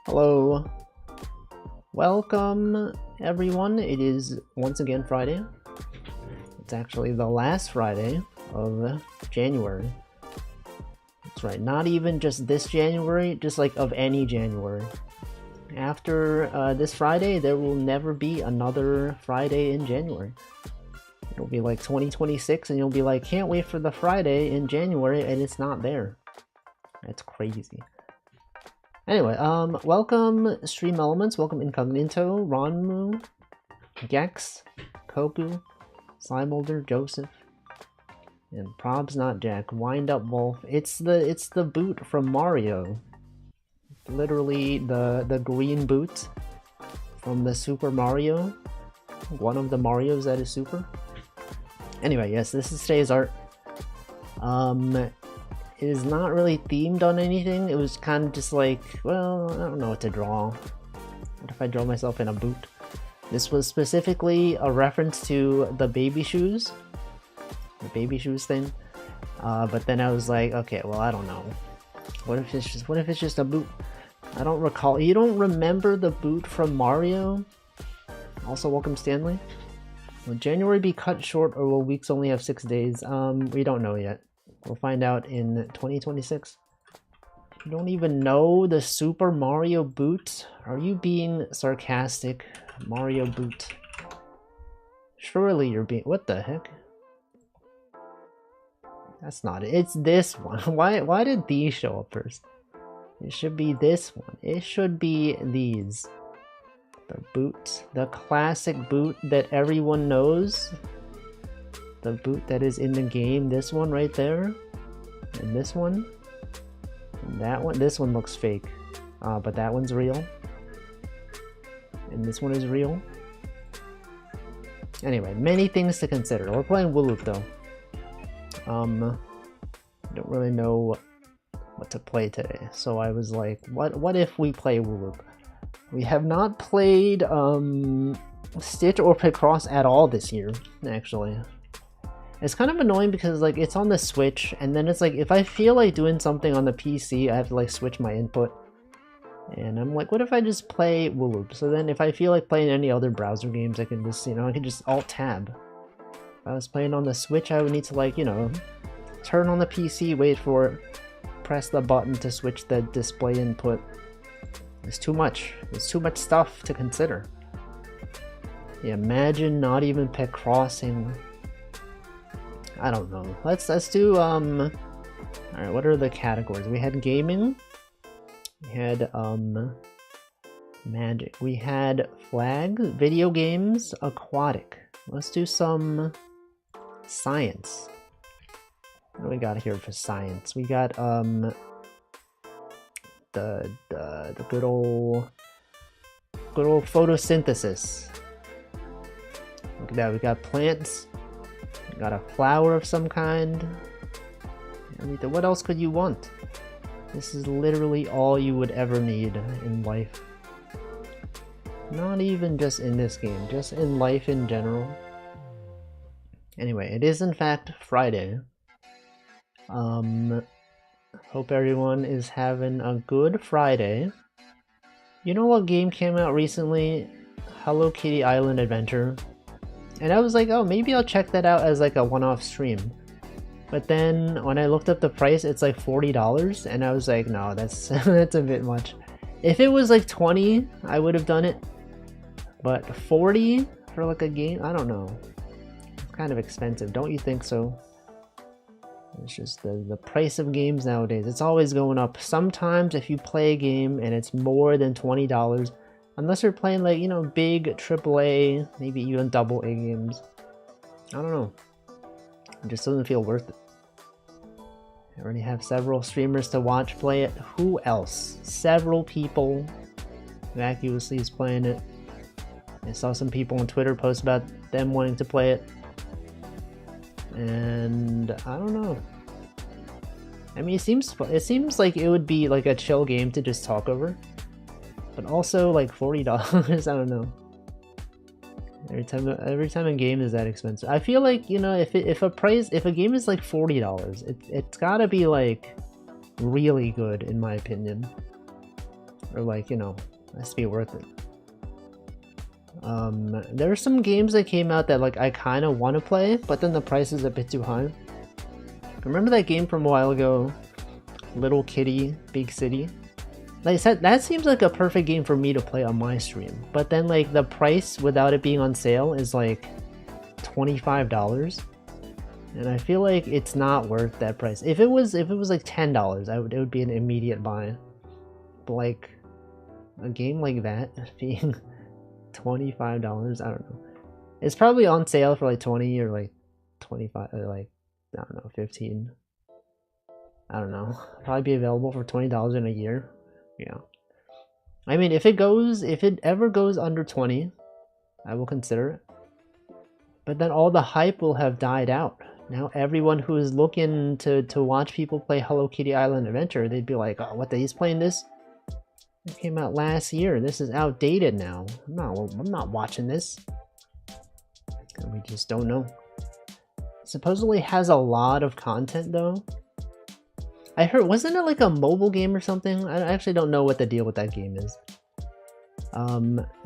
Hello, welcome everyone. It is once again Friday. It's actually the last Friday of January. That's right, not even just this January, just like of any January. After this Friday, there will never be another Friday in January. It'll be like 2026 and you'll be like, can't wait for the Friday in January, and it's not there. That's crazy. Anyway, welcome Stream Elements, welcome Incognito, Ronmu, Gex, Koku, Slimolder, Joseph, and Probs Not Jack, Wind Up Wolf. It's the boot from Mario. Literally the green boot from the Super Mario. One of the Marios that is Super. Anyway, yes, this is today's art. It is not really themed on anything. It was kind of just like, well, I don't know what to draw. What if I draw myself in a boot? This was specifically a reference to the baby shoes. The baby shoes thing. But then I was like, okay, well, I don't know. What if it's just a boot? I don't recall. You don't remember the boot from Mario? Also, welcome Stanley. Will January be cut short or will weeks only have 6 days? We don't know yet. We'll find out in 2026. You don't even know the Super Mario boot? Are you being sarcastic? Mario boot. Surely you're being... What the heck? That's not it. It's this one. Why did these show up first? It should be this one. It should be these. The boot. The classic boot that everyone knows. The boot that is in the game, this one right there, and this one, and that one. This one looks fake, but that one's real, and this one is real. Anyway, many things to consider. We're playing wooloop though. Don't really know what to play today, so I was like, what if we play wooloop? We have not played Stitch or Picross at all this year, actually. It's kind of annoying because like it's on the Switch, and then it's like if I feel like doing something on the PC, I have to like switch my input. And I'm like, what if I just play wooloop? So then if I feel like playing any other browser games, I can just, I can just Alt-Tab. If I was playing on the Switch, I would need to like, turn on the PC, wait for it, press the button to switch the display input. It's too much. There's too much stuff to consider. Yeah, imagine not even Picrossing. I don't know. Let's do alright, what are the categories? We had gaming, we had magic, we had flag, video games, aquatic. Let's do some science. What do we got here for science? We got the good old photosynthesis. Look at that, we got plants. Got a flower of some kind. What else could you want? This is literally all you would ever need in life. Not even just in this game, just in life in general. Anyway, it is in fact Friday. Hope everyone is having a good Friday. You know what game came out recently? Hello Kitty Island Adventure. And I was like, oh, maybe I'll check that out as like a one-off stream. But then when I looked up the price, it's like $40, and I was like, no, that's that's a bit much. If it was like 20, I would have done it. But 40 for like a game, I don't know. It's kind of expensive, don't you think so? It's just the price of games nowadays. It's always going up. Sometimes if you play a game and it's more than $20, unless you're playing like, big AAA, maybe even double A games. I don't know. It just doesn't feel worth it. I already have several streamers to watch play it. Who else? Several people. Vacuously is playing it. I saw some people on Twitter post about them wanting to play it. And I don't know. I mean, it seems like it would be like a chill game to just talk over. But also like $40, I don't know. Every time a game is that expensive, I feel like if a game is like $40, it's gotta be like really good in my opinion. or like, you know, it has to be worth it. There are some games that came out that like I kind of want to play, but then the price is a bit too high. Remember that game from a while ago, Little Kitty, Big City? Like I said, that seems like a perfect game for me to play on my stream. But then like the price without it being on sale is like $25. And I feel like it's not worth that price. If it was like $10, it would be an immediate buy. But like a game like that being $25, I don't know. It's probably on sale for like 20 or like 25 or like, I don't know, 15. I don't know. Probably be available for $20 in a year. Yeah. I mean, if it ever goes under 20, I will consider it. But then all the hype will have died out. Now everyone who is looking to watch people play Hello Kitty Island Adventure, they'd be like, oh, what, he's playing this? It came out last year. This is outdated now. I'm not watching this. And we just don't know. Supposedly has a lot of content though. I heard, wasn't it like a mobile game or something? I actually don't know what the deal with that game is.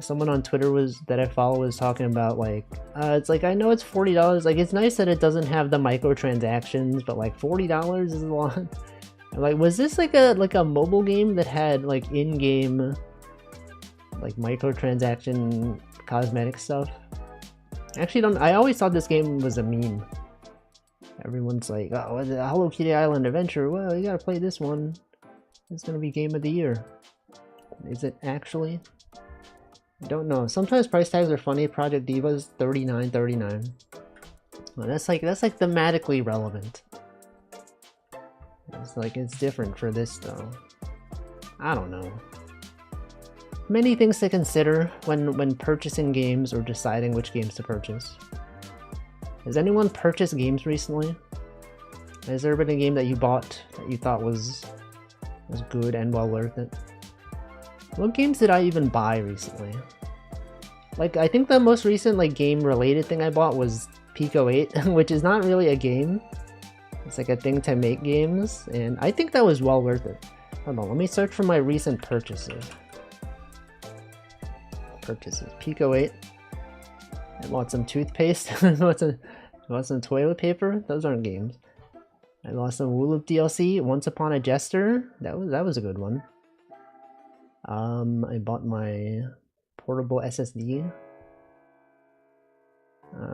Someone on Twitter that I follow was talking about like, it's like, I know it's $40. Like, it's nice that it doesn't have the microtransactions, but like $40 is a lot. Like, was this like a mobile game that had like in-game like microtransaction cosmetic stuff? Actually, I always thought this game was a meme. Everyone's like, oh, it's a Hello Kitty Island Adventure. Well, you gotta play this one. It's gonna be game of the year. Is it actually? I don't know. Sometimes price tags are funny. Project Diva's $39.39. Well, that's like thematically relevant. It's like it's different for this though. I don't know. Many things to consider when purchasing games or deciding which games to purchase. Has anyone purchased games recently? Has there been a game that you bought that you thought was good and well worth it? What games did I even buy recently? Like, I think the most recent like game related thing I bought was Pico 8, which is not really a game. It's like a thing to make games, and I think that was well worth it. Hold on, let me search for my recent purchases. Pico 8. I bought some toothpaste. I bought some toilet paper. Those aren't games. I bought some wooloop DLC. Once Upon a Jester. That was a good one. I bought my portable SSD.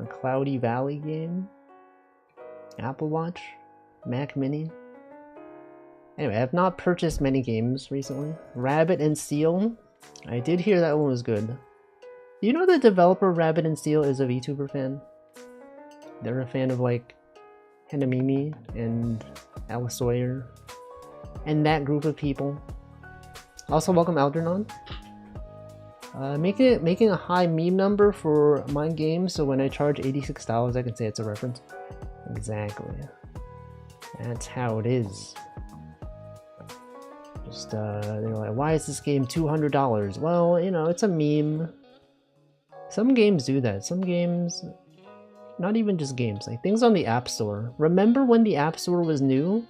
Cloudy Valley game. Apple Watch. Mac Mini. Anyway, I have not purchased many games recently. Rabbit and Steel. I did hear that one was good. You know the developer Rabbit and Steel is a VTuber fan? They're a fan of like Henamimi and Alice Sawyer and that group of people. Also, welcome Algernon. Making a high meme number for my game, so when I charge $86, I can say it's a reference. Exactly. That's how it is. Just they're like, why is this game $200? Well, you know, it's a meme. Some games do that. Some games, not even just games, like things on the App Store. Remember when the App Store was new?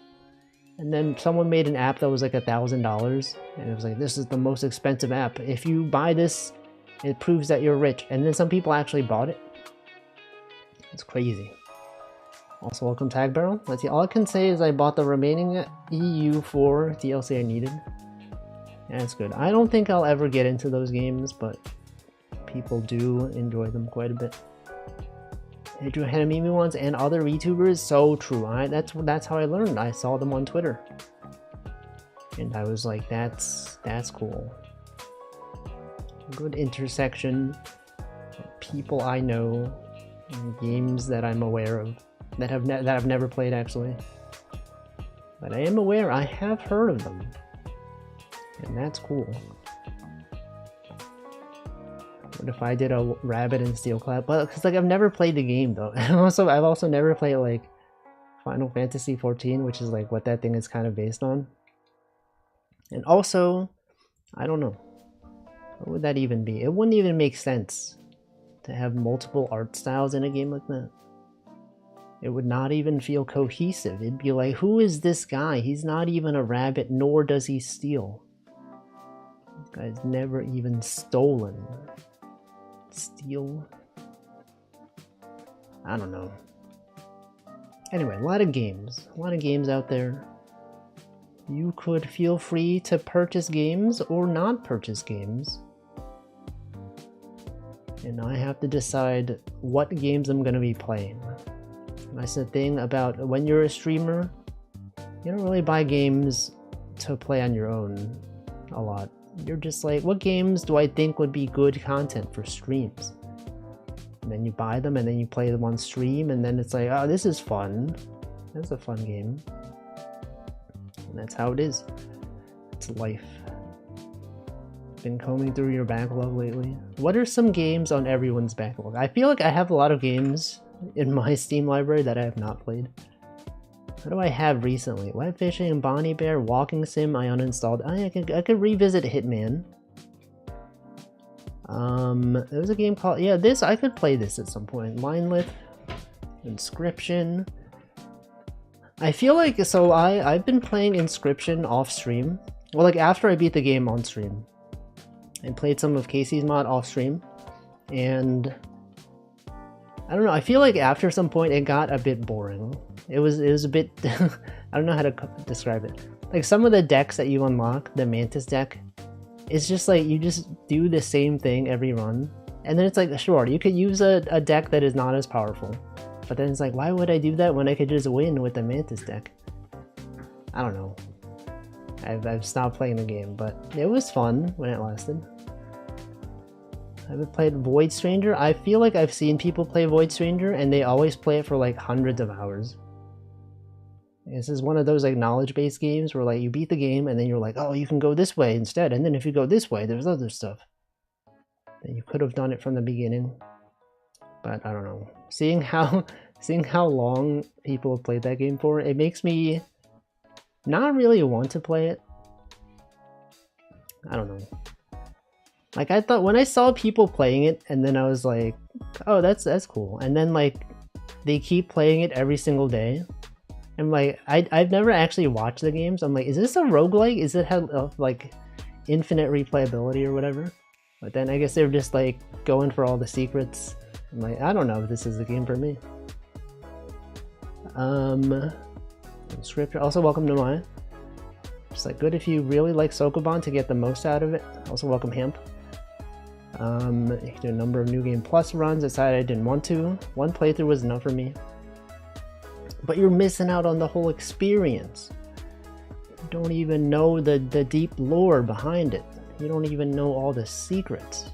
And then someone made an app that was like $1,000, and it was like, this is the most expensive app. If you buy this, it proves that you're rich. And then some people actually bought it. It's crazy. Also, welcome Tag Barrel. Let's see, all I can say is I bought the remaining EU4 DLC I needed. Yeah, it's good. I don't think I'll ever get into those games, but people do enjoy them quite a bit. They do Hanamimi ones and other VTubers, so true. That's how I learned. I saw them on Twitter, and I was like, that's cool. Good intersection of people I know, and games that I'm aware of, that I've never played actually, but I am aware. I have heard of them, and that's cool. What if I did a Rabbit and Steel collab? Well, because like I've never played the game though. I've also never played like Final Fantasy 14, which is like what that thing is kind of based on. And also, I don't know. What would that even be? It wouldn't even make sense to have multiple art styles in a game like that. It would not even feel cohesive. It'd be like, who is this guy? He's not even a rabbit, nor does he steal. Guy's never even stolen. Steal? I don't know. Anyway, a lot of games. A lot of games out there. You could feel free to purchase games or not purchase games. And I have to decide what games I'm going to be playing. That's the thing about when you're a streamer, you don't really buy games to play on your own a lot. You're just like, what games do I think would be good content for streams? And then you buy them and then you play them on stream and then it's like, oh, this is fun. That's a fun game. And that's how it is. It's life. Been combing through your backlog lately. What are some games on everyone's backlog? I feel like I have a lot of games in my Steam library that I have not played. What do I have recently? Web Fishing and Bonnie Bear, Walking Sim, I uninstalled. I could revisit Hitman. There was a game called, yeah, this, I could play this at some point. Linelith, Inscription. I feel like, so I've been playing Inscription off stream. Well, like after I beat the game on stream. I played some of Casey's mod off stream. And I don't know, I feel like after some point it got a bit boring. It was a bit, I don't know how to describe it. Like some of the decks that you unlock, the Mantis deck, it's just like you just do the same thing every run. And then it's like, sure, you could use a deck that is not as powerful. But then it's like, why would I do that when I could just win with the Mantis deck? I don't know. I've stopped playing the game, but it was fun when it lasted. I haven't played Void Stranger. I feel like I've seen people play Void Stranger and they always play it for like hundreds of hours. This is one of those like knowledge-based games where like you beat the game and then you're like, oh, you can go this way instead. And then if you go this way, there's other stuff. Then you could have done it from the beginning. But I don't know. Seeing how long people have played that game for, it makes me not really want to play it. I don't know. Like I thought when I saw people playing it and then I was like, oh, that's cool. And then like they keep playing it every single day. I'm like, I've never actually watched the games. I'm like, is this a roguelike? Is it have like infinite replayability or whatever? But then I guess they're just like going for all the secrets. I'm like, I don't know if this is the game for me. Scripture. Also, welcome to mine. Just like good if you really like Sokoban to get the most out of it. Also, welcome Hemp. You can do a number of New Game Plus runs. I decided I didn't want to. One playthrough was enough for me. But you're missing out on the whole experience. You don't even know the deep lore behind it. You don't even know all the secrets.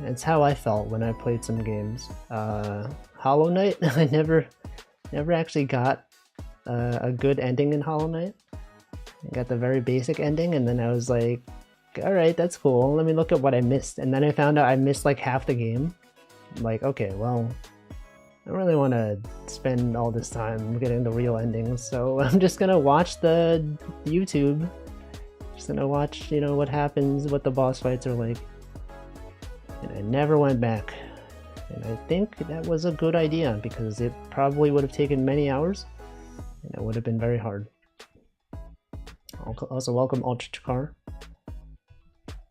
It's how I felt when I played some games. Hollow Knight, I never actually got a good ending in Hollow Knight. I got the very basic ending and then I was like, alright, that's cool. Let me look at what I missed. And then I found out I missed like half the game. I'm like, okay, well, I don't really want to spend all this time getting the real endings, so I'm just gonna watch the YouTube. Just gonna watch, you know, what happens, what the boss fights are like. And I never went back. And I think that was a good idea, because it probably would have taken many hours, and it would have been very hard. Also, welcome Ultra.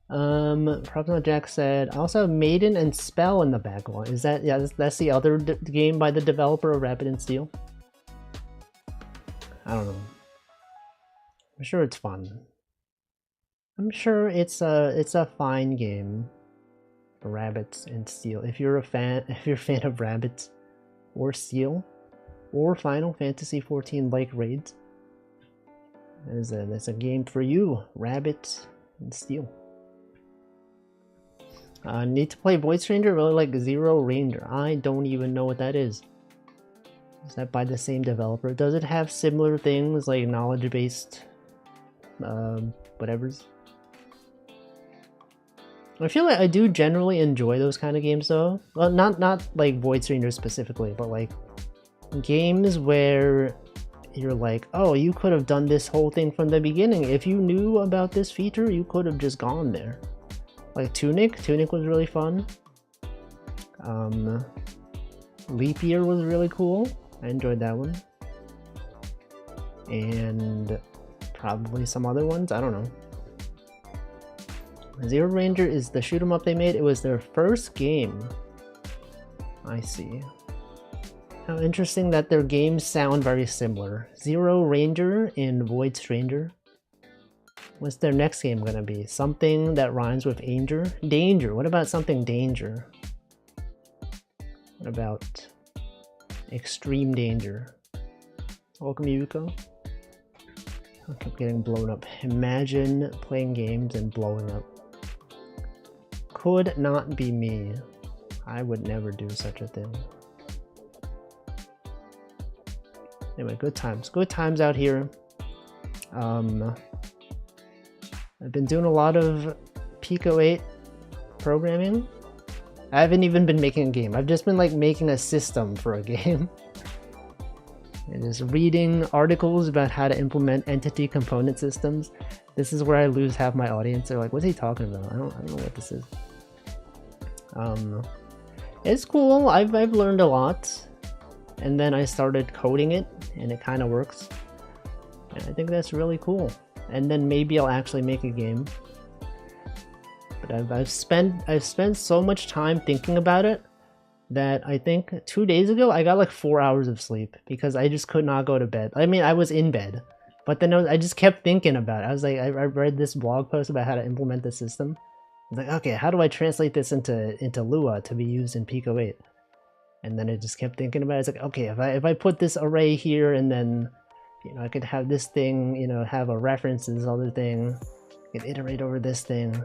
Proxima Jack said, I also have Maiden and Spell in the backlog. Is that, yeah, that's the other game by the developer of Rapid and Steel? I don't know. I'm sure it's fun. I'm sure it's a fine game for Rabbits and Steel. If you're a fan of Rabbits or Steel or Final Fantasy XIV like raids, that's a game for you, Rabbits and Steel. Need to play Void Stranger? Really like Zero Ranger. I don't even know what that is. Is that by the same developer? Does it have similar things like knowledge-based whatevers? I feel like I do generally enjoy those kind of games though. Well, not like Void Stranger specifically, but like games where you're like, oh, you could have done this whole thing from the beginning. If you knew about this feature, you could have just gone there. Like Tunic was really fun. Leap Year was really cool. I enjoyed that one. And probably some other ones, I don't know. Zero Ranger is the shoot 'em up they made. It was their first game. I see. How interesting that their games sound very similar. Zero Ranger and Void Stranger. What's their next game gonna be? Something that rhymes with Anger? Danger. What about something Danger? What about Extreme Danger? Welcome, Yuko. I kept getting blown up. Imagine playing games and blowing up. Could not be me. I would never do such a thing. Anyway, good times. Good times out here. I've been doing a lot of Pico 8 programming. I haven't even been making a game. I've just been like making a system for a game. And just reading articles about how to implement entity component systems. This is where I lose half my audience. They're like, what's he talking about? I don't know what this is. It's cool. I've learned a lot. And then I started coding it, and it kind of works. And I think that's really cool. And then maybe I'll actually make a game. But I've spent so much time thinking about it that I think 2 days ago I got like 4 hours of sleep because I just could not go to bed. I mean, I was in bed, but then I just kept thinking about it. I was like, I read this blog post about how to implement the system. I was like, okay, how do I translate this into Lua to be used in Pico 8? And then I just kept thinking about it. It's like, okay, if I put this array here and then, you know, I could have this thing, you know, have a reference to this other thing. I could iterate over this thing.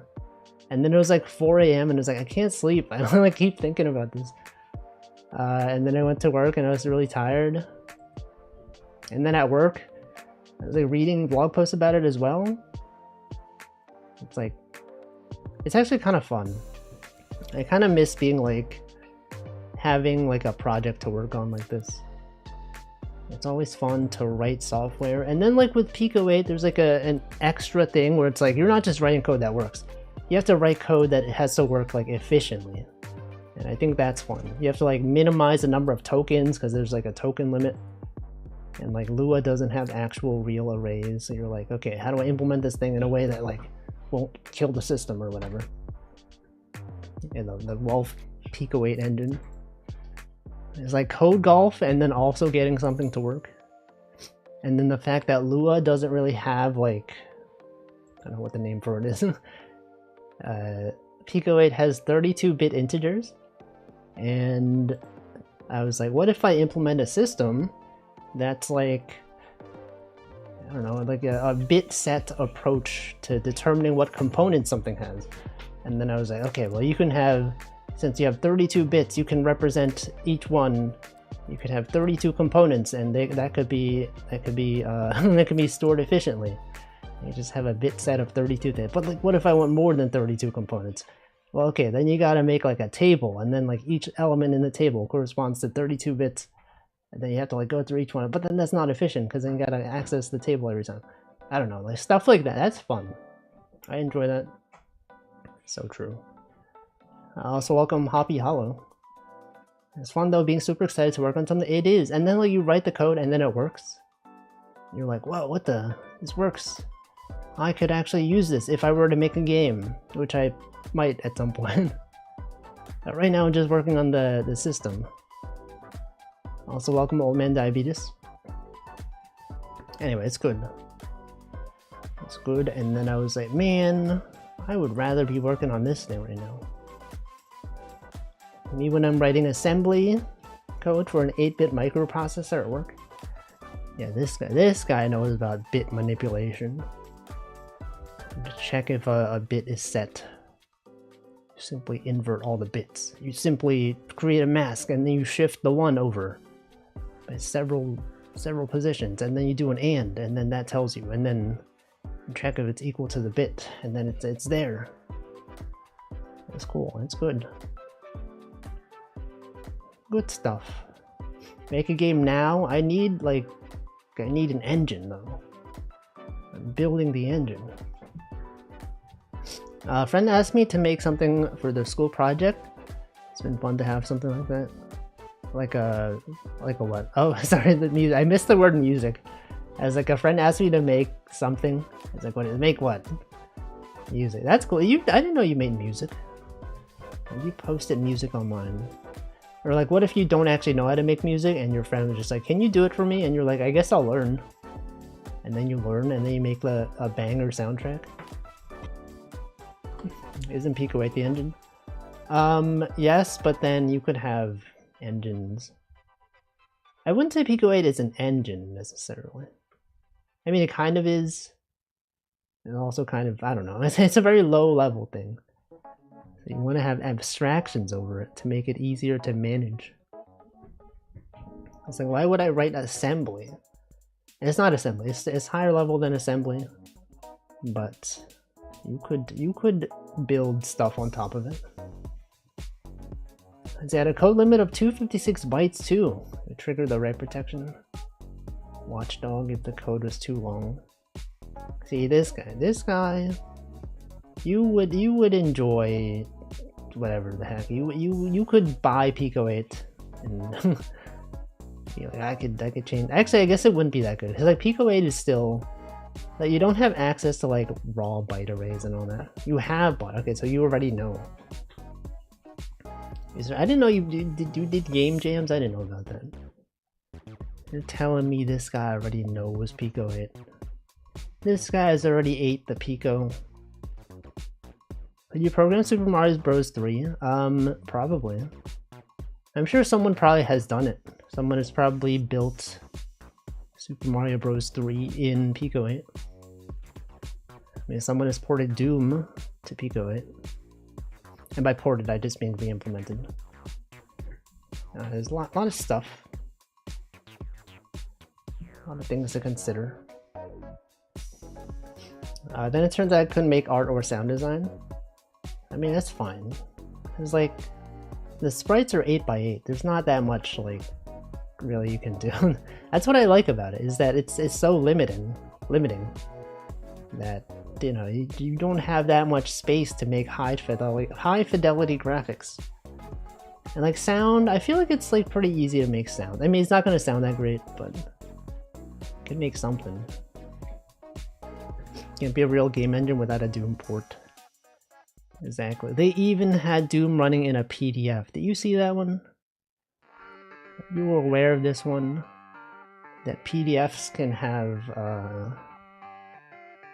And then it was like 4 a.m. and it was like, I can't sleep. I don't like keep thinking about this. And then I went to work and I was really tired. And then at work, I was like reading blog posts about it as well. It's like, it's actually kind of fun. I kind of miss being like, having like a project to work on like this. It's always fun to write software. And then like with Pico 8, there's like an extra thing where it's like, you're not just writing code that works. You have to write code that has to work like efficiently. And I think that's fun. You have to like minimize the number of tokens because there's like a token limit. And like Lua doesn't have actual real arrays. So you're like, okay, how do I implement this thing in a way that like won't kill the system or whatever? And the Wolf Pico 8 engine. It's like code golf and then also getting something to work. And then the fact that Lua doesn't really have like, I don't know what the name for it is. Pico 8 has 32-bit integers. And I was like, what if I implement a system that's like, I don't know, like a bit set approach to determining what components something has. And then I was like, okay, well you can have, since you have 32 bits, you can represent each one. You could have 32 components, and that could be that could be stored efficiently. You just have a bit set of 32 things. But like, what if I want more than 32 components? Well, okay, then you gotta make like a table, and then like each element in the table corresponds to 32 bits, and then you have to like go through each one. But then that's not efficient because then you gotta access the table every time. I don't know, like stuff like that. That's fun. I enjoy that. So true. Also welcome Hoppy Hollow. It's fun though, being super excited to work on something. It is, and then like you write the code and then it works. You're like, whoa, what the? This works. I could actually use this if I were to make a game, which I might at some point. But right now I'm just working on the system. Also welcome Old Man Diabetes. Anyway, it's good. It's good, and then I was like, man, I would rather be working on this thing right now. Me when I'm writing assembly code for an 8-bit microprocessor at work. Yeah, this guy knows about bit manipulation. To check if a bit is set. You simply invert all the bits. You simply create a mask and then you shift the 1 over by several positions, and then you do an and then that tells you, and then you check if it's equal to the bit, and then it's there. It's cool. It's good. Good stuff. Make a game now. I need an engine though. I'm building the engine. A friend asked me to make something for their school project. It's been fun to have something like that. Like a what? Oh, sorry, the music. I missed the word music. As like a friend asked me to make something. It's like, what? Make what? Music. That's cool. I didn't know you made music. You posted music online. Or like, what if you don't actually know how to make music and your friend was just like, can you do it for me? And you're like, I guess I'll learn. And then you learn and then you make a banger soundtrack. Isn't Pico 8 the engine? Yes, but then you could have engines. I wouldn't say Pico 8 is an engine necessarily. I mean, it kind of is. And also kind of, I don't know, it's a very low level thing. So you want to have abstractions over it to make it easier to manage. It's like, why would I write assembly? And it's not assembly, it's higher level than assembly. But you could build stuff on top of it. It's at a code limit of 256 bytes too. It triggered the write protection. Watchdog if the code was too long. See this guy, you would enjoy whatever the heck. You could buy Pico 8 and be like, I could change. Actually, I guess it wouldn't be that good. Cause like Pico 8 is still like you don't have access to like raw byte arrays and all that. You have byte. Okay, so you already know. I didn't know you did game jams. I didn't know about that. You're telling me this guy already knows Pico 8. This guy has already ate the Pico. Did you program Super Mario Bros. 3? Probably. I'm sure someone probably has done it. Someone has probably built Super Mario Bros. 3 in Pico 8. I mean, someone has ported Doom to Pico 8. And by ported, I just mean re-implemented. There's a lot of stuff. A lot of things to consider. Then it turns out I couldn't make art or sound design. I mean, that's fine. It's like, the sprites are 8x8. There's not that much, like, really you can do. That's what I like about it, is that it's so limiting that, you know, you don't have that much space to make high fidelity graphics. And like sound, I feel like it's like pretty easy to make sound. I mean, it's not going to sound that great, but you can make something. Can't be a real game engine without a Doom port. Exactly. They even had Doom running in a PDF. Did you see that one? You were aware of this one? That PDFs can have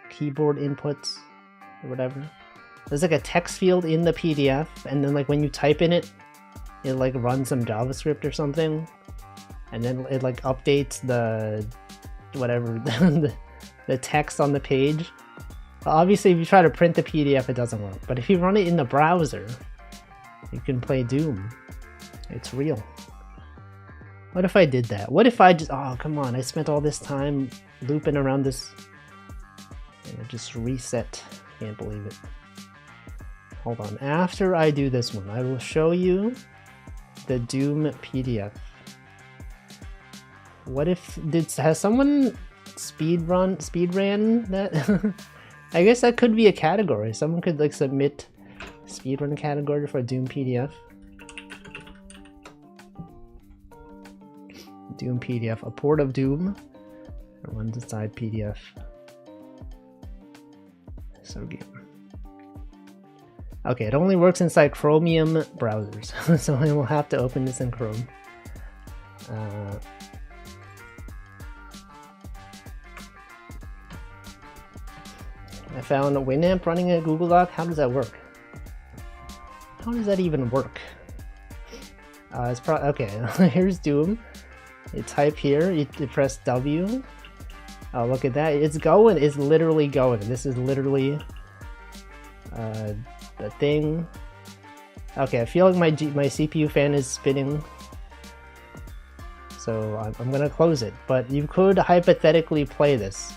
keyboard inputs or whatever. There's like a text field in the PDF, and then like when you type in it, it like runs some JavaScript or something, and then it like updates the whatever the text on the page. Obviously, if you try to print the PDF, it doesn't work. But if you run it in the browser, you can play Doom. It's real. What if I did that? What if I just... Oh, come on. I spent all this time looping around this. And it just reset. Can't believe it. Hold on. After I do this one, I will show you the Doom PDF. What if... Has someone speedran that? I guess that could be a category. Someone could like submit speedrun category for Doom PDF. Doom PDF, a port of Doom runs inside PDF. So good. Okay, it only works inside Chromium browsers, so I will have to open this in Chrome. I found a Winamp running a Google Doc. How does that work? How does that even work? It's okay. Here's Doom. You type here. You press W. Oh, look at that! It's going. It's literally going. This is literally the thing. Okay, I feel like my CPU fan is spinning, so I'm gonna close it. But you could hypothetically play this.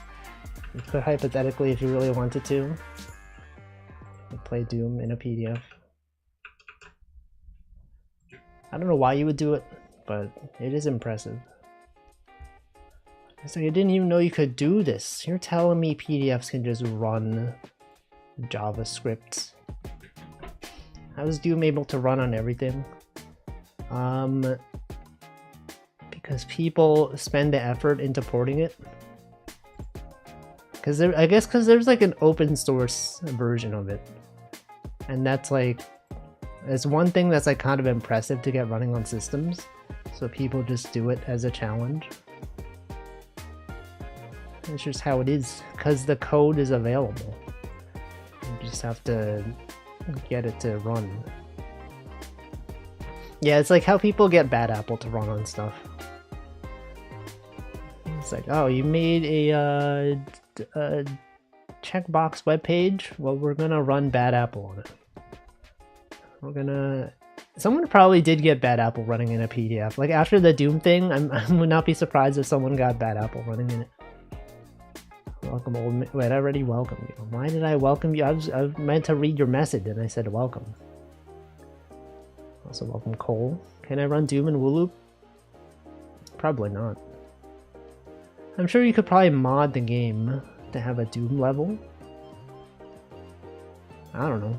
You could hypothetically, if you really wanted to, play Doom in a PDF. I don't know why you would do it, but it is impressive. It's like I didn't even know you could do this. You're telling me PDFs can just run JavaScript. How is Doom able to run on everything? Because people spend the effort into porting it. Because I guess because there's like an open source version of it, and that's like, it's one thing that's like kind of impressive to get running on systems. So people just do it as a challenge. It's just how it is, because the code is available. You just have to get it to run. Yeah, it's like how people get Bad Apple to run on stuff. It's like, oh, you made a checkbox webpage? Well, we're gonna run Bad Apple on it. We're gonna... Someone probably did get Bad Apple running in a PDF. Like, after the Doom thing, I would not be surprised if someone got Bad Apple running in it. Welcome, old man. Wait, I already welcomed you. Why did I welcome you? I meant to read your message and I said welcome. Also, welcome, Cole. Can I run Doom and wooloop? Probably not. I'm sure you could probably mod the game to have a Doom level. I don't know.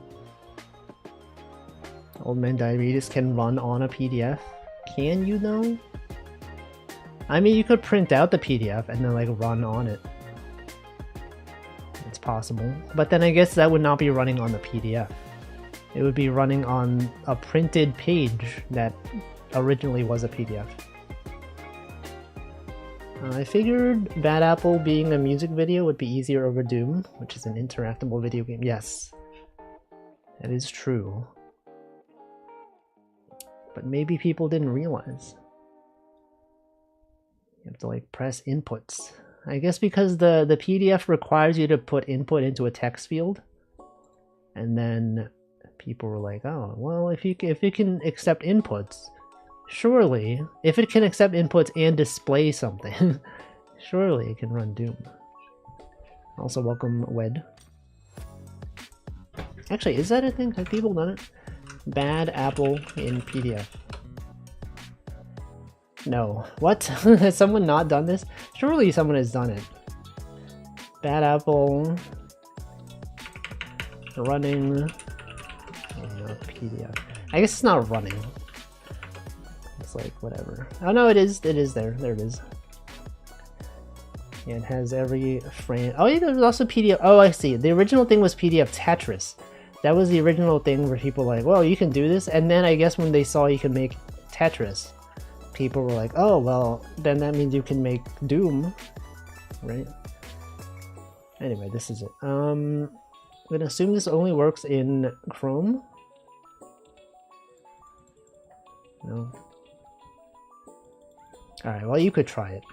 Old Man Diabetes can run on a PDF. Can you though? I mean, you could print out the PDF and then like run on it. It's possible. But then I guess that would not be running on the PDF. It would be running on a printed page that originally was a PDF. I figured Bad Apple being a music video would be easier over Doom, which is an interactable video game. Yes, that is true. But maybe people didn't realize. You have to like press inputs. I guess because the PDF requires you to put input into a text field. And then people were like, oh, well, if it can accept inputs, surely, if it can accept inputs and display something, surely it can run Doom. Also, welcome, Wed. Actually, is that a thing? Have people done it? Bad Apple in PDF. No. What? Has someone not done this? Surely someone has done it. Bad Apple running in a PDF. I guess it's not running. It's like whatever. Oh no, it is. It is there. There it is. Yeah, it has every frame. Oh yeah, there's also PDF. Oh, I see. The original thing was PDF Tetris. That was the original thing where people were like, well, you can do this. And then I guess when they saw you can make Tetris, people were like, oh, well, then that means you can make Doom, right? Anyway, this is it. I'm gonna assume this only works in Chrome. No. Alright, well, you could try it.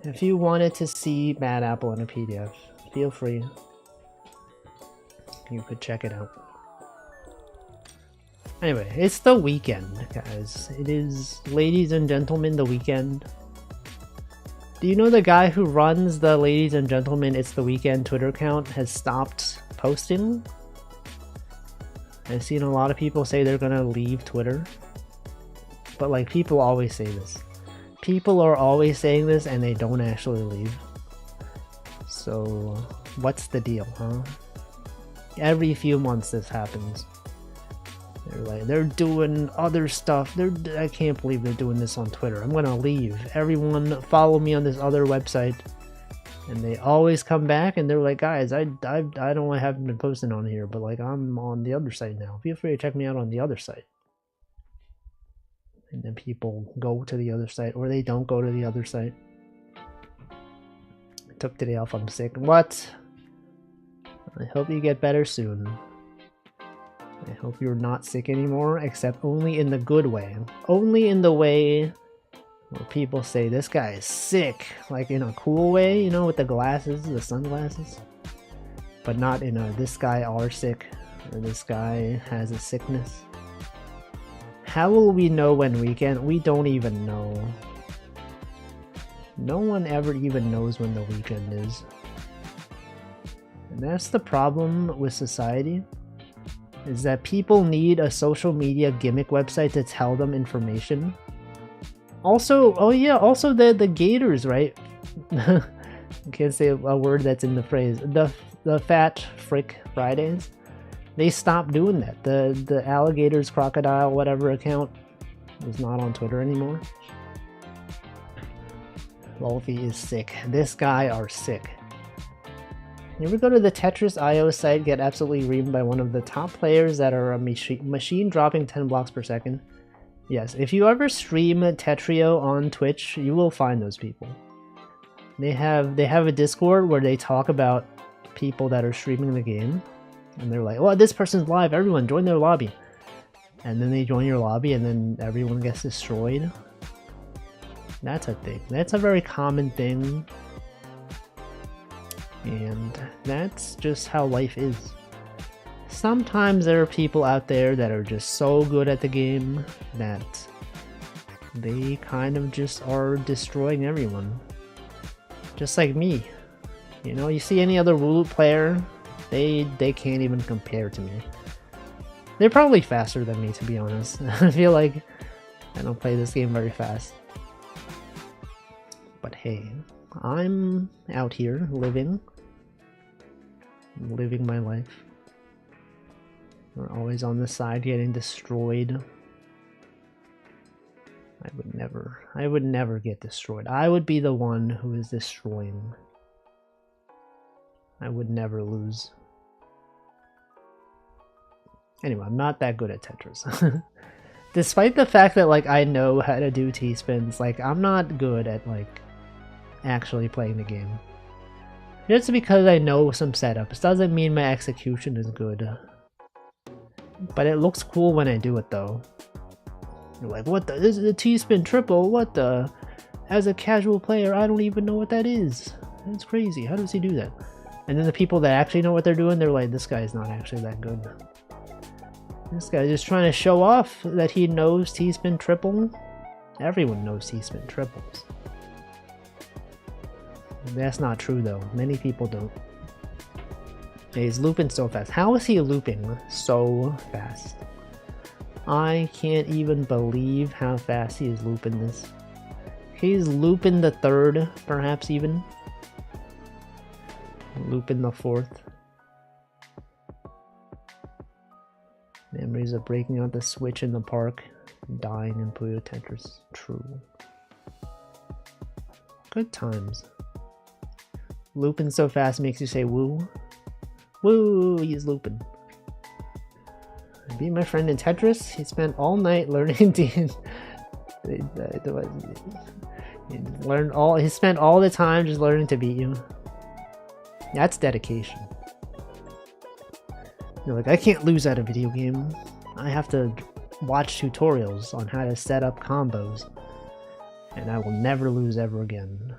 If you wanted to see Bad Apple in a PDF, feel free. You could check it out. Anyway, it's the weekend, guys. It is, ladies and gentlemen, the weekend. Do you know the guy who runs the Ladies and Gentlemen It's the Weekend Twitter account has stopped posting? I've seen a lot of people say they're gonna leave Twitter. But like, people always say this. People are always saying this and they don't actually leave. So, what's the deal, huh? Every few months this happens. They're like, they're doing other stuff. I can't believe they're doing this on Twitter. I'm gonna leave. Everyone follow me on this other website. And they always come back and they're like, guys, I haven't been posting on here, but like I'm on the other site now. Feel free to check me out on the other site. And then people go to the other site, or they don't go to the other site. I took today off, I'm sick. What? I hope you get better soon. I hope you're not sick anymore, except only in the good way. Only in the way where people say, this guy is sick. Like in a cool way, you know, with the glasses, the sunglasses. But not in a, this guy are sick, or this guy has a sickness. How will we know when weekend? We don't even know. No one ever even knows when the weekend is. And that's the problem with society, is that people need a social media gimmick website to tell them information. Also, oh yeah, also the gators, right? I can't say a word that's in the phrase. The Fat Frick Fridays. They stopped doing that. The alligators, crocodile, whatever account is not on Twitter anymore. Wolfie is sick. This guy are sick. You ever go to the Tetris IO site, get absolutely reamed by one of the top players that are a machine dropping 10 blocks per second? Yes, if you ever stream Tetrio on Twitch, you will find those people. They have a Discord where they talk about people that are streaming the game, and they're like, "Well, this person's live. Everyone join their lobby." And then they join your lobby, and then everyone gets destroyed. That's a thing. That's a very common thing. And that's just how life is. Sometimes there are people out there that are just so good at the game that they kind of just are destroying everyone. Just like me. You know, you see any other wooloop player, they can't even compare to me. They're probably faster than me, to be honest. I feel like I don't play this game very fast. But hey, I'm out here living my life. We're always on the side getting destroyed. I would never get destroyed. I would be the one who is destroying. I would never lose. Anyway, I'm not that good at Tetris. Despite the fact that like I know how to do T-spins, like I'm not good at like actually playing the game. Just because I know some setups doesn't mean my execution is good. But it looks cool when I do it though. You're like, what the? This is a T-spin triple, what the? As a casual player, I don't even know what that is. That's crazy, how does he do that? And then the people that actually know what they're doing, they're like, this guy's not actually that good. This guy's just trying to show off that he knows T-spin triple. Everyone knows T-spin triples. That's not true though. Many people don't. He's looping so fast. How is he looping so fast? I can't even believe how fast he is looping this. He's looping the third, perhaps even. Looping the fourth. Memories of breaking out the Switch in the park, dying in Puyo Tetris. True. Good times. Looping so fast makes you say woo. Woo, he's looping. I beat my friend in Tetris. He spent all night learning to... he spent all the time just learning to beat you. That's dedication. You're like, I can't lose at a video game. I have to watch tutorials on how to set up combos. And I will never lose ever again.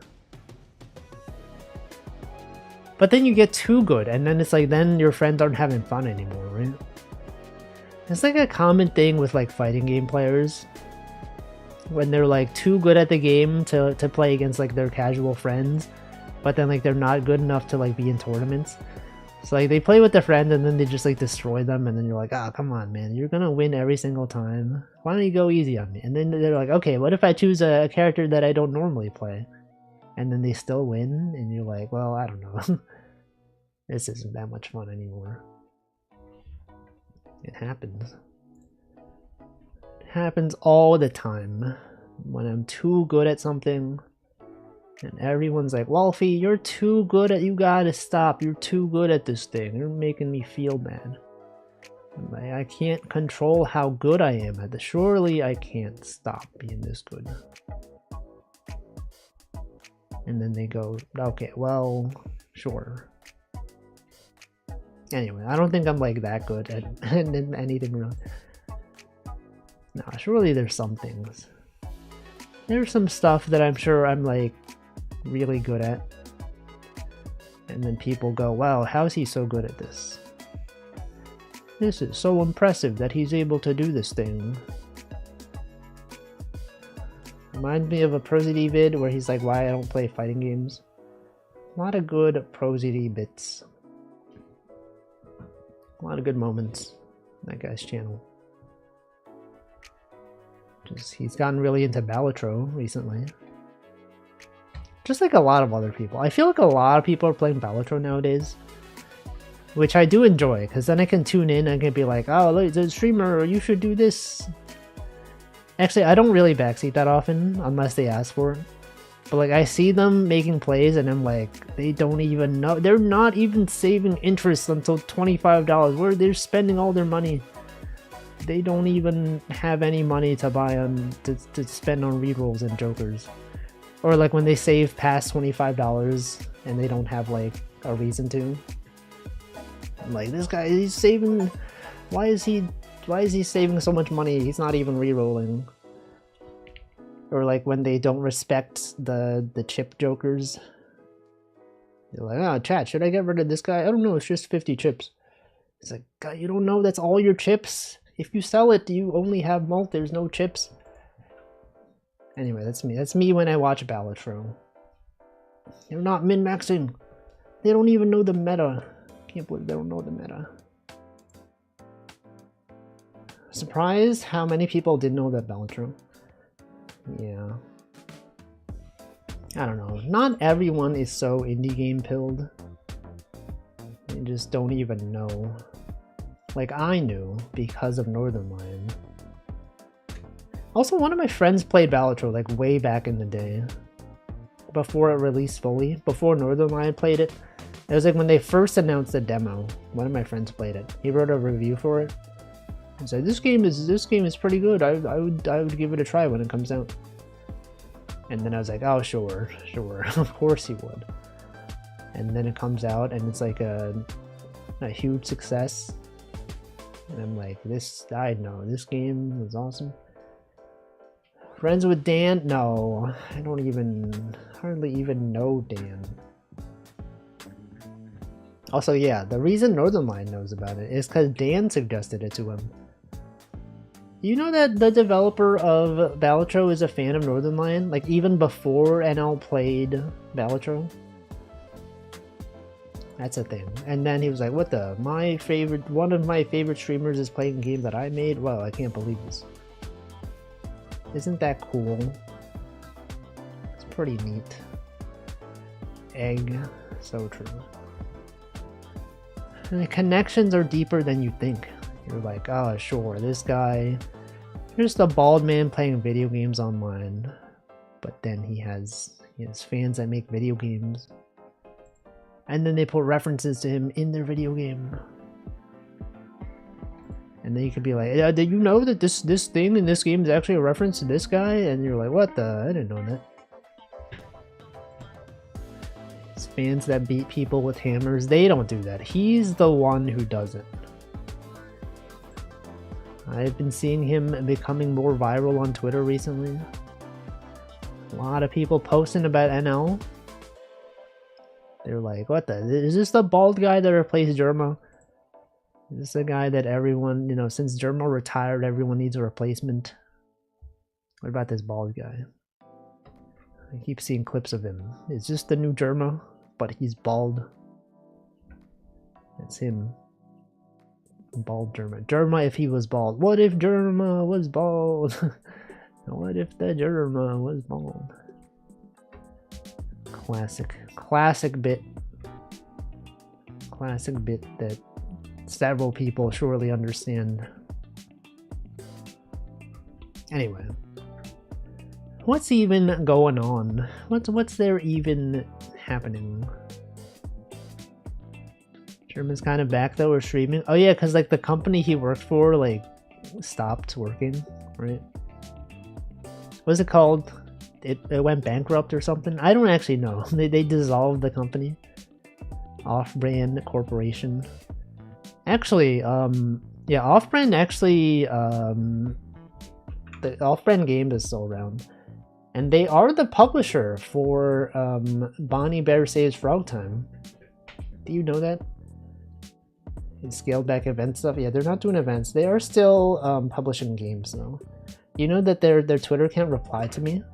But then you get too good, and then it's like, then your friends aren't having fun anymore, right? It's like a common thing with like fighting game players. When they're like too good at the game to play against like their casual friends. But then like they're not good enough to like be in tournaments. So like they play with their friend and then they just like destroy them, and then you're like, oh come on man, you're gonna win every single time. Why don't you go easy on me? And then they're like, okay, what if I choose a character that I don't normally play? And then they still win, and you're like, well, I don't know. This isn't that much fun anymore. It happens. It happens all the time. When I'm too good at something, and everyone's like, Wolfie, you're too good at, you gotta stop, you're too good at this thing, you're making me feel bad. I'm like, I can't control how good I am at this. Surely I can't stop being this good. And then they go, okay, well, sure. Anyway, I don't think I'm like that good at anything really. Nah, surely there's some things. There's some stuff that I'm sure I'm like really good at. And then people go, wow, how is he so good at this? This is so impressive that he's able to do this thing. Reminds me of a ProZD vid where he's like, why I don't play fighting games. A lot of good ProZD bits. A lot of good moments on that guy's channel. Just, he's gotten really into Balatro recently. Just like a lot of other people. I feel like a lot of people are playing Balatro nowadays. Which I do enjoy, because then I can tune in and I can be like, oh, look, the streamer, you should do this. Actually, I don't really backseat that often, unless they ask for it. But like I see them making plays and I'm like, they don't even know. They're not even saving interest until $25. Where they're spending all their money. They don't even have any money to buy on to spend on rerolls and jokers. Or like when they save past $25 and they don't have like a reason to. I'm like, this guy, he's saving. Why is he saving so much money? He's not even rerolling. Or like when they don't respect the chip jokers. They're like, oh, chat, should I get rid of this guy? I don't know, it's just 50 chips. It's like, God, you don't know that's all your chips? If you sell it, you only have malt, there's no chips. Anyway, that's me. That's me when I watch Ballot Throw. They're not min-maxing. They don't even know the meta. Can't believe they don't know the meta. Surprised how many people didn't know that Ballot Throw. Yeah. I don't know. Not everyone is so indie game pilled. They just don't even know. Like I knew because of Northern Lion. Also, one of my friends played Balatro like way back in the day. Before it released fully. Before Northern Lion played it. It was like when they first announced the demo. One of my friends played it. He wrote a review for it. He said, this game is pretty good. I would give it a try when it comes out. And then I was like, oh sure. Of course he would. And then it comes out and it's like a huge success. And I'm like, I know this game was awesome. Friends with Dan? No, I don't hardly even know Dan. Also, yeah, the reason Northern Lion knows about it is because Dan suggested it to him. You know that the developer of Balatro is a fan of Northern Lion? Like, even before NL played Balatro? That's a thing. And then he was like, what the? One of my favorite streamers is playing a game that I made? Well, I can't believe this. Isn't that cool? It's pretty neat. Egg. So true. And the connections are deeper than you think. You're like, oh sure, this guy, just a bald man playing video games online. But then he has fans that make video games. And then they put references to him in their video game. And then you could be like, yeah, did you know that this thing in this game is actually a reference to this guy? And you're like, what the? I didn't know that. It's fans that beat people with hammers, they don't do that. He's the one who does it. I've been seeing him becoming more viral on Twitter recently. A lot of people posting about NL. They're like, what the? Is this the bald guy that replaced Germa? Is this the guy that everyone, since Germa retired, everyone needs a replacement? What about this bald guy? I keep seeing clips of him. Is this the new Germa? But he's bald. That's him. Bald Germa. Germa if he was bald. What if Germa was bald? What if the Germa was bald? Classic bit. Classic bit that several people surely understand. Anyway. What's even going on? What's there even happening? German's kind of back though, or streaming. Oh yeah, because like the company he worked for like stopped working, right? What's it called? It went bankrupt or something? I don't actually know. They dissolved the company. Off-brand corporation. Actually, yeah, Off-brand actually, the Off-brand game is still around. And they are the publisher for Bonnie Bear Saves Frog Time. Do you know that? Scaled back event stuff. Yeah, they're not doing events. They are still publishing games though. You know that their Twitter can't reply to me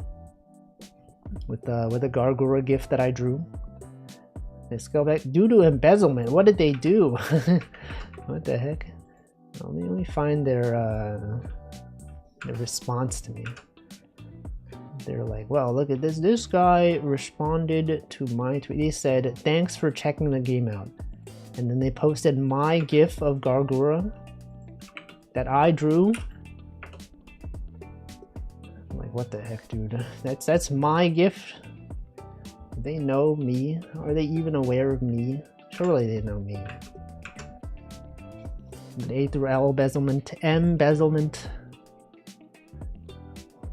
with a Gargura gift that I drew. They scaled back due to embezzlement. What did they do? What the heck? Let me find their response to me. They're like, well, look at this. This guy responded to my tweet. He said, thanks for checking the game out. And then they posted my GIF of Gargura that I drew. I'm like, what the heck, dude? That's my GIF. Do they know me? Are they even aware of me? Surely they know me. A through L embezzlement, embezzlement.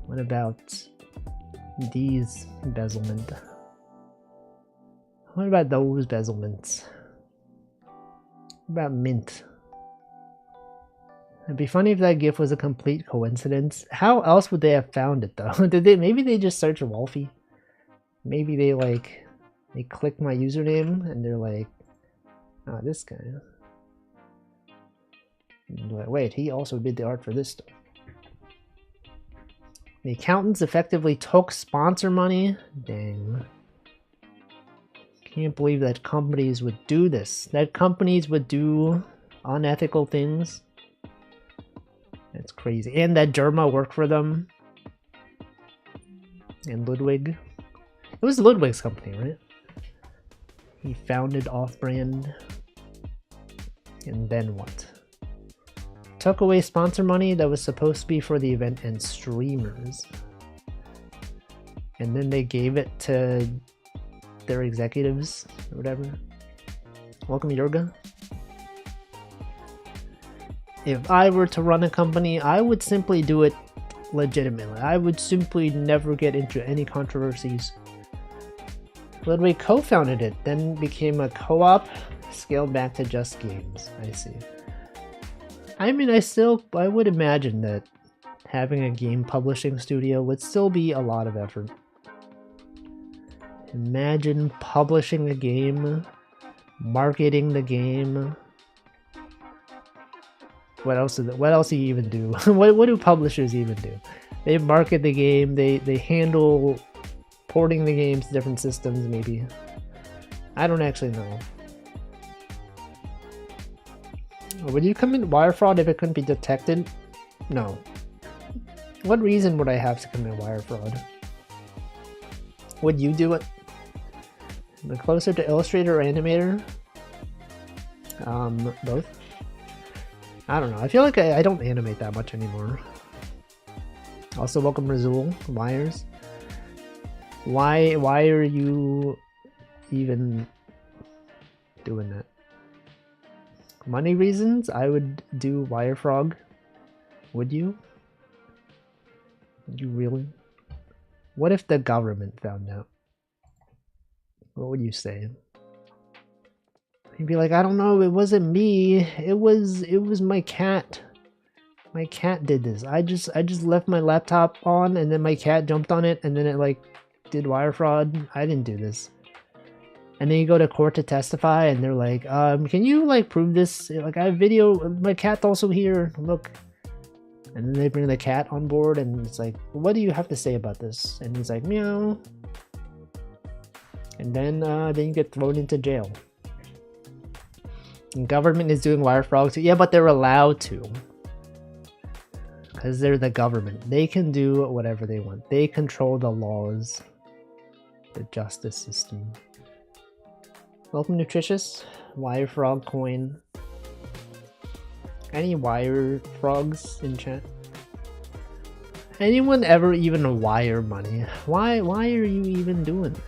What about D's embezzlement? What about those embezzlements? What about Mint? It'd be funny if that GIF was a complete coincidence. How else would they have found it though? Maybe they just search Wolfie. Maybe they click my username and they're like, oh, this guy. Like, wait, he also did the art for this stuff. The accountants effectively took sponsor money? Dang. Can't believe that companies would do this. That companies would do unethical things. That's crazy. And that Derma worked for them. And Ludwig. It was Ludwig's company, right? He founded Off-Brand. And then what? Took away sponsor money that was supposed to be for the event and streamers. And then they gave it to their executives or whatever. Welcome, Yurga. If I were to run a company, I would simply do it legitimately. I would simply never get into any controversies. Ludwig co-founded it, then became a co-op, scaled back to just games. I see. I mean, I would imagine that having a game publishing studio would still be a lot of effort. Imagine publishing a game, marketing the game. What else do you even do? what do publishers even do? They market the game, they handle porting the games to different systems, maybe. I don't actually know. Would you commit wire fraud if it couldn't be detected? No. What reason would I have to commit wire fraud? Would you do it? The closer to Illustrator or Animator? Both? I don't know. I feel like I don't animate that much anymore. Also, welcome Razul, Wires. Why are you even doing that? Money reasons? I would do Wirefrog. Would you? Would you really? What if the government found out? What would you say? You'd be like, I don't know, it wasn't me. It was my cat. My cat did this. I just left my laptop on and then my cat jumped on it and then it like did wire fraud. I didn't do this. And then you go to court to testify and they're like, can you like prove this? Like, I have video, my cat's also here, look. And then they bring the cat on board and it's like, what do you have to say about this? And he's like, meow. And then you get thrown into jail. And government is doing wire fraud too. Yeah, but they're allowed to. Because they're the government. They can do whatever they want. They control the laws. The justice system. Welcome, Nutritious. Wire frog coin. Any wire frogs in chat? Anyone ever even wire money? Why are you even doing that?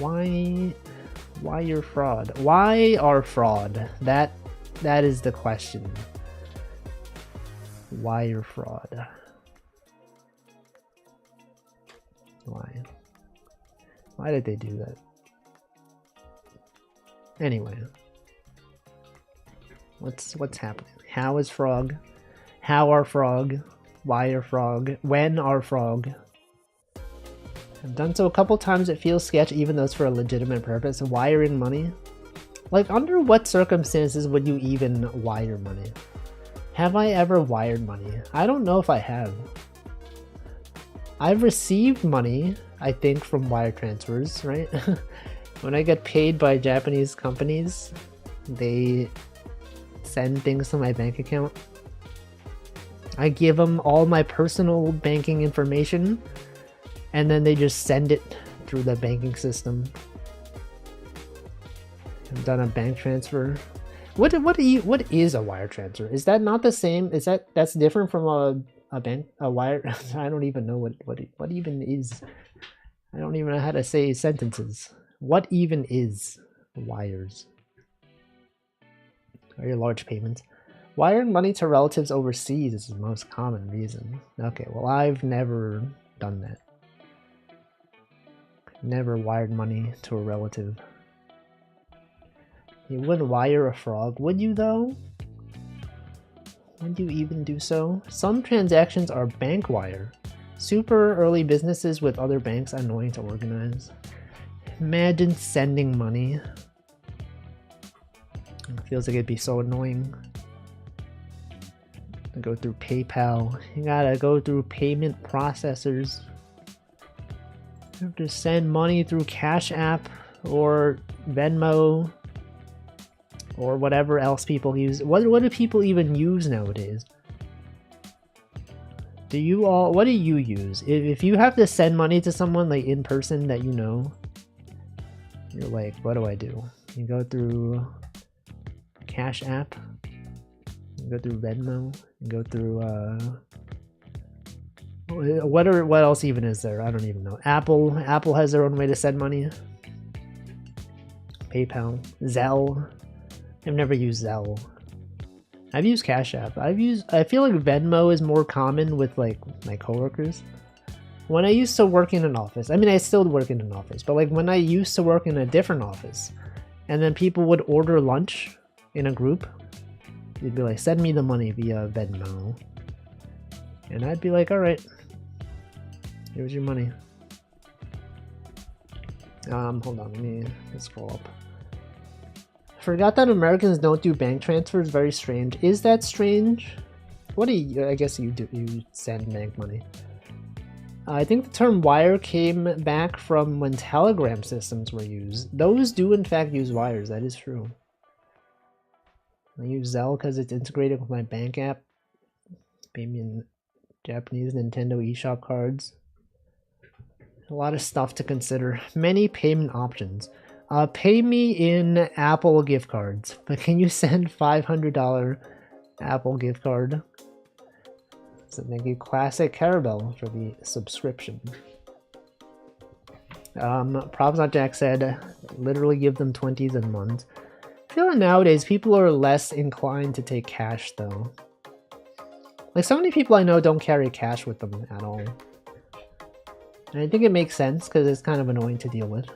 Why wire fraud? Why are fraud? That is the question. Wire fraud. Why? Why did they do that? Anyway. What's happening? How is frog? How are frog? Why are frog? When are frog? I've done so a couple times. It feels sketch even though it's for a legitimate purpose. Wiring money? Like, under what circumstances would you even wire money? Have I ever wired money? I don't know if I have. I've received money, I think, from wire transfers, right? When I get paid by Japanese companies, they send things to my bank account. I give them all my personal banking information, and then they just send it through the banking system. I've done a bank transfer. What is a wire transfer? Is that not the same? That's different from a wire? I don't even know what even is I don't even know how to say sentences. What even is wires? Very large payments. Wiring money to relatives overseas is the most common reason. Okay, well, I've never done that. Never wired money to a relative. You wouldn't wire a frog, would you though? Would you even do so? Some transactions are bank wire. Super early businesses with other banks annoying to organize. Imagine sending money. It feels like it'd be so annoying. To go through PayPal. You gotta go through payment processors. You have to send money through Cash App or Venmo or whatever else people use. What do people even use nowadays? Do you all, what do you use? If you have to send money to someone like in person that you know, you're like, what do I do? You go through Cash App, you go through Venmo, you go through what else even is there? I don't even know. Apple has their own way to send money. PayPal, Zelle. I've never used Zelle. I've used Cash App. I feel like Venmo is more common with like my coworkers. When I used to work in an office, I mean I still work in an office, but like when I used to work in a different office, and then people would order lunch in a group, they'd be like, send me the money via Venmo. And I'd be like, alright, here's your money. Hold on, let me scroll up. Forgot that Americans don't do bank transfers. Very strange. Is that strange? What do you, I guess you do, you send bank money. I think the term wire came back from when telegram systems were used. Those do in fact use wires, that is true. I use Zelle because it's integrated with my bank app. Maybe in Japanese Nintendo eShop cards. A lot of stuff to consider. Many payment options. Pay me in Apple gift cards, but can you send $500 Apple gift card? So thank you, Classic Carabel, for the subscription. Props on Jack said, literally give them 20s and 1s. I feel like nowadays people are less inclined to take cash though. Like so many people I know don't carry cash with them at all. And I think it makes sense because it's kind of annoying to deal with.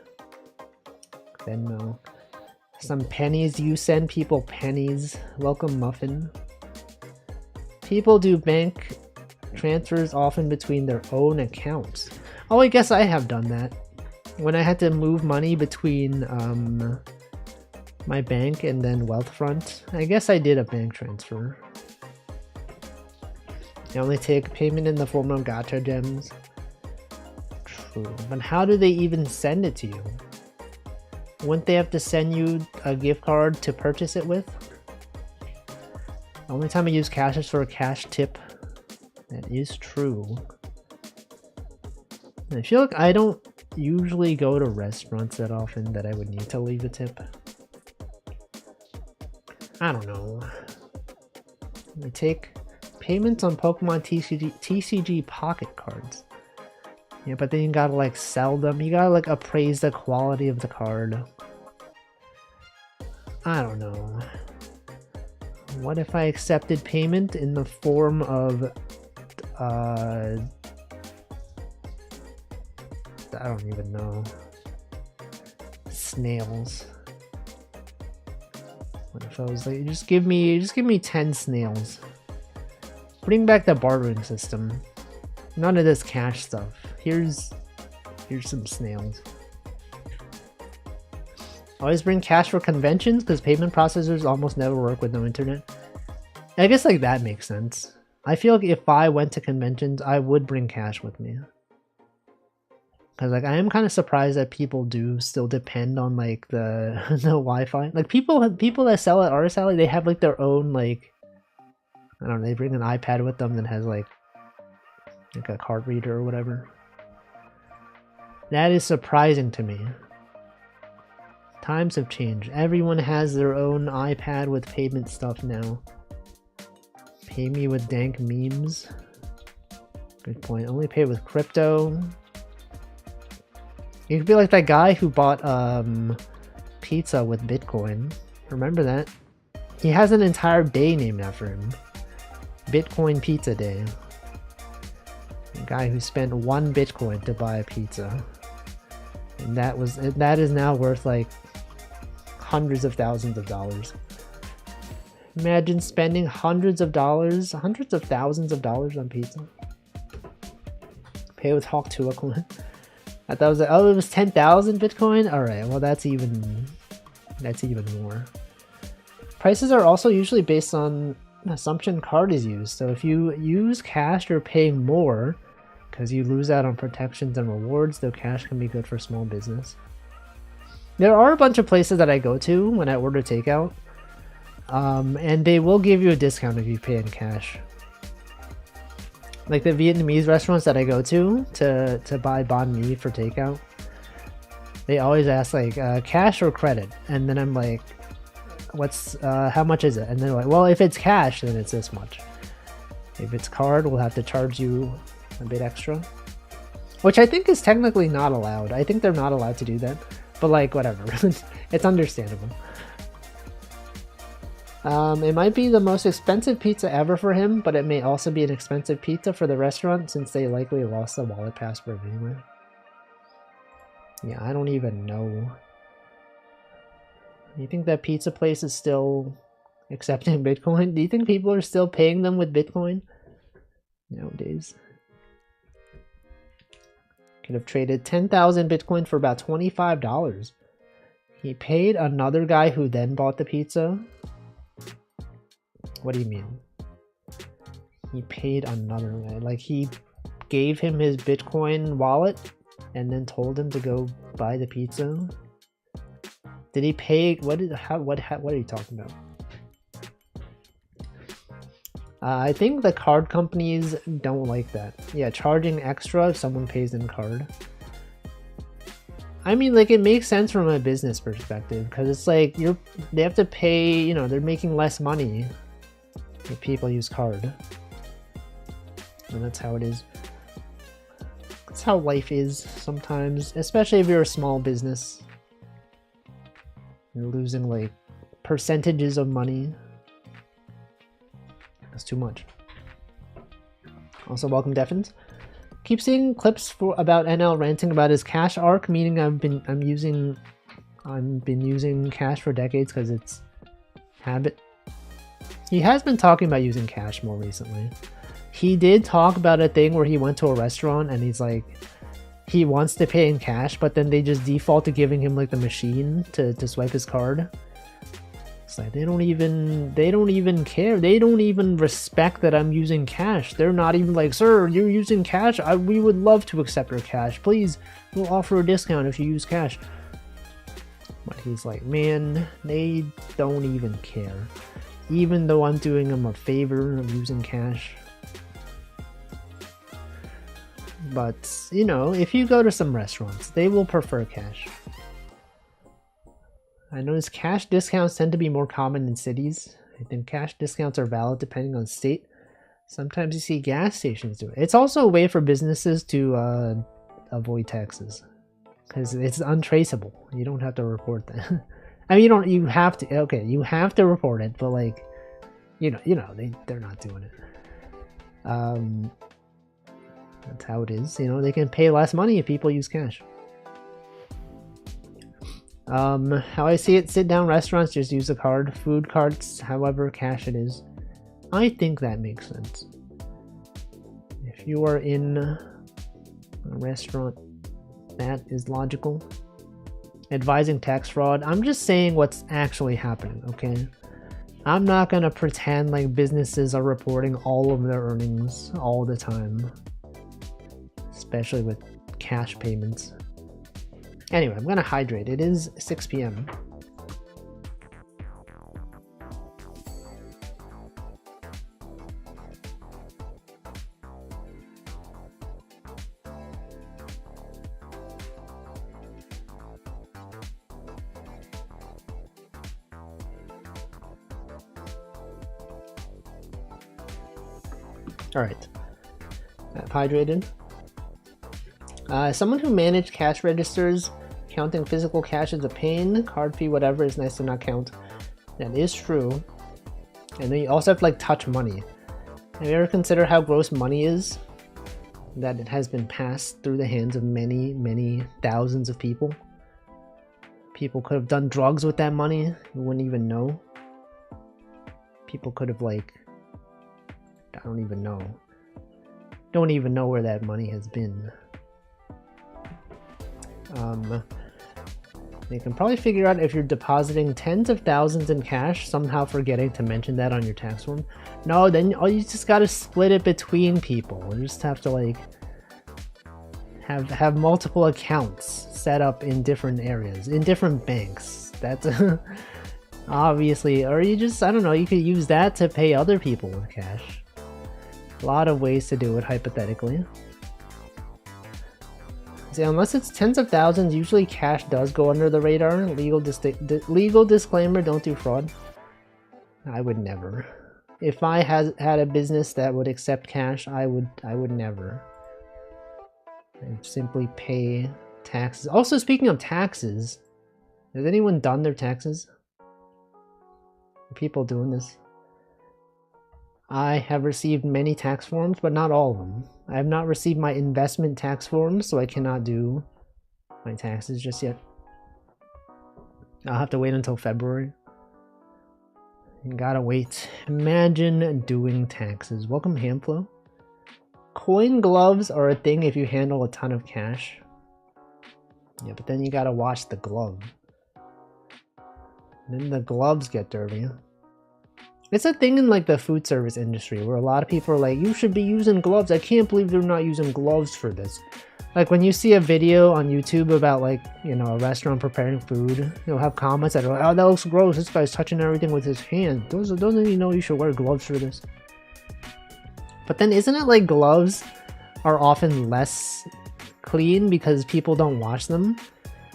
Venmo. Some pennies. You send people pennies. Welcome, Muffin. People do bank transfers often between their own accounts. Oh, I guess I have done that. When I had to move money between my bank and then Wealthfront, I guess I did a bank transfer. I only take payment in the form of gacha gems. True. But how do they even send it to you? Wouldn't they have to send you a gift card to purchase it with? The only time I use cash is for a cash tip. That is true. I feel like I don't usually go to restaurants that often that I would need to leave a tip. I don't know. I take payments on Pokemon TCG Pocket cards. Yeah, but then you gotta like sell them. You gotta like appraise the quality of the card. I don't know. What if I accepted payment in the form of I don't even know. Snails. What if I was like, just give me 10 snails. Bring back the bartering system. None of this cash stuff. Here's some snails. Always bring cash for conventions because payment processors almost never work with no internet. I guess like that makes sense. I feel like if I went to conventions, I would bring cash with me. Because like I am kind of surprised that people do still depend on like the the Wi-Fi. Like people that sell at Artist Alley, they have like their own like, I don't know, they bring an iPad with them that has like a card reader or whatever. That is surprising to me. Times have changed. Everyone has their own iPad with payment stuff now. Pay me with dank memes. Good point. Only pay with crypto. You could be like that guy who bought pizza with Bitcoin. Remember that? He has an entire day named after him. Bitcoin Pizza Day. The guy who spent 1 Bitcoin to buy a pizza. And that is now worth like hundreds of thousands of dollars. Imagine spending hundreds of thousands of dollars on pizza. Pay with Hawk 2 coin. I thought it was like, oh, it was 10,000 Bitcoin? Alright, well that's even more. Prices are also usually based on assumption card is used. So if you use cash, you're paying more because you lose out on protections and rewards, though cash can be good for small business. There are a bunch of places that I go to when I order takeout, and they will give you a discount if you pay in cash. Like the Vietnamese restaurants that I go to buy banh mi for takeout, they always ask like cash or credit, and then I'm like, what's how much is it? And they're like, well, if it's cash, then it's this much. If it's card, we'll have to charge you a bit extra, which I think is technically not allowed. I think they're not allowed to do that, but like whatever. It's understandable. It might be the most expensive pizza ever for him, but it may also be an expensive pizza for the restaurant since they likely lost the wallet password anyway. Yeah, I don't even know. You think that pizza place is still accepting Bitcoin? Do you think people are still paying them with Bitcoin nowadays? Could have traded 10,000 Bitcoin for about $25. He paid another guy who then bought the pizza. What do you mean? He paid another guy. Like he gave him his Bitcoin wallet and then told him to go buy the pizza. Did he pay? What are you talking about? I think the card companies don't like that. Yeah, charging extra if someone pays in card. I mean, like, it makes sense from a business perspective because it's like they have to pay. You know, they're making less money if people use card, and that's how it is. That's how life is sometimes, especially if you're a small business. You're losing like percentages of money. That's too much. Also, welcome Deffins. Keep seeing clips about NL ranting about his cash arc, meaning I've been using cash for decades because it's habit. He has been talking about using cash more recently. He did talk about a thing where he went to a restaurant and he's like, he wants to pay in cash, but then they just default to giving him like the machine to swipe his card. It's like they don't even care. They don't even respect that I'm using cash. They're not even like, sir, you're using cash? We would love to accept your cash. Please, we'll offer a discount if you use cash. But he's like, man, they don't even care. Even though I'm doing them a favor of using cash. But, you know, if you go to some restaurants, they will prefer cash. I notice cash discounts tend to be more common in cities. I think cash discounts are valid depending on state. Sometimes you see gas stations do it. It's also a way for businesses to avoid taxes. Because it's untraceable. You don't have to report that. I mean, you have to, okay, you have to report it, but like, you know, they're not doing it. That's how it is. You know, they can pay less money if people use cash. How I see it, sit down restaurants just use a card. Food carts, however, cash it is. I think that makes sense. If you are in a restaurant, that is logical. Advising tax fraud. I'm just saying what's actually happening, okay? I'm not gonna pretend like businesses are reporting all of their earnings all the time. Especially with cash payments. Anyway, I'm gonna hydrate. It is 6 p.m. Alright. I've hydrated. Someone who managed cash registers, counting physical cash is a pain. Card fee, whatever, is nice to not count. That is true. And then you also have to like touch money. Have you ever considered how gross money is? That it has been passed through the hands of many, many thousands of people. People could have done drugs with that money. You wouldn't even know. People could have like, I don't even know. Don't even know where that money has been. You can probably figure out if you're depositing tens of thousands in cash, somehow forgetting to mention that on your tax form. No, then you just gotta split it between people. You just have to like have multiple accounts set up in different areas, in different banks. That's obviously, or you just, I don't know, you could use that to pay other people with cash. A lot of ways to do it, hypothetically. See, unless it's tens of thousands, usually cash does go under the radar. Legal disclaimer, don't do fraud. I would never. If I had a business that would accept cash, I would never. I'd simply pay taxes. Also, speaking of taxes, has anyone done their taxes? Are people doing this? I have received many tax forms, but not all of them. I have not received my investment tax forms, so I cannot do my taxes just yet. I'll have to wait until February. You gotta wait. Imagine doing taxes. Welcome, Hamflow. Coin gloves are a thing if you handle a ton of cash. Yeah, but then you gotta wash the glove. Then the gloves get dirty. It's a thing in like the food service industry where a lot of people are like, you should be using gloves. I can't believe they're not using gloves for this. Like when you see a video on YouTube about like, you know, a restaurant preparing food, you'll have comments that are like, oh, that looks gross. This guy's touching everything with his hand. Doesn't he know you should wear gloves for this? But then isn't it like gloves are often less clean because people don't wash them?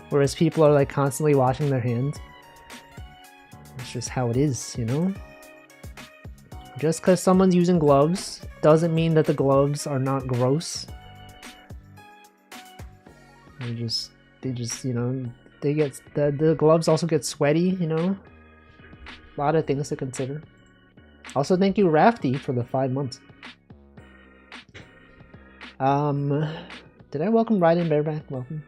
Whereas people are like constantly washing their hands. It's just how it is, you know? Just because someone's using gloves doesn't mean that the gloves are not gross. They just, you know, they get, the gloves also get sweaty, you know? A lot of things to consider. Also, thank you, Rafty, for the 5 months. Did I welcome Ryden Bareback? Welcome.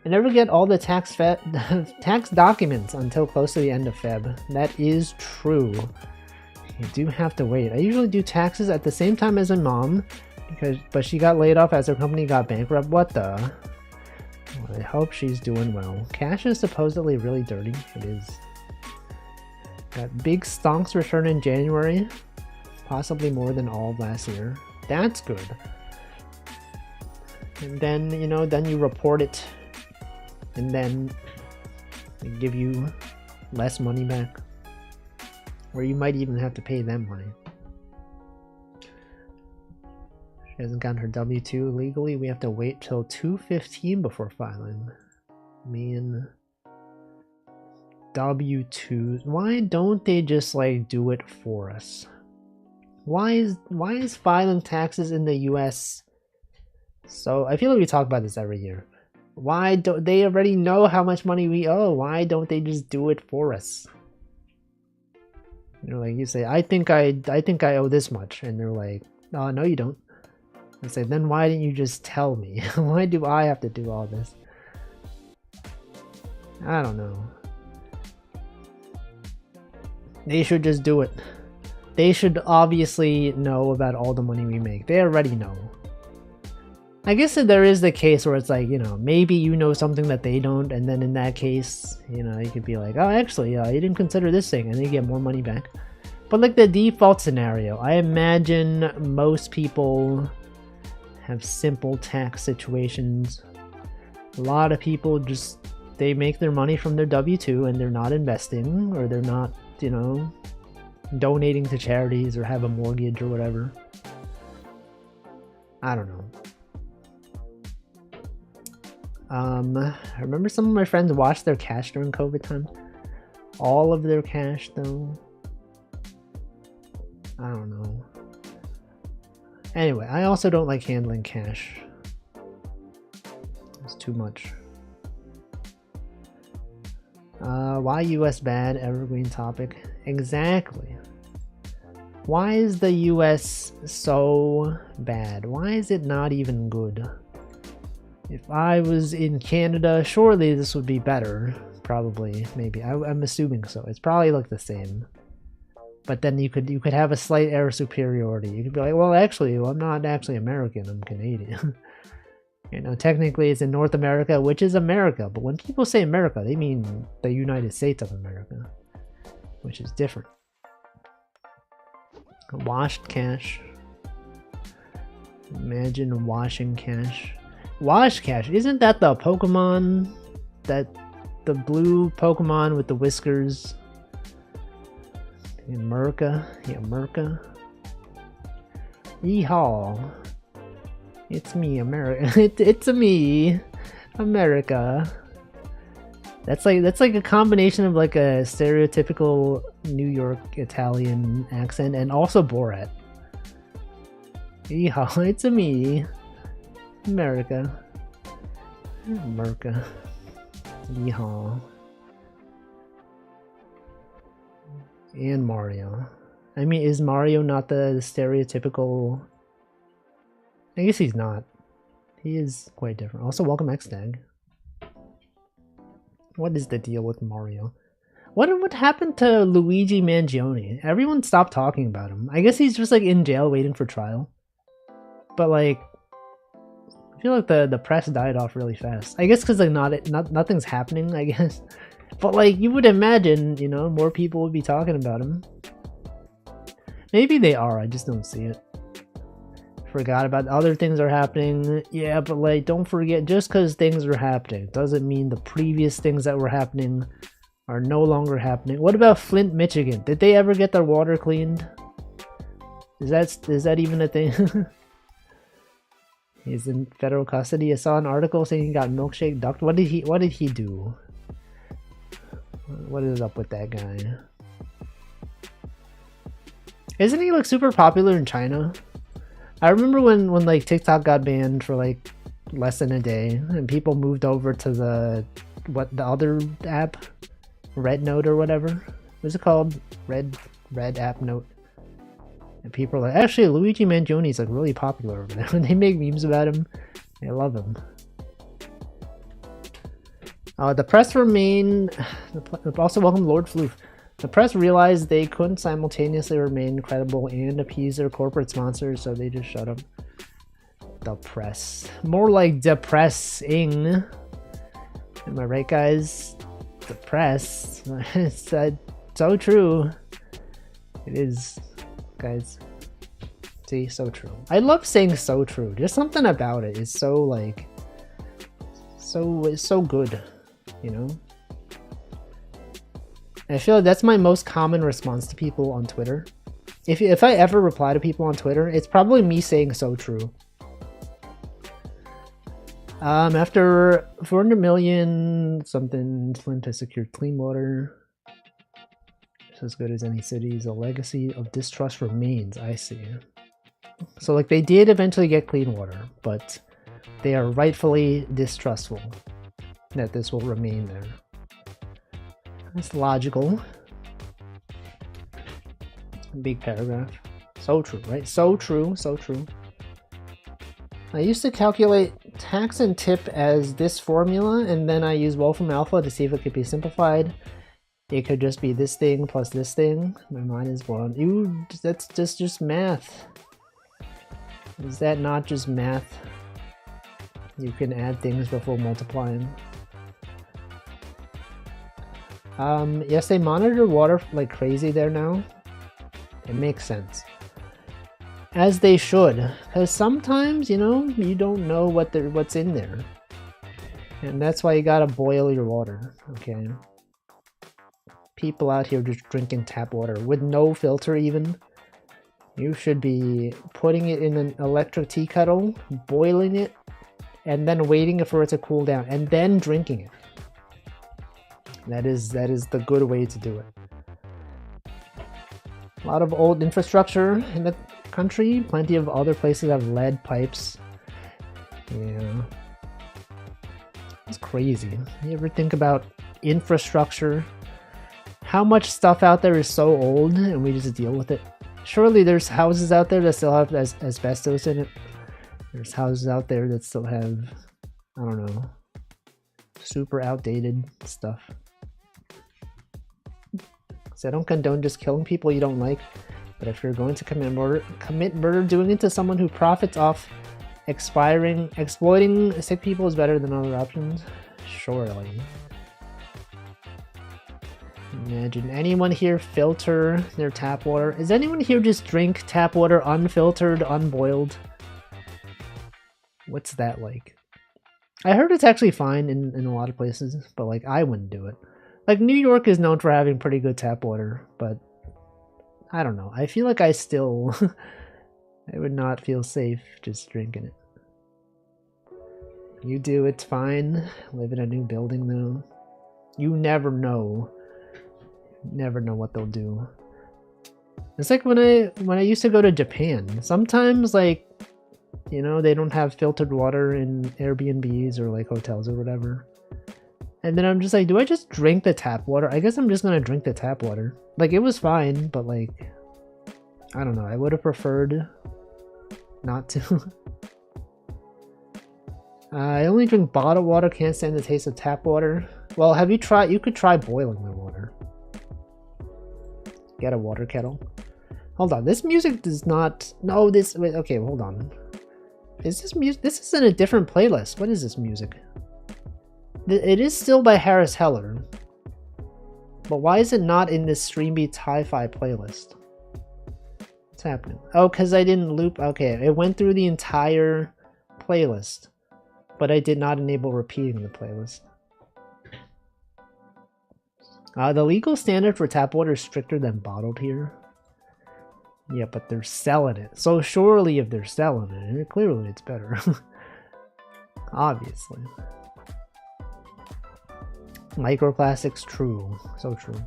I never get all the tax documents until close to the end of Feb. That is true. You do have to wait. I usually do taxes at the same time as my mom, but she got laid off as her company got bankrupt. What the? Well, I hope she's doing well. Cash is supposedly really dirty. It is. Got big stonks return in January, possibly more than all of last year. That's good. And then, you know, then you report it, and then they give you less money back. Or you might even have to pay them money. She hasn't gotten her W-2 legally. We have to wait till 2/15 before filing. Man. W-2s. Why don't they just like do it for us? Why is filing taxes in the US so, I feel like we talk about this every year. Why don't they already know how much money we owe? Why don't they just do it for us? You know, like you say, I think I owe this much, and they're like, oh, no, you don't. I say, then why didn't you just tell me? Why do I have to do all this? I don't know. They should just do it. They should obviously know about all the money we make. They already know. I guess that there is the case where it's like, you know, maybe you know something that they don't, and then in that case, you know, you could be like, oh, actually, you didn't consider this thing, and then you get more money back. But like the default scenario, I imagine most people have simple tax situations. A lot of people just, they make their money from their W-2 and they're not investing, or they're not, you know, donating to charities or have a mortgage or whatever. I don't know. I remember some of my friends watched their cash during COVID time. All of their cash though. I don't know. Anyway, I also don't like handling cash. It's too much. Why US bad? Evergreen topic. Exactly. Why is the US so bad? Why is it not even good? If I was in Canada, surely this would be better. Probably, maybe. I'm assuming so. It's probably like the same. But then you could have a slight air superiority. You could be like, well, actually, I'm not actually American. I'm Canadian. You know, technically it's in North America, which is America. But when people say America, they mean the United States of America, which is different. Washed cash. Imagine washing cash. Wash cash. Isn't that the Pokemon? The blue Pokemon with the whiskers? In Merca. Yeah, Merca. Yeehaw. It's me, America. It's a me, America. That's like a combination of like a stereotypical New York Italian accent and also Borat. Yeehaw, it's a me, America. America. Yeehaw. And Mario. I mean, is Mario not the stereotypical? I guess he's not. He is quite different. Also, welcome Xtag. What is the deal with Mario? What happened to Luigi Mangione? Everyone stopped talking about him. I guess he's just like in jail waiting for trial. But like, I feel like the press died off really fast. I guess because like nothing's happening, I guess. But like, you would imagine, you know, more people would be talking about him. Maybe they are, I just don't see it. Forgot about other things are happening. Yeah, but like, don't forget, just because things are happening doesn't mean the previous things that were happening are no longer happening. What about Flint, Michigan? Did they ever get their water cleaned? Is that even a thing? He's in federal custody. I saw an article saying he got milkshake ducked. What did he do? What is up with that guy? Isn't he like super popular in China? I remember when like TikTok got banned for like less than a day and people moved over to the other app, Red Note or whatever. What's it called? Red app Note. And people are like, actually Luigi Mangione is like really popular over there. They make memes about him. I love him. The press remained. Also, welcome Lord Floof. The press realized they couldn't simultaneously remain credible and appease their corporate sponsors, so they just shut up. The press. More like depressing. Am I right, guys? The press. It's so true. It is, guys. See, so true. I love saying so true. Just something about it is so like, it's so good, you know? I feel like that's my most common response to people on Twitter. If I ever reply to people on Twitter, it's probably me saying so true. After 400 million something, Flint has secured clean water. It's as good as any cities. A legacy of distrust remains, I see. So like they did eventually get clean water, but they are rightfully distrustful that this will remain there. That's logical. Big paragraph. So true, right? So true, so true. I used to calculate tax and tip as this formula, and then I use Wolfram Alpha to see if it could be simplified. It could just be this thing plus this thing. My mind is blown. Ew, that's just math. Is that not just math? You can add things before multiplying. Yes, they monitor water like crazy there now. It makes sense. As they should, because sometimes, you know, you don't know what's in there. And that's why you gotta boil your water, okay? People out here just drinking tap water with no filter even. You should be putting it in an electric tea kettle, boiling it, and then waiting for it to cool down, and then drinking it. That is the good way to do it. A lot of old infrastructure in the country. Plenty of other places have lead pipes. Yeah. crazy. You ever think about infrastructure? How much stuff out there is so old and we just deal with it? Surely there's houses out there that still have asbestos in it. There's houses out there that still have, I don't know, super outdated stuff. So I don't condone just killing people you don't like, but if you're going to commit murder, doing it to someone who profits off exploiting sick people is better than other options. Surely. Imagine anyone here filter their tap water. Is anyone here just drink tap water unfiltered, unboiled? What's that like? I heard it's actually fine in a lot of places, but like I wouldn't do it. Like New York is known for having pretty good tap water, but I don't know. I feel like I still I would not feel safe just drinking it. You do, it's fine. Live in a new building though. You never know. Never know what they'll do. It's like when I used to go to Japan. Sometimes, like, you know, they don't have filtered water in Airbnbs or like hotels or whatever. And then I'm just like, do I just drink the tap water? I guess I'm just gonna drink the tap water. Like, it was fine, but like, I don't know. I would have preferred not to. I only drink bottled water. Can't stand the taste of tap water. Well, have you tried? You could try boiling the water. Get a water kettle. Hold on, this music does not... No, this... Wait, okay, hold on. Is this music... This is in a different playlist. What is this music? It is still by Harris Heller. But why is it not in this Streambeats Hi-Fi playlist? What's happening? Oh, because I didn't loop... Okay, it went through the entire playlist. But I did not enable repeating the playlist. The legal standard for tap water is stricter than bottled here. Yeah, but they're selling it. So surely if they're selling it, clearly it's better. Obviously. Microplastics, true. So true.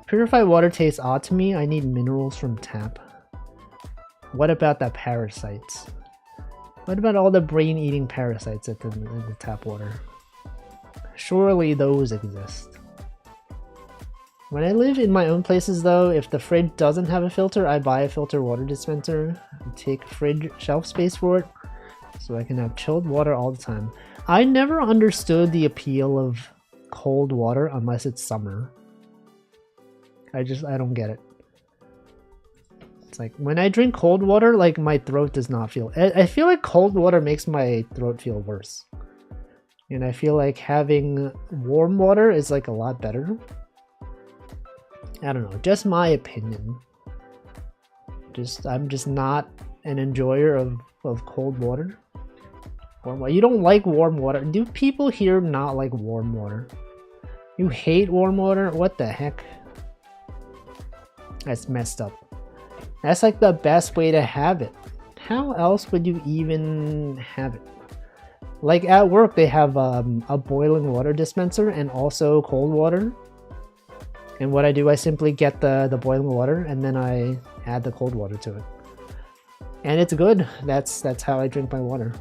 Purified water tastes odd to me. I need minerals from tap. What about the parasites? What about all the brain-eating parasites in the tap water? Surely those exist. When I live in my own places though, if the fridge doesn't have a filter, I buy a filter water dispenser and take fridge shelf space for it so I can have chilled water all the time. I never understood the appeal of cold water unless it's summer. I don't get it. It's like when I drink cold water, like my throat does not feel... I feel like cold water makes my throat feel worse. And I feel like having warm water is like a lot better. I don't know, just my opinion. I'm just not an enjoyer of cold water. Warm water. You don't like warm water? Do people here not like warm water? You hate warm water? What the heck? That's messed up. That's like the best way to have it. How else would you even have it? Like at work they have a boiling water dispenser and also cold water. And what I do, I simply get the boiling water and then I add the cold water to it. And it's good. That's how I drink my water.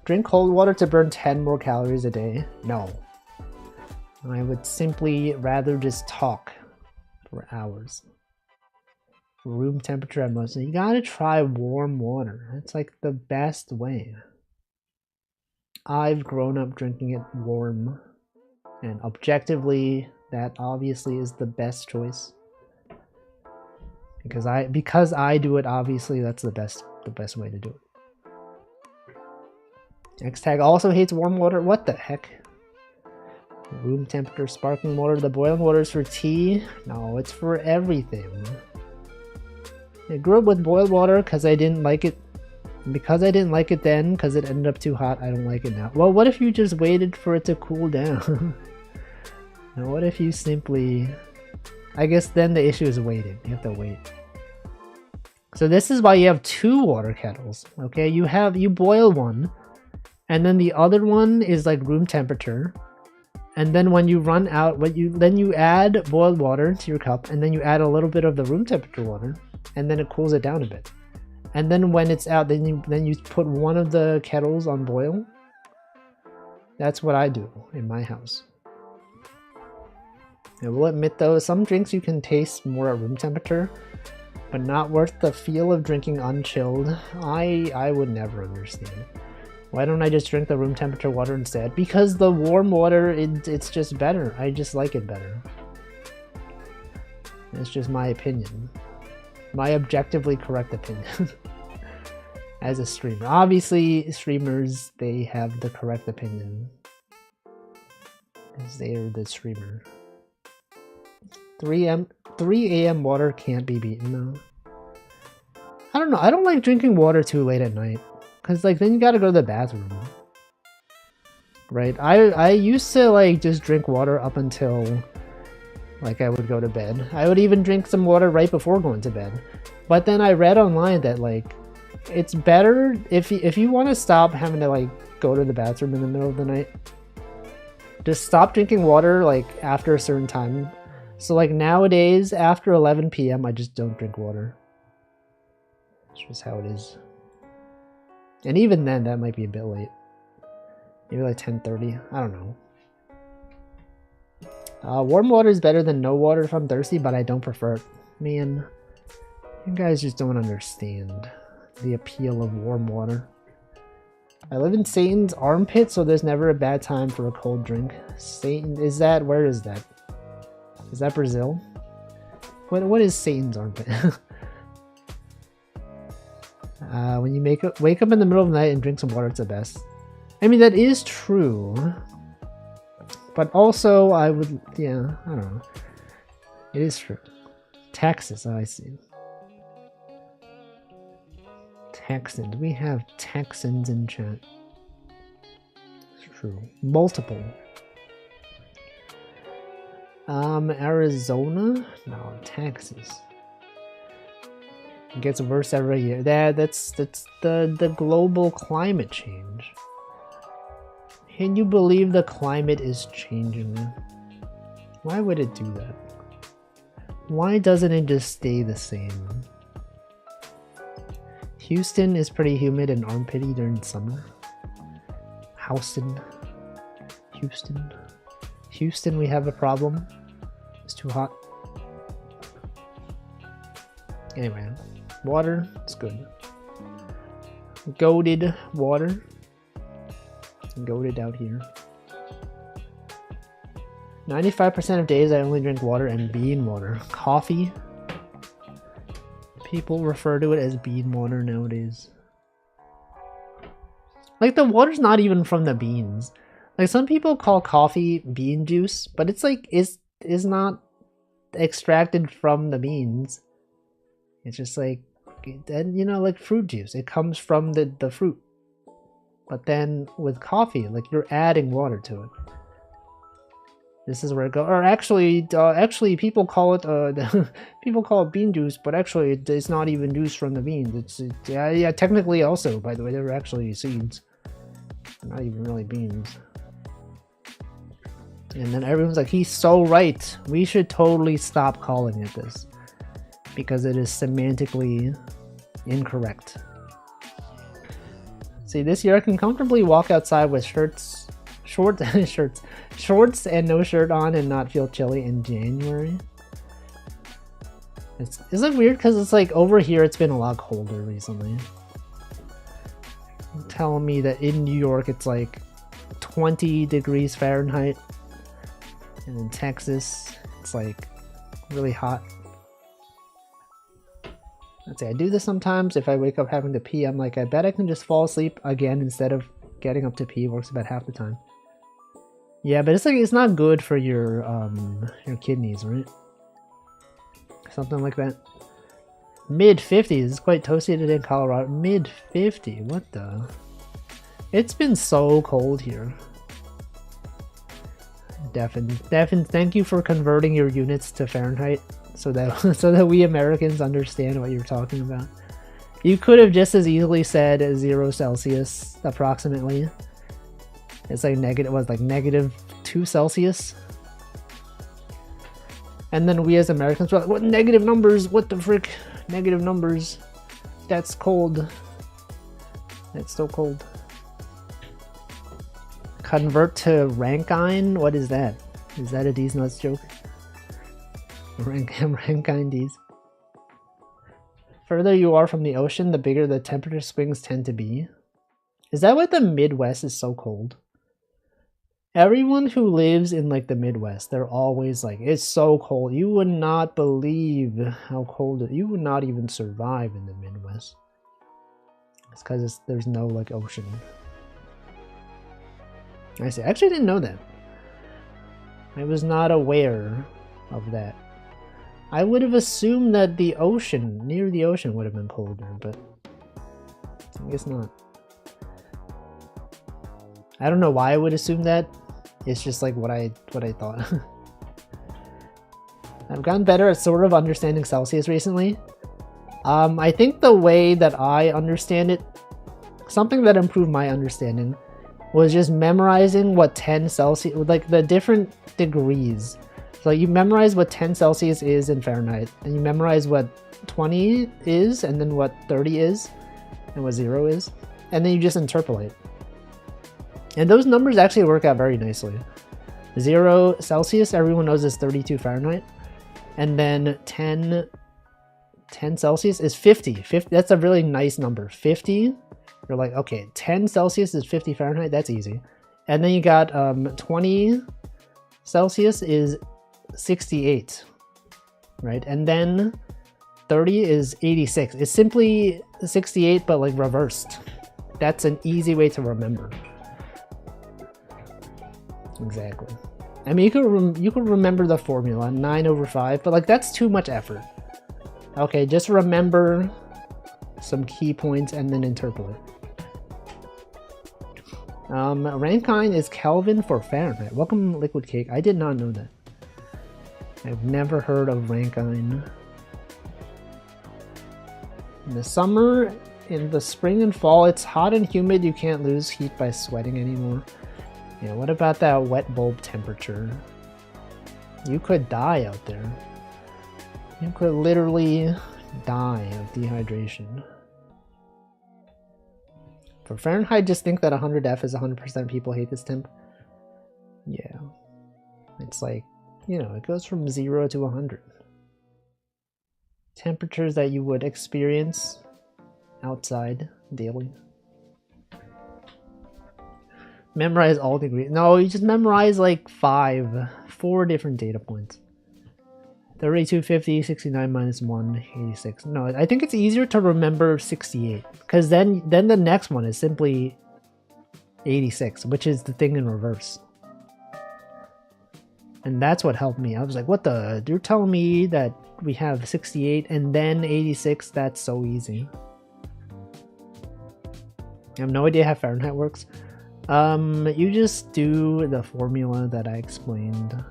Drink cold water to burn 10 more calories a day? No. I would simply rather just talk for hours. Room temperature at most. You gotta try warm water. It's like the best way. I've grown up drinking it warm. And objectively, that obviously is the best choice. Because I do it, obviously that's the best way to do it. X-Tag also hates warm water. What the heck? Room temperature sparkling water. The boiling water is for tea. No, it's for everything. I grew up with boiled water because I didn't like it. Because I didn't like it then, because it ended up too hot, I don't like it now. Well, what if you just waited for it to cool down? Now, what if you simply... I guess then the issue is waiting. You have to wait. So this is why you have 2 water kettles. Okay, you boil one, and then the other one is like room temperature. And then when you run out, then you add boiled water to your cup, and then you add a little bit of the room temperature water, and then it cools it down a bit. And then when it's out, then you put one of the kettles on boil, That's what I do in my house. I will admit though, some drinks you can taste more at room temperature, but not worth the feel of drinking unchilled. I would never understand. Why don't I just drink the room temperature water instead? Because the warm water, it's just better. I just like it better. It's just my opinion. My objectively correct opinion. As a streamer. Obviously, streamers, they have the correct opinion. Because they are the streamer. 3 a.m. water can't be beaten though. I don't know. I don't like drinking water too late at night. Because like then you gotta go to the bathroom. Right? I used to like just drink water up until like I would go to bed. I would even drink some water right before going to bed. But then I read online that like it's better if you want to stop having to like go to the bathroom in the middle of the night. Just stop drinking water like after a certain time. So like nowadays after 11 p.m. I just don't drink water. It's just how it is. And even then that might be a bit late. Maybe like 10:30. I don't know. Warm water is better than no water if I'm thirsty, but I don't prefer it. Man, you guys just don't understand the appeal of warm water. I live in Satan's armpit, so there's never a bad time for a cold drink. Satan, is that, where is that? Is that Brazil? What is Satan's armpit? When you wake up in the middle of the night and drink some water, it's the best. I mean, that is true. But also, I would, yeah, I don't know. It is true. Texas, oh, I see. Texans, we have Texans in chat. It's true. Multiple. Arizona? No, Texas. It gets worse every year. That's the global climate change. Can you believe the climate is changing? Why would it do that? Why doesn't it just stay the same? Houston is pretty humid and armpity during summer. Houston. Houston, we have a problem. It's too hot. Anyway, water, it's good. Goated water. Goated out here. 95% of days I only drink water and bean water. Coffee. People refer to it as bean water nowadays. Like the water's not even from the beans. Like some people call coffee bean juice, but it's like is not extracted from the beans. It's just like, and you know, like fruit juice. It comes from the fruit. But then with coffee, like you're adding water to it. This is where it goes. Or actually, people call it people call it bean juice, but actually it's not even juice from the beans. Yeah, technically also, by the way, they were actually seeds, not even really beans. And then everyone's like, he's so right. We should totally stop calling it this because it is semantically incorrect. See, this year I can comfortably walk outside with shorts and no shirt on and not feel chilly in January. Is it weird? Because it's like over here it's been a lot colder recently. You're telling me that in New York it's like 20 degrees Fahrenheit. And in Texas it's like really hot. I'd say I do this sometimes. If I wake up having to pee, I'm like, I bet I can just fall asleep again instead of getting up to pee. Works about half the time. Yeah, but it's like it's not good for your kidneys, right? Something like that. Mid 50s. It's quite toasty today in Colorado. Mid 50. What the? It's been so cold here. Devin, thank you for converting your units to Fahrenheit so that we Americans understand what you're talking about. You could have just as easily said 0 Celsius approximately. It's like -2 Celsius. And then we as Americans were like, what negative numbers? What the frick? Negative numbers. That's cold. That's so cold. Convert to Rankine? What is that? Is that a D's Nuts joke? Rankine D's. Further you are from the ocean, the bigger the temperature swings tend to be. Is that why the Midwest is so cold? Everyone who lives in like the Midwest, they're always like, it's so cold. You would not believe how cold it. You would not even survive in the Midwest. It's because there's no like ocean. I see. I actually didn't know that. I was not aware of that. I would have assumed that the ocean, near the ocean, would have been colder, but I guess not. I don't know why I would assume that. It's just like what I thought. I've gotten better at sort of understanding Celsius recently. I think the way that I understand it, something that improved my understanding, was just memorizing what 10 Celsius, like the different degrees. So you memorize what 10 Celsius is in Fahrenheit, and you memorize what 20 is, and then what 30 is, and what 0 is, and then you just interpolate. And those numbers actually work out very nicely. 0 Celsius, everyone knows is 32 Fahrenheit. And then 10 Celsius is 50. That's a really nice number. 50, you're like, okay, 10 Celsius is 50 Fahrenheit, that's easy. And then you got 20 Celsius is 68, right? And then 30 is 86. It's simply 68, but like reversed. That's an easy way to remember. Exactly. I mean, you could remember the formula, 9/5, but like that's too much effort. Okay, just remember some key points and then interpolate. Rankine is Kelvin for Fahrenheit. Welcome, Liquid Cake. I did not know that. I've never heard of Rankine. In the summer, in the spring and fall, it's hot and humid. You can't lose heat by sweating anymore. Yeah, what about that wet bulb temperature? You could die out there. You could literally die of dehydration. For Fahrenheit, just think that 100F is 100% people hate this temp. Yeah. It's like, you know, it goes from 0 to 100. Temperatures that you would experience outside daily. Memorize all degrees. No, you just memorize like 4 different data points. 32, 50, 69 minus 1, 86. No, I think it's easier to remember 68. Because then the next one is simply 86, which is the thing in reverse. And that's what helped me. I was like, what the? You're telling me that we have 68 and then 86? That's so easy. I have no idea how Fahrenheit works. You just do the formula that I explained.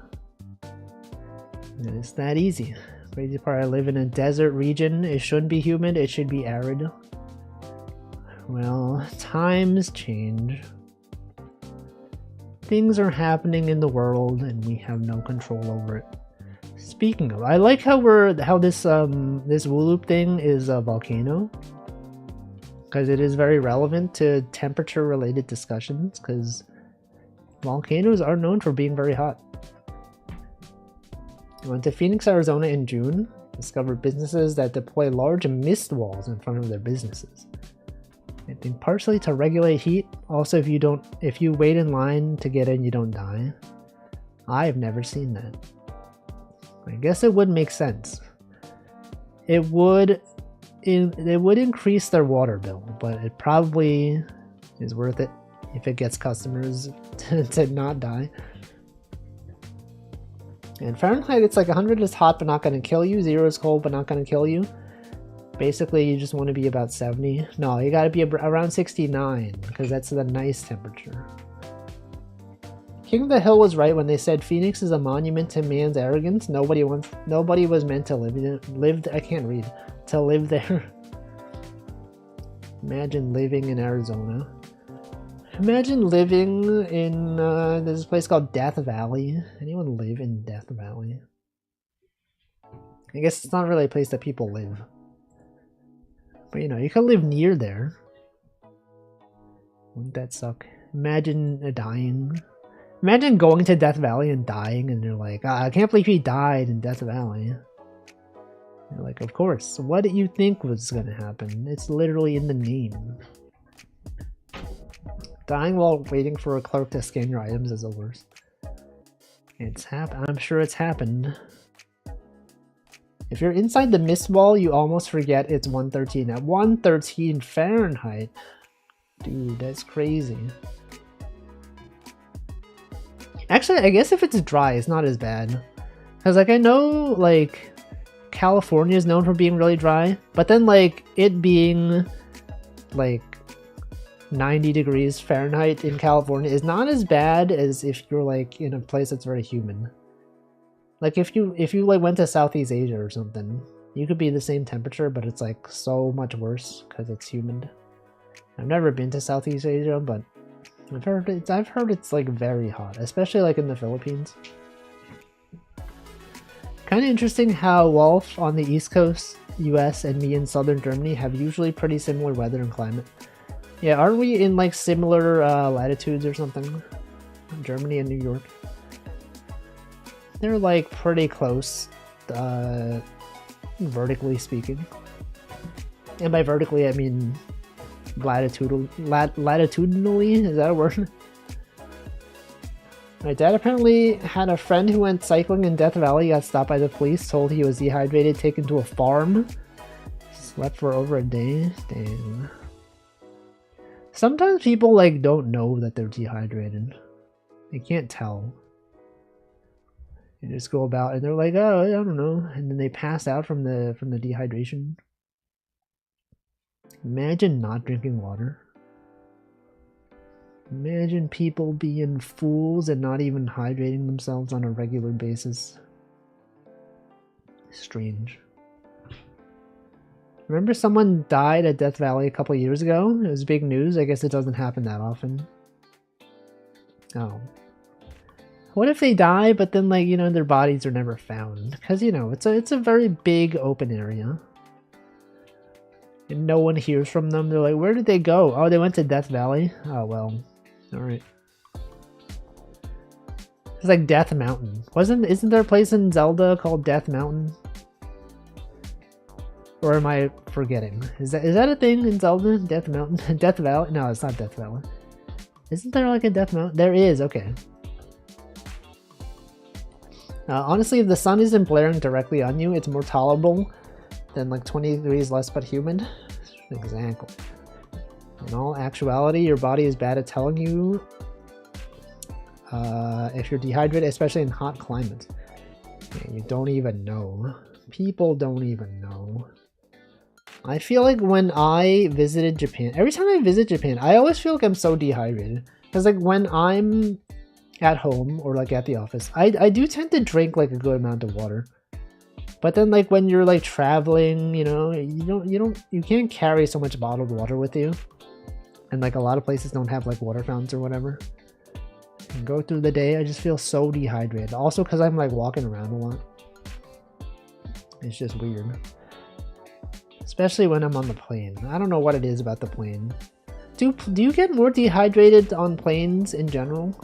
It's that easy. Crazy part, I live in a desert region. It shouldn't be humid, it should be arid. Well, times change. Things are happening in the world and we have no control over it. Speaking of, I like how this wooloop thing is a volcano. Because it is very relevant to temperature related discussions, because volcanoes are known for being very hot. I went to Phoenix, Arizona in June, discovered businesses that deploy large mist walls in front of their businesses. I think partially to regulate heat, also if you wait in line to get in, you don't die. I've never seen that. I guess it would make sense. It would increase their water bill, but it probably is worth it if it gets customers to not die. And Fahrenheit, it's like 100 is hot but not going to kill you, 0 is cold but not going to kill you. Basically, you just want to be about 70. No, you got to be around 69 because that's the nice temperature. King of the Hill was right when they said Phoenix is a monument to man's arrogance. Nobody was meant to live there. Imagine living in Arizona. Imagine living in there's a place called Death Valley. Anyone live in Death Valley? I guess it's not really a place that people live. But you know, you can live near there. Wouldn't that suck? Imagine dying. Imagine going to Death Valley and dying, and you're like, "Ah, I can't believe he died in Death Valley." You're like, of course. What did you think was gonna happen? It's literally in the name. Dying while waiting for a clerk to scan your items is the worst. I'm sure it's happened. If you're inside the mist wall, you almost forget it's 113. At 113 Fahrenheit? Dude, that's crazy. Actually, I guess if it's dry, it's not as bad. Because, like, I know, like, California is known for being really dry, but then, like, it being, like, 90 degrees Fahrenheit in California is not as bad as if you're, like, in a place that's very humid. Like, if you like, went to Southeast Asia or something, you could be the same temperature, but it's, like, so much worse because it's humid. I've never been to Southeast Asia, but I've heard it's like very hot, especially like in the Philippines. Kind of interesting how Wolf on the East Coast, US, and me in southern Germany have usually pretty similar weather and climate. Yeah, aren't we in like similar latitudes or something? Germany and New York. They're like pretty close, vertically speaking. And by vertically, I mean latitudinally, is that a word? My dad apparently had a friend who went cycling in Death Valley, got stopped by the police, told he was dehydrated, taken to a farm, slept for over a day. Damn. Sometimes people like don't know that they're dehydrated. They can't tell. They just go about and they're like, oh, I don't know, and then they pass out from the dehydration. Imagine not drinking water. Imagine people being fools and not even hydrating themselves on a regular basis. Strange. Remember someone died at Death Valley a couple years ago? It was big news. I guess it doesn't happen that often. Oh. What if they die, but then, like, you know, their bodies are never found? Because, you know, it's a very big open area. And no one hears from them. They're like, where did they go? Oh, they went to Death Valley? Oh, well. Alright. It's like Death Mountain. Isn't there a place in Zelda called Death Mountain? Or am I forgetting? Is that a thing in Zelda? Death Mountain? Death Valley? No, it's not Death Valley. Isn't there like a Death Mountain? There is, okay. Honestly, if the sun isn't blaring directly on you, it's more tolerable than like 20 degrees less but humid. Exactly. In all actuality, your body is bad at telling you if you're dehydrated, especially in hot climates. Man, you don't even know. People don't even know. I feel like when I visited Japan, every time I visit Japan, I always feel like I'm so dehydrated. Because like when I'm at home or like at the office, I do tend to drink like a good amount of water. But then like when you're like traveling, you know, you can't carry so much bottled water with you. And like a lot of places don't have like water fountains or whatever. And go through the day, I just feel so dehydrated. Also because I'm like walking around a lot. It's just weird. Especially when I'm on the plane. I don't know what it is about the plane. Do you get more dehydrated on planes in general?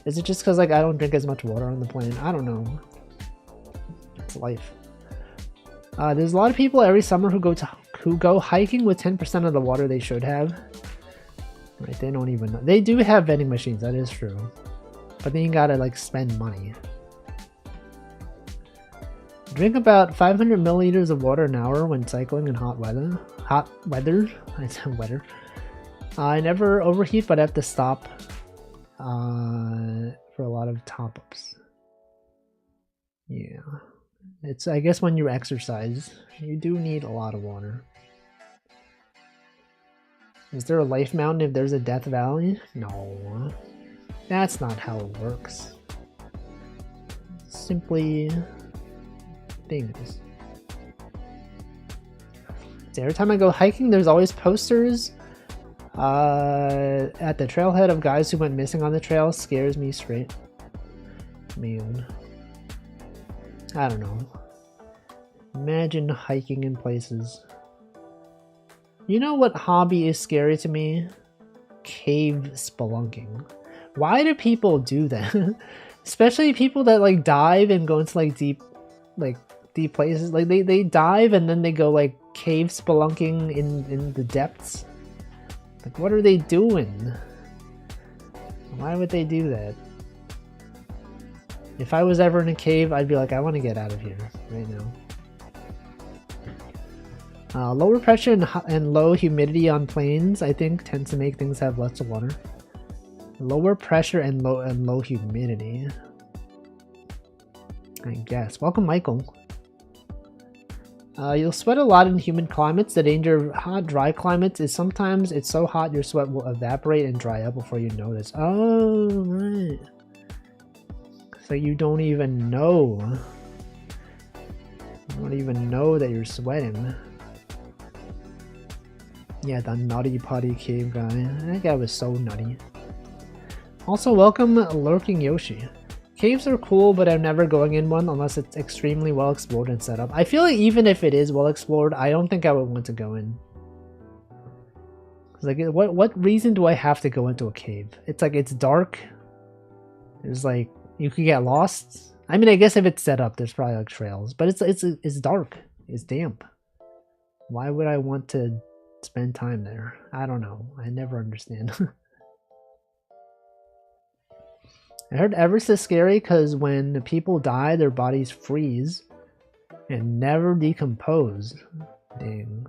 Is it just because like I don't drink as much water on the plane? I don't know. It's life. There's a lot of people every summer who go hiking with 10% of the water they should have. Right, they don't even know. They do have vending machines, that is true. But then you gotta like spend money. Drink about 500 milliliters of water an hour when cycling in hot weather. Hot weather? I said weather. I never overheat, but I have to stop for a lot of top-ups. Yeah. It's, I guess when you exercise, you do need a lot of water. Is there a life mountain if there's a Death Valley? No. That's not how it works. Simply things. So every time I go hiking, there's always posters at the trailhead of guys who went missing on the trail. Scares me straight. Man. I don't know. Imagine hiking in places. You know what hobby is scary to me? cave spelunking. Why do people do that? Especially people that like dive and go into like deep places. Like they dive and then they go like cave spelunking in the depths. Like what are they doing? Why would they do that? If I was ever in a cave, I'd be like, I want to get out of here right now. Lower pressure and low humidity on plains, I think, tends to make things have lots of water. Lower pressure and low humidity. I guess. Welcome, Michael. You'll sweat a lot in humid climates. The danger of hot, dry climates is sometimes it's so hot your sweat will evaporate and dry up before you notice. Oh, right. So you don't even know. You don't even know that you're sweating. Yeah, the nutty putty cave guy. That guy was so nutty. Also, welcome Lurking Yoshi. Caves are cool, but I'm never going in one unless it's extremely well explored and set up. I feel like even if it is well explored, I don't think I would want to go in. Like, what reason do I have to go into a cave? It's like, it's dark. There's like, you could get lost. I mean, I guess if it's set up, there's probably like trails, but it's dark. It's damp. Why would I want to spend time there? I don't know. I never understand. I heard Everest is scary because when people die, their bodies freeze and never decompose. Dang.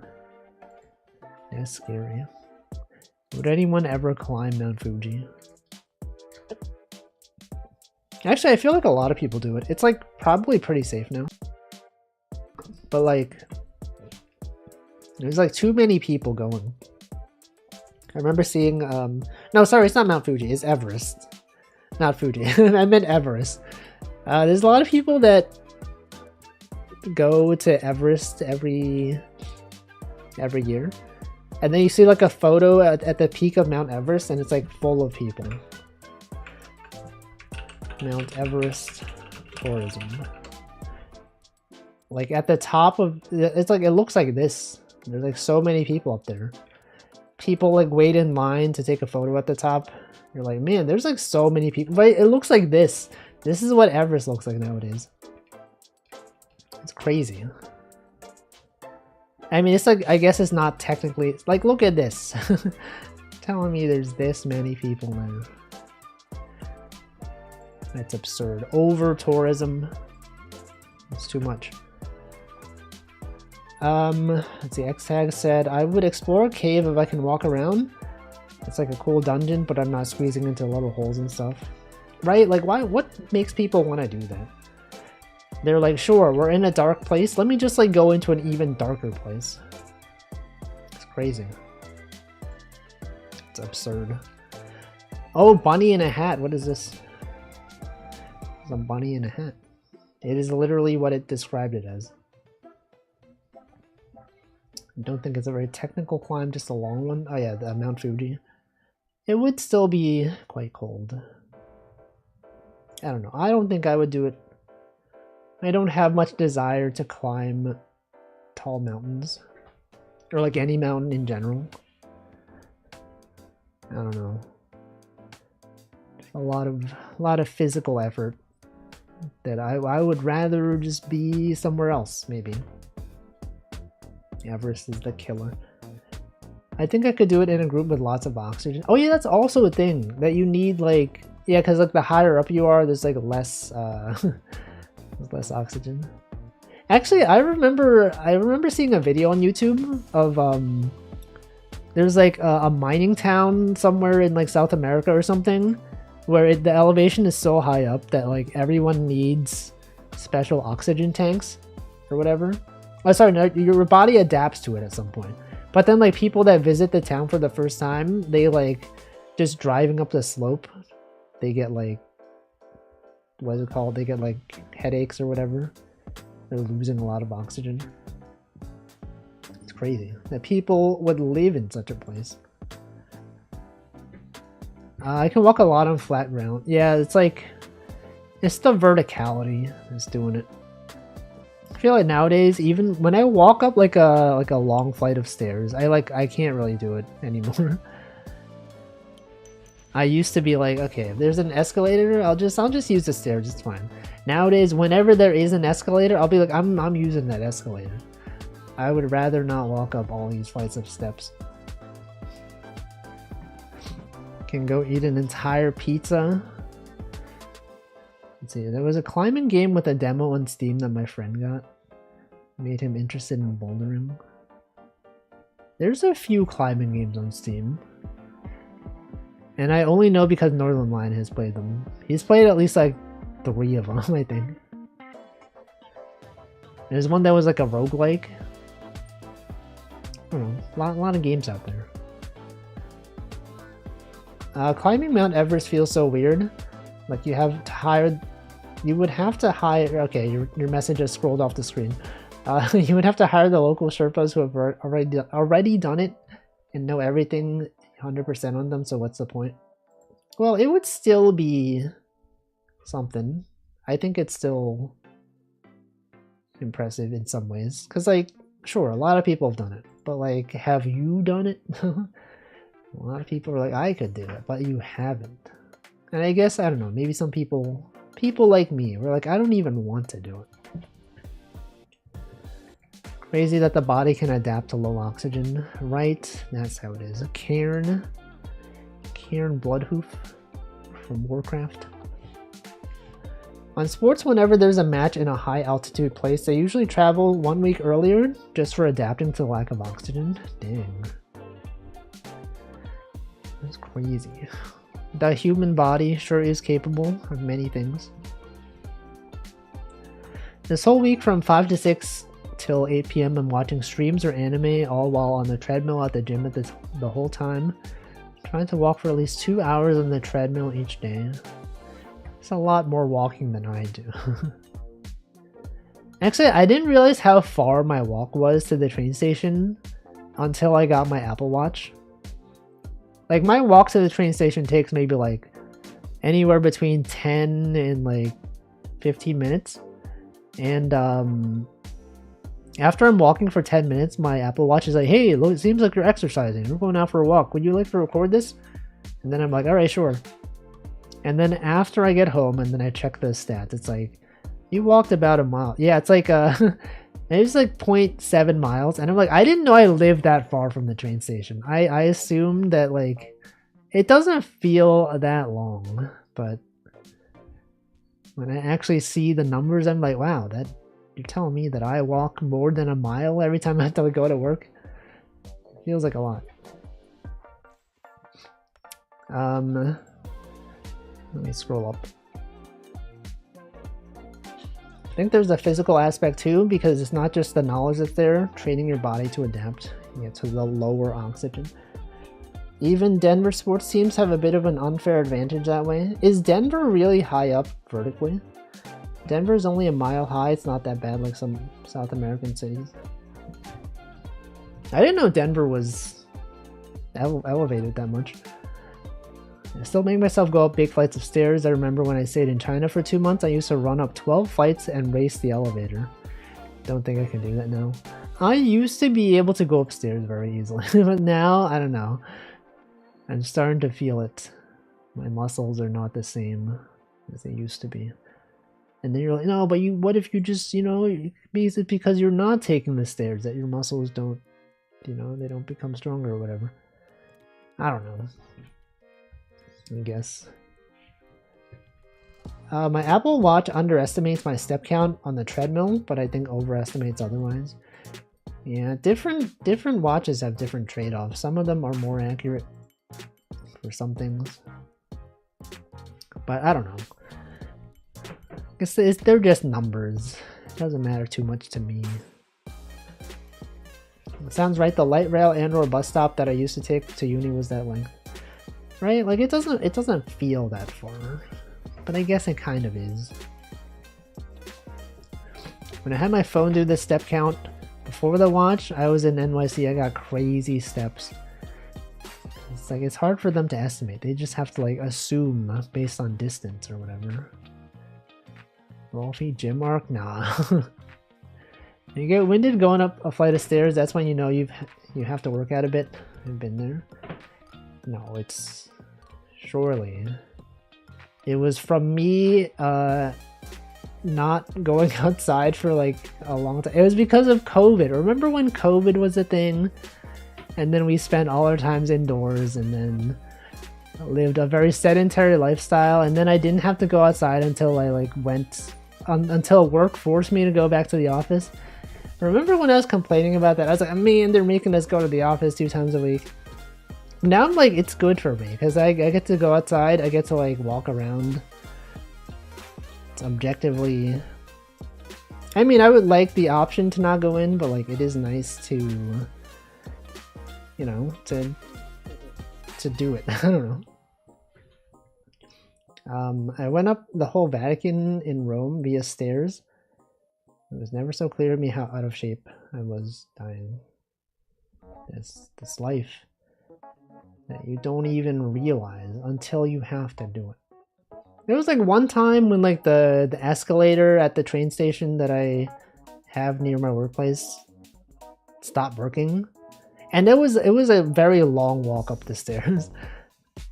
That's scary. Would anyone ever climb Mount Fuji? Actually, I feel like a lot of people do it. It's like probably pretty safe now. But like, there's like too many people going. I remember seeing, no, sorry, it's not Mount Fuji, it's Everest. Not Fuji. I meant Everest. There's a lot of people that go to Everest every year, and then you see like a photo at the peak of Mount Everest, and it's like full of people. Mount Everest tourism. Like at the top of it's like it looks like this. There's like so many people up there. People like wait in line to take a photo at the top. You're like, man, there's like so many people. But it looks like this. This is what Everest looks like nowadays. It's crazy. I mean, it's like, I guess it's not technically, like, look at this. Telling me there's this many people now. That's absurd. Over tourism. It's too much. Let's see, X-Tag said, I would explore a cave if I can walk around. It's like a cool dungeon, but I'm not squeezing into little holes and stuff. Right? Like, why? What makes people want to do that? They're like, sure, we're in a dark place. Let me just like go into an even darker place. It's crazy. It's absurd. Oh, bunny in a hat. What is this? It's a bunny in a hat. It is literally what it described it as. I don't think it's a very technical climb, just a long one. Oh yeah, the Mount Fuji. It would still be quite cold. I don't know. I don't think I would do it. I don't have much desire to climb tall mountains. Or like any mountain in general. I don't know. A lot of physical effort that I would rather just be somewhere else, maybe. Everest is the killer. I think I could do it in a group with lots of oxygen. Oh yeah, that's also a thing that you need, like, yeah, because like the higher up you are, there's like less there's less oxygen. Actually, I remember seeing a video on YouTube of there's like a mining town somewhere in like South America or something where the elevation is so high up that like everyone needs special oxygen tanks or whatever. Oh, sorry, no, your body adapts to it at some point. But then like people that visit the town for the first time, they like just driving up the slope, they get like, what is it called? They get like headaches or whatever. They're losing a lot of oxygen. It's crazy that people would live in such a place. I can walk a lot on flat ground. Yeah, it's like, it's the verticality that's doing it. I feel like nowadays, even when I walk up like a long flight of stairs, I can't really do it anymore. I used to be like, okay, if there's an escalator, I'll just use the stairs, it's fine. Nowadays, whenever there is an escalator, I'll be like, I'm using that escalator. I would rather not walk up all these flights of steps. Can go eat an entire pizza. Let's see, there was a climbing game with a demo on Steam that my friend got. Made him interested in bouldering. There's a few climbing games on Steam. And I only know because Northern Lion has played them. He's played at least like 3 of them, I think. There's one that was like a roguelike. I don't know, a lot of games out there. Climbing Mount Everest feels so weird. Like you have to hire... You would have to hire... Okay, your message has scrolled off the screen. You would have to hire the local Sherpas who have already done it and know everything 100% on them, so what's the point? Well, it would still be something. I think it's still impressive in some ways. Because, like, sure, a lot of people have done it. But, like, have you done it? A lot of people are like, I could do it, but you haven't. And I guess, I don't know, maybe some people like me, were like, I don't even want to do it. Crazy that the body can adapt to low oxygen, right? That's how it is. Cairn Bloodhoof from Warcraft. On sports, whenever there's a match in a high altitude place, they usually travel 1 week earlier just for adapting to the lack of oxygen. Dang. That's crazy. The human body sure is capable of many things. This whole week from 5 to 6 till 8 p.m. I'm watching streams or anime, all while on the treadmill at the gym at the whole time. Trying to walk for at least 2 hours on the treadmill each day. It's a lot more walking than I do. Actually, I didn't realize how far my walk was to the train station until I got my Apple Watch. Like, my walk to the train station takes maybe like anywhere between 10 and like 15 minutes. And after I'm walking for 10 minutes, my Apple Watch is like, hey, look, it seems like you're exercising. We're going out for a walk. Would you like to record this? And then I'm like, all right, sure. And then after I get home and then I check the stats, it's like, you walked about a mile. Yeah, it's like, it's like 0.7 miles. And I'm like, I didn't know I lived that far from the train station. I assumed that, like, it doesn't feel that long. But when I actually see the numbers, I'm like, wow, that you're telling me that I walk more than a mile every time I have to go to work? It feels like a lot. Let me scroll up. I think there's a physical aspect too, because it's not just the knowledge that's there, training your body to adapt to the lower oxygen. Even Denver sports teams have a bit of an unfair advantage that way. Is Denver really high up vertically? Denver is only a mile high. It's not that bad like some South American cities. I didn't know Denver was elevated that much. I still make myself go up big flights of stairs. I remember when I stayed in China for 2 months, I used to run up 12 flights and race the elevator. Don't think I can do that now. I used to be able to go upstairs very easily, but now, I don't know. I'm starting to feel it. My muscles are not the same as they used to be. And then you're like, no, but what if you just, is it because you're not taking the stairs that your muscles don't, they don't become stronger or whatever? I don't know. I guess. My Apple Watch underestimates my step count on the treadmill, but I think overestimates otherwise. Yeah, different watches have different trade-offs. Some of them are more accurate for some things. But I don't know. I guess they're just numbers. It doesn't matter too much to me. It sounds right, the light rail and or bus stop that I used to take to uni was that length. Right? Like it doesn't feel that far. But I guess it kind of is. When I had my phone do the step count before the watch, I was in NYC, I got crazy steps. It's like, it's hard for them to estimate. They just have to like assume based on distance or whatever. Rolfie gym arc? Nah. You get winded going up a flight of stairs, that's when you know you have to work out a bit. I've been there. No, it's Surely. It was from me not going outside for like a long time. It was because of COVID. Remember when COVID was a thing? And then we spent all our times indoors and then lived a very sedentary lifestyle. And then I didn't have to go outside until I like went until work forced me to go back to the office. Remember when I was complaining about that? I was like, man, they're making us go to the office 2 times a week. Now I'm like, it's good for me because I get to go outside. I get to like walk around. It's objectively, I mean, I would like the option to not go in, but like it is nice to, you know, to do it. I don't know. I went up the whole Vatican in Rome via stairs. It was never so clear to me how out of shape I was dying. This life that you don't even realize until you have to do it. There was like one time when like the escalator at the train station that I have near my workplace stopped working. And it was a very long walk up the stairs.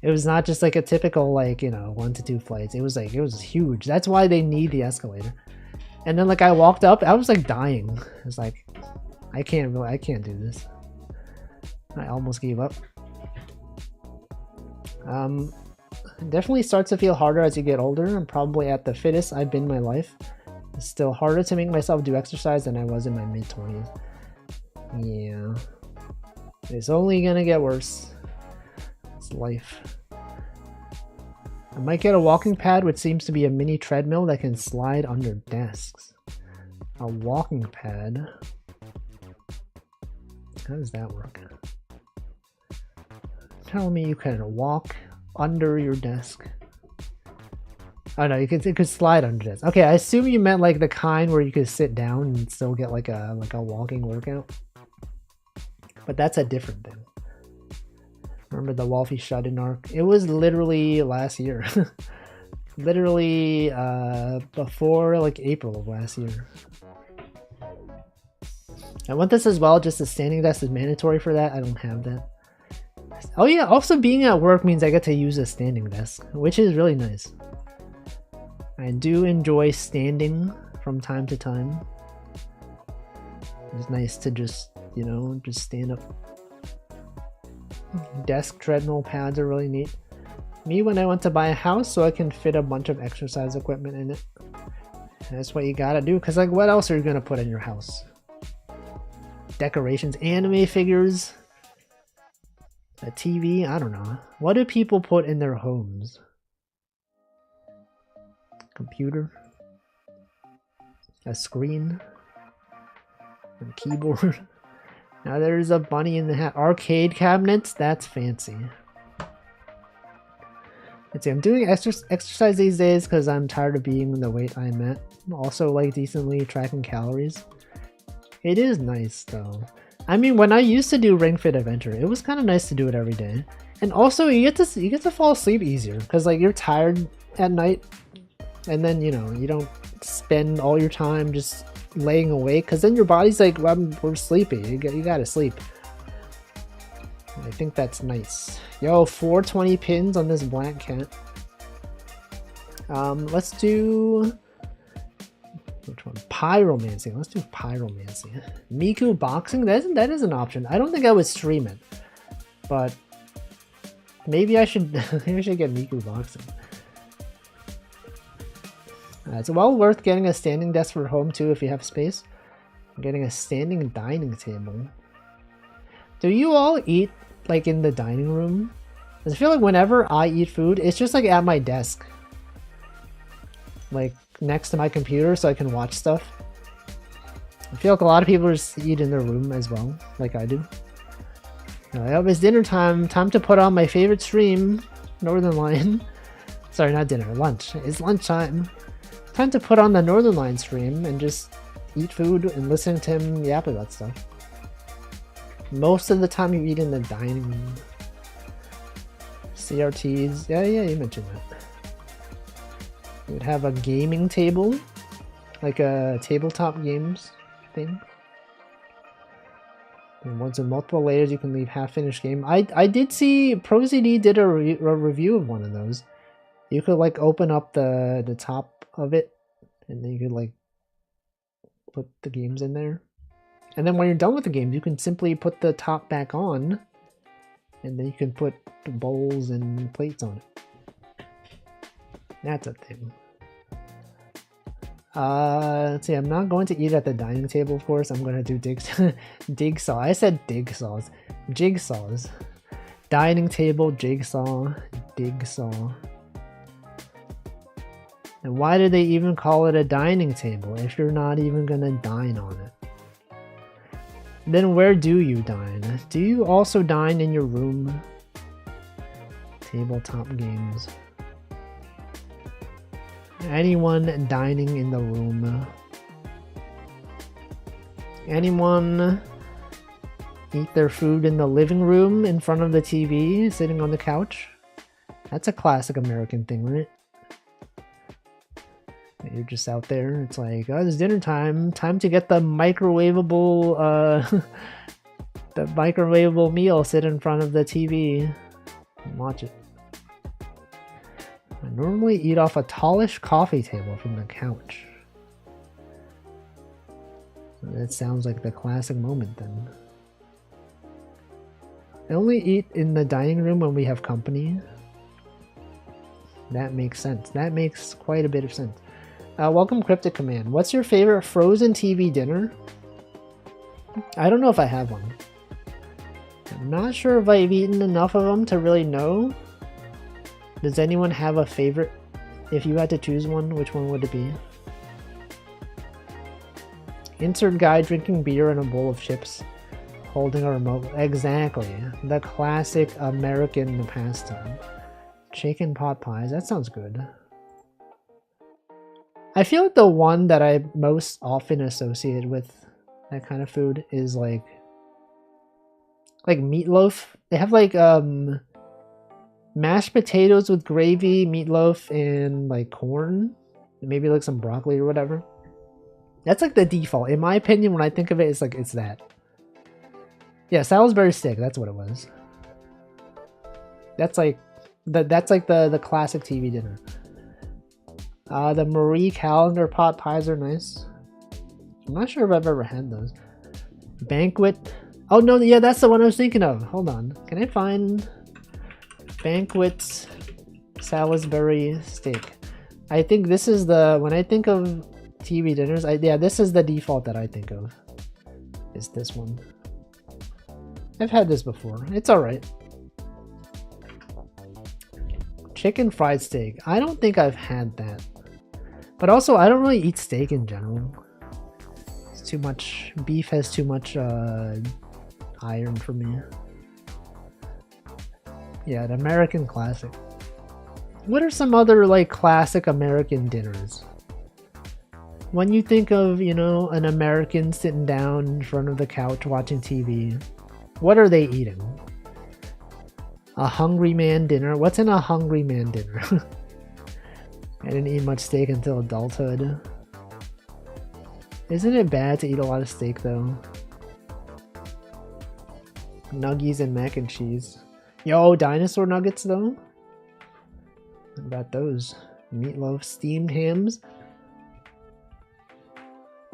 It was not just like a typical like, you know, 1 to 2 flights. It was huge. That's why they need the escalator. And then like I walked up, I was like dying. It's like I can't do this. I almost gave up. It definitely starts to feel harder as you get older. I'm probably at the fittest I've been in my life. It's still harder to make myself do exercise than I was in my mid-20s. Yeah. It's only gonna get worse. It's life. I might get a walking pad, which seems to be a mini treadmill that can slide under desks. A walking pad? How does that work? Tell me you can walk under your desk. Oh no, it could slide under desk. Okay, I assume you meant like the kind where you could sit down and still get like a walking workout. But that's a different thing. Remember the Wolfie shut-in arc? It was literally last year. Literally before like April of last year. I want this as well, just the standing desk is mandatory for that. I don't have that. Oh yeah, also being at work means I get to use a standing desk, which is really nice. I do enjoy standing from time to time. It's nice to just, you know, just stand up. Desk treadmill pads are really neat. Me when I went to buy a house so I can fit a bunch of exercise equipment in it. That's what you gotta do, because like what else are you gonna put in your house? Decorations, anime figures, a TV, I don't know. What do people put in their homes? Computer, a screen, a keyboard. Now there's a bunny in the hat. Arcade cabinets, that's fancy. Let's see, I'm doing exercise these days because I'm tired of being the weight I'm at. I'm also like decently tracking calories. It is nice though. I mean, when I used to do Ring Fit Adventure, it was kind of nice to do it every day. And also you get to fall asleep easier because like you're tired at night and then, you know, you don't spend all your time just laying awake because then your body's like, well, we're sleepy. You gotta sleep. I think that's nice. Yo, 420 pins on this black cat. Let's do which one? Pyromancy. Let's do pyromancy. Miku boxing. That is an option. I don't think I would stream it, but maybe I should. Maybe I should get Miku boxing. It's well worth getting a standing desk for home too if you have space. Getting a standing dining table. Do you all eat like in the dining room? I feel like whenever I eat food, it's just like at my desk. Like next to my computer so I can watch stuff. I feel like a lot of people just eat in their room as well, like I do. Now, it's dinner time. Time to put on my favorite stream, Northern Line. Sorry, not dinner, lunch. It's lunchtime. Time to put on the Northern Line stream and just eat food and listen to him yap about stuff. Most of the time you eat in the dining room. CRTs, yeah, you mentioned that. You would have a gaming table, like a tabletop games thing. And once in multiple layers, you can leave half-finished game. I did see ProZD did a review of one of those. You could like open up the top of it, and then you could like put the games in there. And then when you're done with the games, you can simply put the top back on, and then you can put the bowls and plates on it. That's a thing. Let's see, I'm not going to eat at the dining table, of course. I'm going to do jigsaw. I said digsaws. Jigsaws. Dining table, jigsaw, digsaw. And why do they even call it a dining table if you're not even going to dine on it? Then where do you dine? Do you also dine in your room? Tabletop games. Anyone dining in the room? Anyone eat their food in the living room in front of the TV, sitting on the couch? That's a classic American thing, right? You're just out there, it's like, oh, it's dinner time. Time to get the microwavable, the microwavable meal, sit in front of the TV and watch it. I normally eat off a tallish coffee table from the couch. That sounds like the classic moment then. I only eat in the dining room when we have company. That makes sense. That makes quite a bit of sense. Welcome Cryptic Command. What's your favorite frozen TV dinner? I don't know if I have one. I'm not sure if I've eaten enough of them to really know. Does anyone have a favorite? If you had to choose one, which one would it be? Insert guy drinking beer in a bowl of chips, holding a remote. Exactly. The classic American pastime. Chicken pot pies. That sounds good. I feel like the one that I most often associate with that kind of food is like meatloaf. They have like mashed potatoes with gravy, meatloaf, and like corn, and maybe like some broccoli or whatever. That's like the default, in my opinion. When I think of it, it's like it's that. Yeah, Salisbury steak. That's what it was. That's like the classic TV dinner. The Marie Callender pot pies are nice. I'm not sure if I've ever had those. Banquet. Oh no, yeah, that's the one I was thinking of. Hold on. Can I find Banquet's Salisbury steak? I think this is the, when I think of TV dinners, yeah, this is the default that I think of. It's this one. I've had this before. It's alright. Chicken fried steak. I don't think I've had that. But also, I don't really eat steak in general. It's too much. Beef has too much iron for me. Yeah, an American classic. What are some other like classic American dinners? When you think of, you know, an American sitting down in front of the couch watching TV, what are they eating? A hungry man dinner? What's in a hungry man dinner? I didn't eat much steak until adulthood. Isn't it bad to eat a lot of steak though? Nuggies and mac and cheese. Yo, dinosaur nuggets though? What about those? Meatloaf, steamed hams.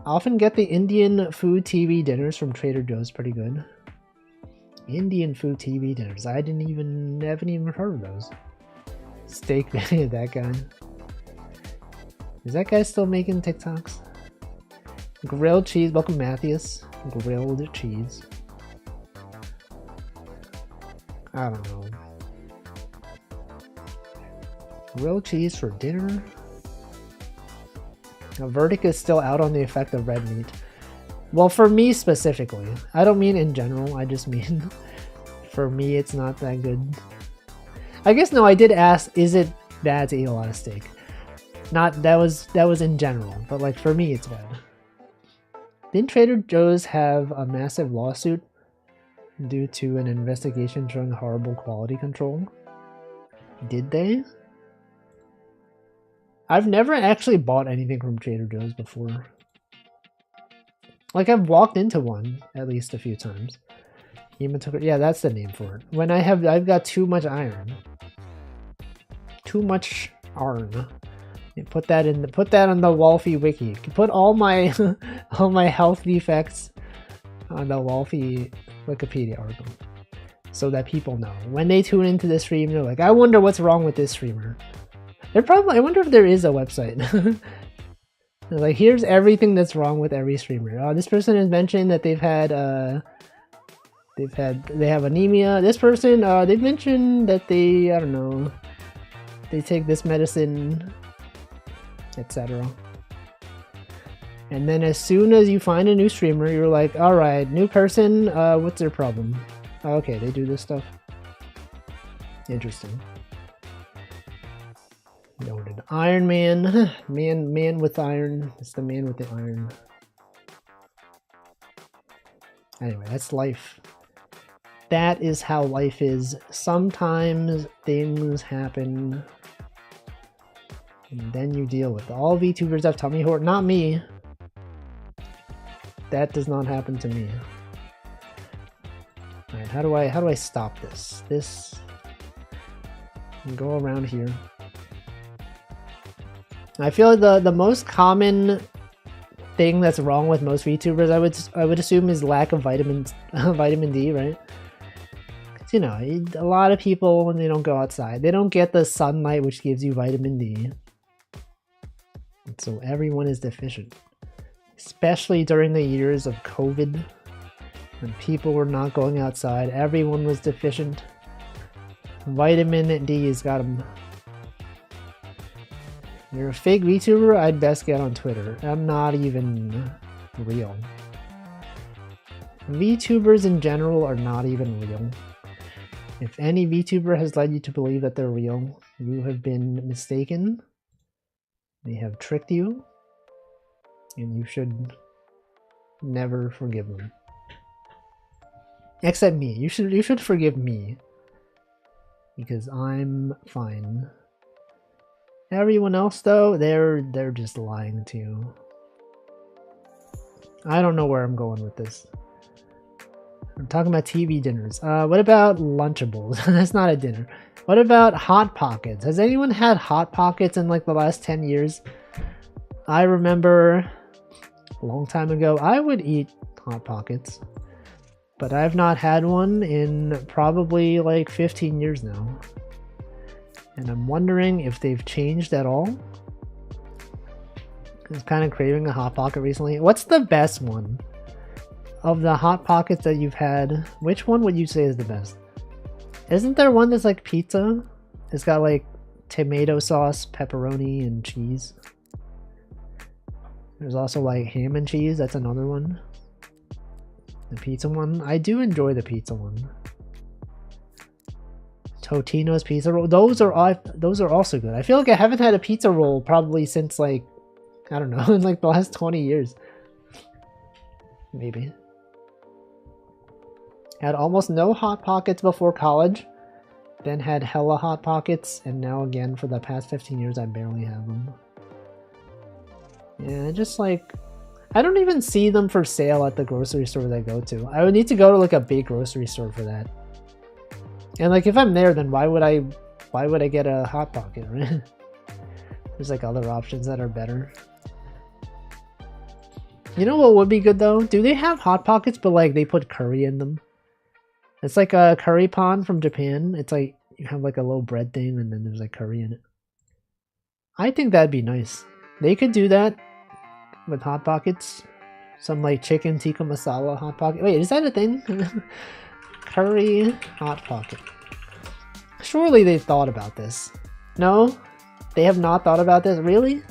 I often get the Indian food TV dinners from Trader Joe's, pretty good. Indian food TV dinners. I haven't even heard of those. Steak, that guy. Is that guy still making TikToks? Grilled cheese. Welcome, Matthias. Grilled cheese. I don't know. Grilled cheese for dinner? A verdict is still out on the effect of red meat. Well, for me specifically. I don't mean in general. I just mean for me it's not that good. I guess no, I did ask, is it bad to eat a lot of steak? Not, that was in general, but like for me it's bad. Didn't Trader Joe's have a massive lawsuit due to an investigation showing horrible quality control? Did they? I've never actually bought anything from Trader Joe's before. Like, I've walked into one at least a few times. Yeah, that's the name for it. When I've got too much iron. Too much iron. Put that on the Wolfie wiki. Put all my all my health defects on the Wolfie Wikipedia article, so that people know when they tune into this stream. They're like, I wonder what's wrong with this streamer. I wonder if there is a website. Like, here's everything that's wrong with every streamer. This person has mentioned that they have anemia. This person, they've mentioned that they, I don't know, they take this medicine, etc. And then as soon as you find a new streamer, you're like, all right, new person, what's their problem? Oh, okay, they do this stuff. Interesting. Noted. Iron Man. Man with iron. It's the man with the iron. Anyway, that's life. That is how life is. Sometimes things happen. And then you deal with it. All VTubers have tummy horror. Not me. That does not happen to me. Alright, how do I stop this? This... Go around here. I feel like the most common thing that's wrong with most VTubers, I would assume, is lack of vitamin D, right? 'Cause, you know, a lot of people, when they don't go outside, they don't get the sunlight which gives you vitamin D. And so everyone is deficient. Especially during the years of COVID, when people were not going outside, everyone was deficient. Vitamin D has got them. You're a fake VTuber? I'd best get on Twitter. I'm not even real. VTubers in general are not even real. If any VTuber has led you to believe that they're real, you have been mistaken. They have tricked you. And you should never forgive them. Except me. You should forgive me. Because I'm fine. Everyone else, though, they're just lying to you. I don't know where I'm going with this. I'm talking about TV dinners. What about Lunchables? That's not a dinner. What about Hot Pockets? Has anyone had Hot Pockets in like the last 10 years? I remember a long time ago, I would eat Hot Pockets. But I've not had one in probably like 15 years now. And I'm wondering if they've changed at all. I was kind of craving a Hot Pocket recently. What's the best one? Of the Hot Pockets that you've had, which one would you say is the best? Isn't there one that's like pizza? It's got like tomato sauce, pepperoni, and cheese. There's also like ham and cheese. That's another one. The pizza one. I do enjoy the pizza one. Totino's pizza roll. Those are also good. I feel like I haven't had a pizza roll probably since like, I don't know, in like the last 20 years. Maybe. Had almost no Hot Pockets before college. Then had hella Hot Pockets. And now again for the past 15 years I barely have them. Yeah, just like... I don't even see them for sale at the grocery store that I go to. I would need to go to like a big grocery store for that. And like if I'm there, then why would I get a Hot Pocket, right? There's like other options that are better. You know what would be good though? Do they have Hot Pockets but like they put curry in them? It's like a curry pan from Japan. It's like you have like a little bread thing and then there's like curry in it. I think that'd be nice. They could do that with Hot Pockets. Some like chicken tikka masala Hot Pocket. Wait, is that a thing? Curry Hot Pocket. Surely they've thought about this. No? They have not thought about this? Really?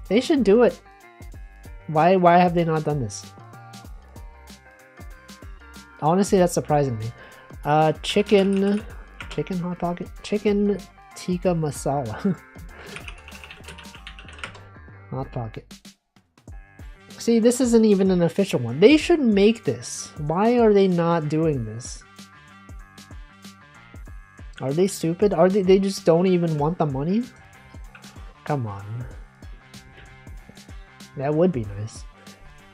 They should do it. Why have they not done this? Honestly, that's surprising me. Chicken Hot Pocket? Chicken tikka masala. Hot Pocket. See, this isn't even an official one. They should make this. Why are they not doing this? Are they stupid? Are they just don't even want the money? Come on. That would be nice.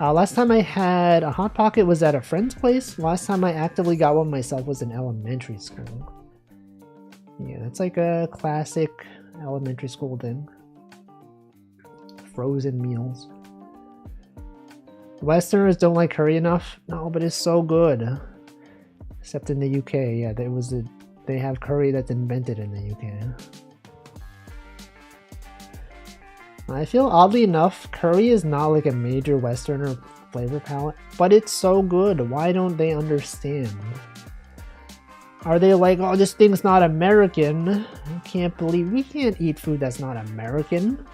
Last time I had a Hot Pocket was at a friend's place. Last time I actively got one myself was in elementary school. Yeah, that's like a classic elementary school thing. Frozen meals. Westerners don't like curry enough? No, but it's so good. Except in the UK, yeah, they have curry that's invented in the UK. I feel oddly enough, curry is not like a major Westerner flavor palette, but it's so good. Why don't they understand? Are they like, oh, this thing's not American? I can't believe we can't eat food that's not American.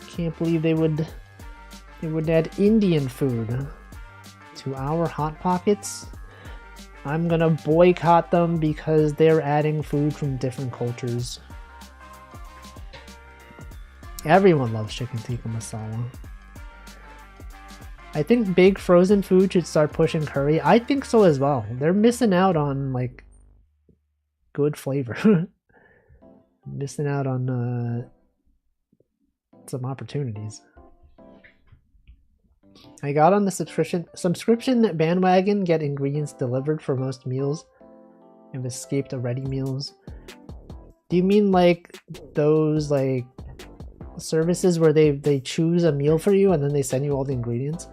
Can't believe they would add Indian food to our Hot Pockets. I'm gonna boycott them because they're adding food from different cultures. Everyone loves chicken tikka masala. I think big frozen food should start pushing curry. I think so as well. They're missing out on like good flavor. Missing out on some opportunities. I got on the subscription bandwagon, get ingredients delivered for most meals. I've escaped ready meals. Do you mean like those like services where they choose a meal for you and then they send you all the ingredients?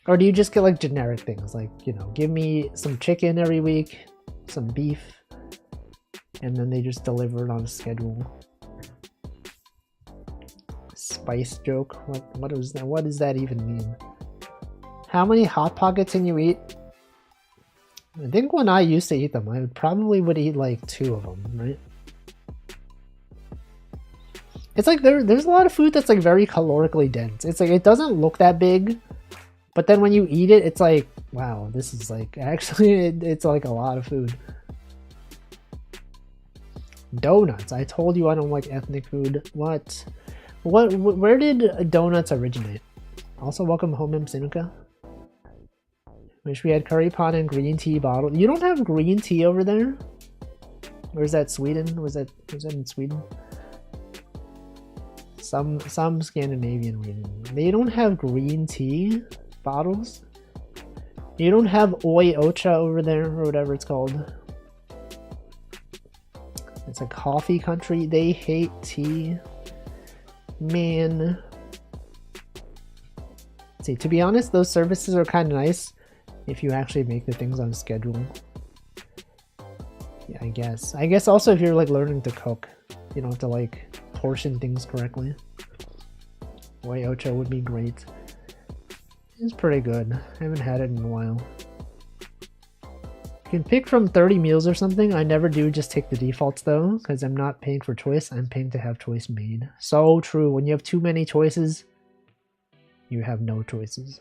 Or do you just get like generic things like, you know, give me some chicken every week, some beef, and then they just deliver it on a schedule? Spice joke? What is that? What does that even mean? How many Hot Pockets can you eat? I think when I used to eat them, I probably would eat like 2 of them, right? It's like there's a lot of food that's like very calorically dense. It's like it doesn't look that big, but then when you eat it, it's like, wow, this is like actually it's like a lot of food. Donuts. I told you I don't like ethnic food. What? Where did donuts originate? Also, welcome home, Sinuka. Wish we had curry pot and green tea bottle. You don't have green tea over there? Or is that Sweden? Was that in Sweden? Some Scandinavian region. They don't have green tea bottles. You don't have oi ocha over there, or whatever it's called. It's a coffee country. They hate tea. Man. See, to be honest, those services are kind of nice if you actually make the things on schedule. Yeah, I guess. I guess also if you're like learning to cook, you don't have to like portion things correctly. Oi ocha would be great. It's pretty good. I haven't had it in a while. You can pick from 30 meals or something. I never do, just take the defaults though, because I'm not paying for choice. I'm paying to have choice made. So true. When you have too many choices, you have no choices.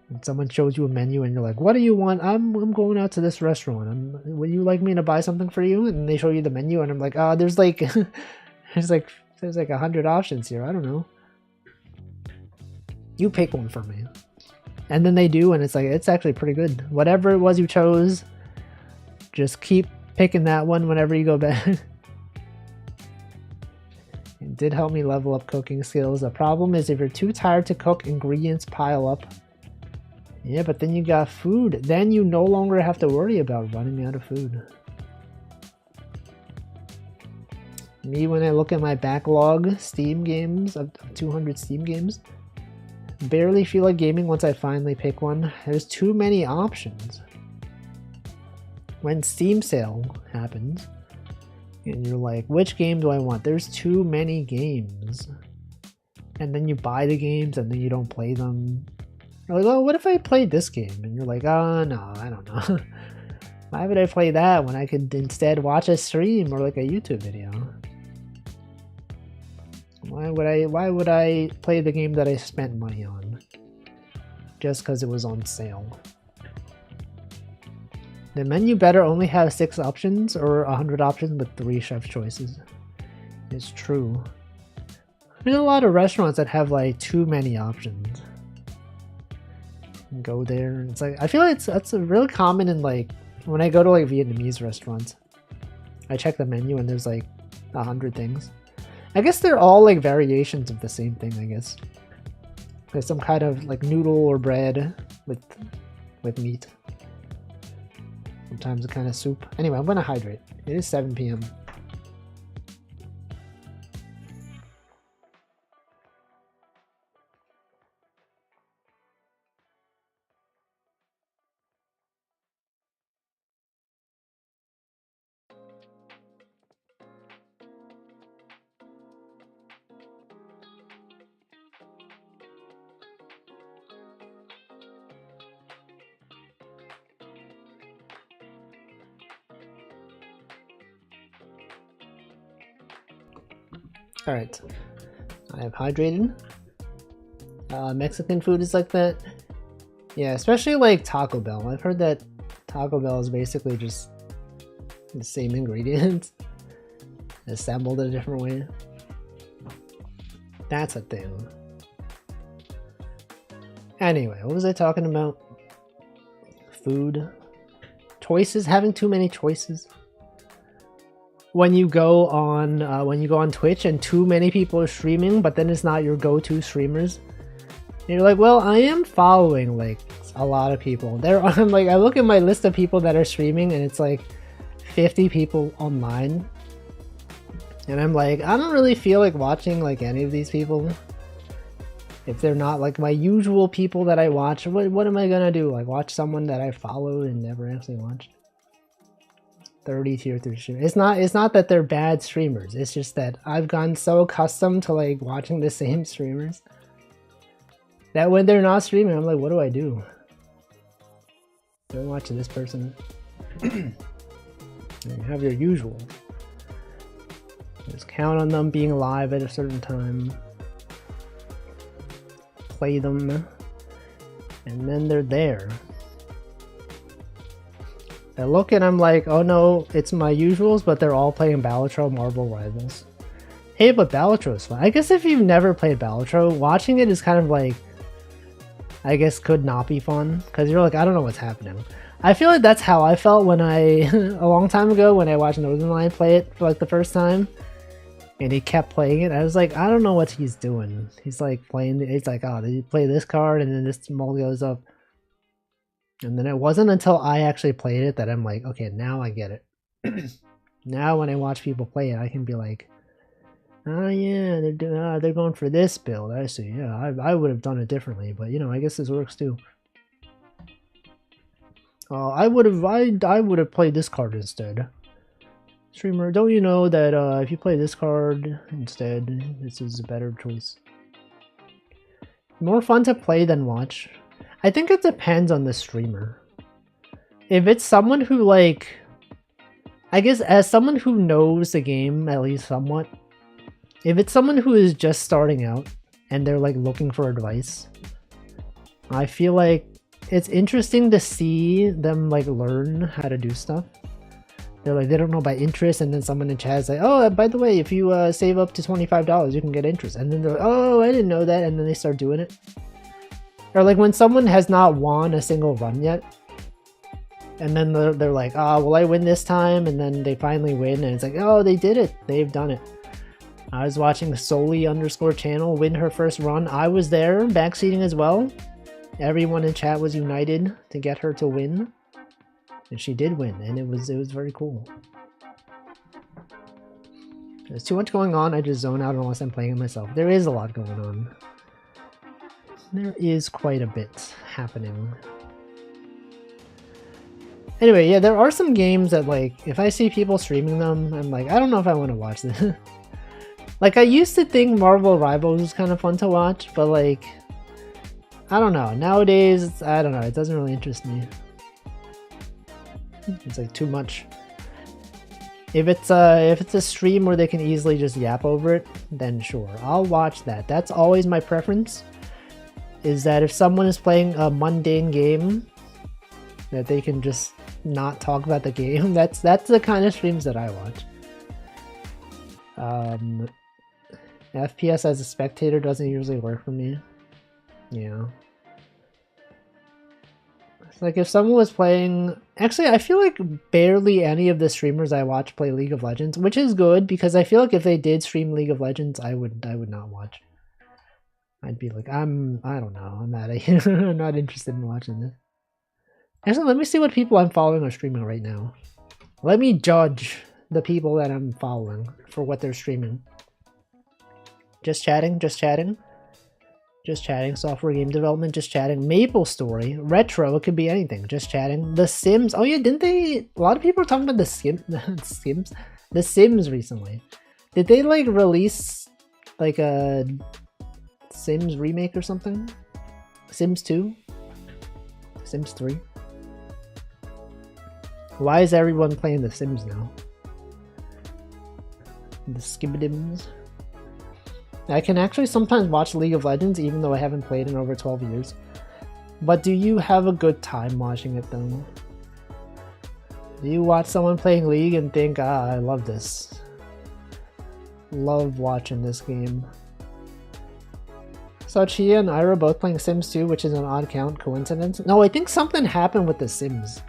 When someone shows you a menu and you're like, what do you want? I'm going out to this restaurant. Would you like me to buy something for you? And they show you the menu and I'm like, there's like there's like 100 options here. I don't know. You pick one for me. And then they do, and it's like, it's actually pretty good. Whatever it was you chose, just keep picking that one whenever you go back. It did help me level up cooking skills. The problem is if you're too tired to cook, ingredients pile up. Yeah, but then you got food. Then you no longer have to worry about running out of food. Me, when I look at my backlog Steam games, of 200 Steam games, barely feel like gaming once I finally pick one. There's too many options. When Steam sale happens, and you're like, which game do I want? There's too many games. And then you buy the games and then you don't play them. You're like, oh, what if I played this game? And you're like, oh, no, I don't know. Why would I play that when I could instead watch a stream or like a YouTube video? Why would I play the game that I spent money on? Just because it was on sale. The menu better only have 6 options or 100 options with 3 chef choices. It's true. There's a lot of restaurants that have like too many options. Go there and it's like, I feel like that's a really common in like, when I go to like Vietnamese restaurants. I check the menu and there's like 100 things. I guess they're all like variations of the same thing, I guess. There's some kind of like noodle or bread with meat. Sometimes a kind of soup. Anyway, I'm gonna hydrate. It is 7 p.m. Alright, I have hydrated. Mexican food is like that. Yeah, especially like Taco Bell. I've heard that Taco Bell is basically just the same ingredients, assembled a different way. That's a thing. Anyway, what was I talking about? Food. Choices, having too many choices. When you go on Twitch and too many people are streaming, but then it's not your go-to streamers. And you're like, well, I am following like a lot of people. I'm like, I look at my list of people that are streaming and it's like 50 people online. And I'm like, I don't really feel like watching like any of these people. If they're not like my usual people that I watch, what am I gonna do? Like watch someone that I followed and never actually watched? 30 tier 3 streamers. It's not that they're bad streamers. It's just that I've gotten so accustomed to like watching the same streamers that when they're not streaming, I'm like, what do I do? Do I watch this person? You have your usual. Just count on them being live at a certain time. Play them. And then they're there. I look and I'm like, oh no, it's my usuals, but they're all playing Balatro Marvel Rivals. Hey, but Balatro is fun. I guess if you've never played Balatro, watching it is kind of like, I guess could not be fun, because you're like, I don't know what's happening. I feel like that's how I felt when I, a long time ago, when I watched Northern Lion play it for like the first time, and he kept playing it. I was like, I don't know what he's doing. He's like playing, it's like, oh, did you play this card, and then this mold goes up. And then it wasn't until I actually played it that I'm like, okay, now I get it. Now when I watch people play it, I can be like, oh yeah, they're going for this build. I see. Yeah, I would have done it differently, but you know, I guess this works too. I would have played this card instead. Streamer, don't you know that if you play this card instead, this is a better choice. More fun to play than watch. I think it depends on the streamer. If it's someone who like, I guess as someone who knows the game at least somewhat, if it's someone who is just starting out and they're like looking for advice, I feel like it's interesting to see them like learn how to do stuff. They're like, they don't know by interest, and then someone in chat is like, oh, by the way, if you save up to $25, you can get interest. And then they're like, oh, I didn't know that, and then they start doing it. Or like when someone has not won a single run yet, and then they're like, oh, will I win this time? And then they finally win, and it's like, oh, they did it. They've done it. I was watching Soli_channel win her first run. I was there, backseating as well. Everyone in chat was united to get her to win. And she did win, and it was very cool. There's too much going on, I just zone out unless I'm playing it myself. There is a lot going on. There is quite a bit happening. Anyway, yeah, there are some games that, like, if I see people streaming them, I'm like, I don't know if I want to watch this. Like, I used to think Marvel Rivals was kind of fun to watch, but, like, I don't know. Nowadays, I don't know. It doesn't really interest me. It's, like, too much. If it's a stream where they can easily just yap over it, then sure, I'll watch that. That's always my preference. Is that if someone is playing a mundane game, that they can just not talk about the game. That's the kind of streams that I watch. FPS as a spectator doesn't usually work for me. Yeah. Like if someone was playing, actually I feel like barely any of the streamers I watch play League of Legends, which is good because I feel like if they did stream League of Legends, I would not watch. I'd be like, I don't know, I'm out of here. I'm not interested in watching this. Actually, let me see what people I'm following are streaming right now. Let me judge the people that I'm following for what they're streaming. Just chatting, just chatting. Just chatting, software game development, just chatting, Maple Story, retro, it could be anything, just chatting, The Sims, oh yeah, didn't they, a lot of people are talking about The Sims recently. Did they like release like a Sims remake or something? Sims 2? Sims 3? Why is everyone playing The Sims now? The Skibidims. I can actually sometimes watch League of Legends even though I haven't played in over 12 years. But do you have a good time watching it though? Do you watch someone playing League and think, ah, I love this. Love watching this game. So Chia and Ira both playing Sims 2, which is an odd count. Coincidence? No, I think something happened with The Sims.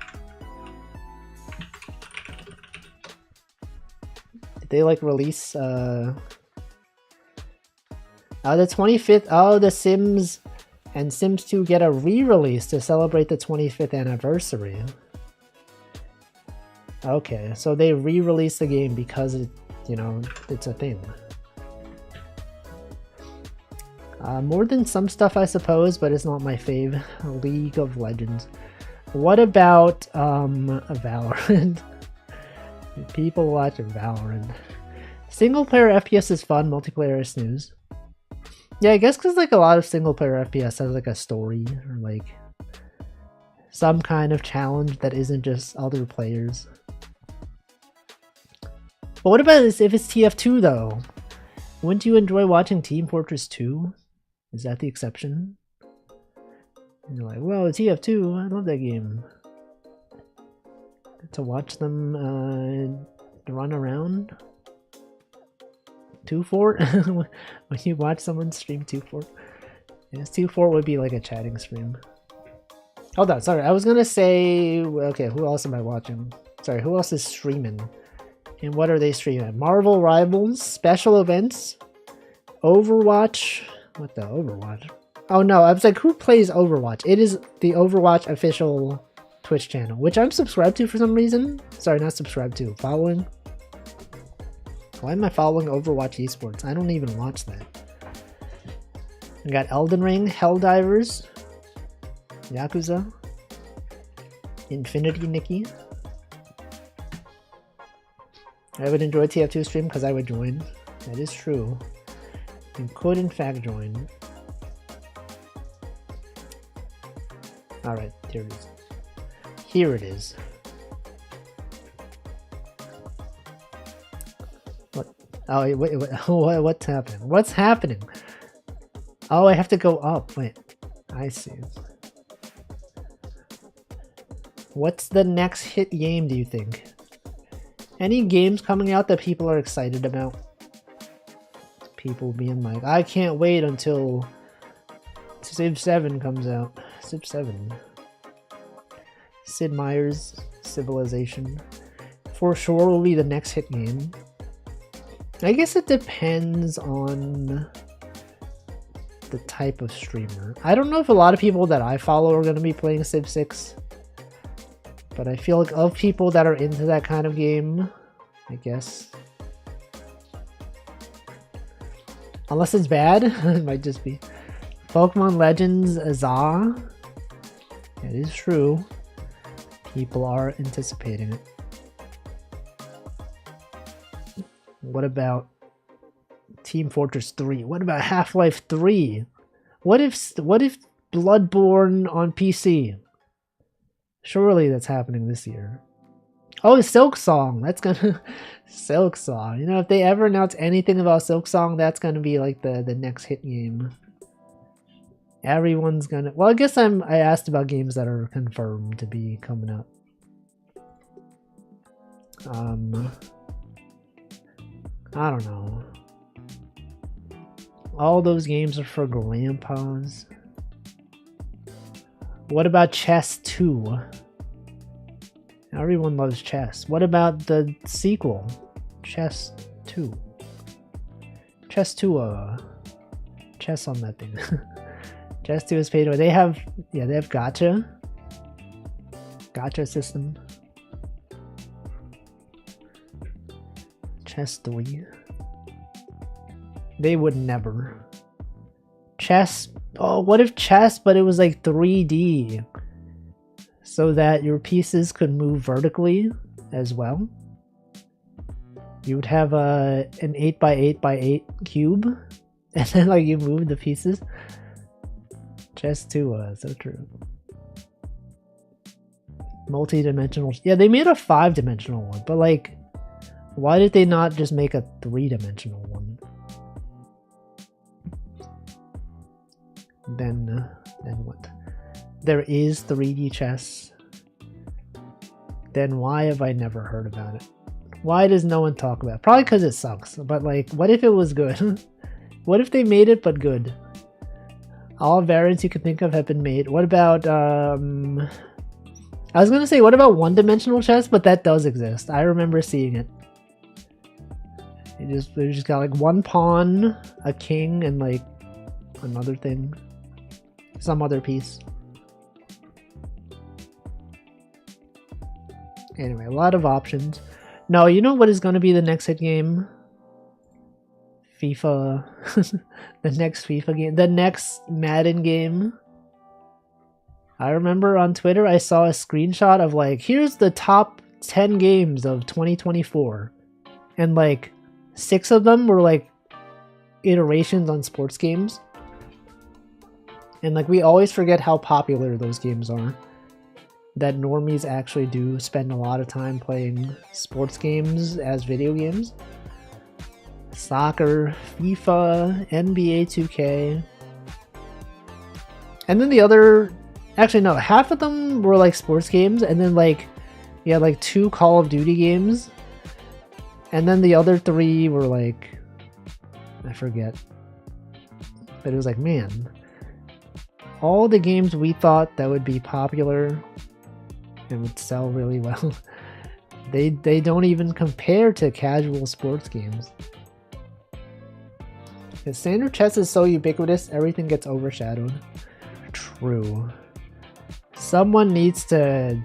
Did they like release oh, the 25th. Oh, The Sims and Sims 2 get a re-release to celebrate the 25th anniversary. Okay, so they re-release the game because it, you know, it's a thing. More than some stuff, I suppose, but it's not my fave. League of Legends. What about Valorant? People watching Valorant. Single player FPS is fun, multiplayer is snooze. Yeah, I guess because like a lot of single player FPS has like a story or like some kind of challenge that isn't just other players. But what about this if it's TF2 though? Wouldn't you enjoy watching Team Fortress 2? Is that the exception? And you're like, well, TF2, I love that game. To watch them run around? 2-Fort? When you watch someone stream 2-Fort? Yes, 2-Fort would be like a chatting stream. Hold on, sorry, I was gonna say, okay, who else am I watching? Sorry, who else is streaming? And what are they streaming? Marvel Rivals, special events, Overwatch. What the Overwatch? Oh no, I was like, who plays Overwatch? It is the Overwatch official Twitch channel, which I'm subscribed to for some reason. Sorry, not subscribed to, following. Why am I following Overwatch Esports? I don't even watch that. We got Elden Ring, Helldivers, Yakuza, Infinity Nikki. I would enjoy TF2 stream because I would join. That is true. You could in fact join. Alright, here it is. Here it is. What? Oh, wait, what's happening? What's happening? Oh, I have to go up. Wait, I see. What's the next hit game, do you think? Any games coming out that people are excited about? People being like, I can't wait until Civ 7 comes out. Civ 7. Sid Meier's Civilization. For sure will be the next hit game. I guess it depends on the type of streamer. I don't know if a lot of people that I follow are going to be playing Civ 6. But I feel like of people that are into that kind of game, I guess. Unless it's bad, it might just be. Pokemon Legends Azar. It is true. People are anticipating it. What about Team Fortress 3? What about Half-Life 3? What if Bloodborne on PC? Surely that's happening this year. Oh, Silksong. That's gonna Silksong. You know, if they ever announce anything about Silksong, that's gonna be like the next hit game. Everyone's gonna. Well, I guess I asked about games that are confirmed to be coming out. I don't know. All those games are for grandpas. What about Chess 2? Everyone loves chess. What about the sequel? Chess 2. Chess 2, chess on that thing. Chess 2 is paid to win. They have, yeah, they have gacha. Gacha system. Chess 3. They would never. Chess. Oh, what if chess, but it was like 3D? So that your pieces could move vertically as well. You would have an 8x8x8 cube, and then like you move the pieces. Chess 2, so true. Multi-dimensional. Yeah, they made a 5-dimensional one, but like, why did they not just make a 3-dimensional one? Then what? There is 3D chess. Then why have I never heard about it? Why does no one talk about it? Probably because it sucks. But like, what if it was good? What if they made it but good? All variants you can think of have been made. What about I was gonna say, what about one-dimensional chess? But that does exist. I remember seeing it. They just got like one pawn, a king, and like another thing, some other piece. Anyway, a lot of options. No, you know what is going to be the next hit game? FIFA. The next FIFA game. The next Madden game. I remember on Twitter I saw a screenshot of like, here's the top 10 games of 2024. And like 6 of them were like iterations on sports games. And like we always forget how popular those games are. That normies actually do spend a lot of time playing sports games as video games. Soccer, FIFA, NBA 2K. And then the other... Actually, no. Half of them were like sports games. And then like... Yeah, like 2 Call of Duty games. And then the other 3 were like... I forget. But it was like, man... All the games we thought that would be popular... and would sell really well. They don't even compare to casual sports games. Because standard chess is so ubiquitous, everything gets overshadowed. True. Someone needs to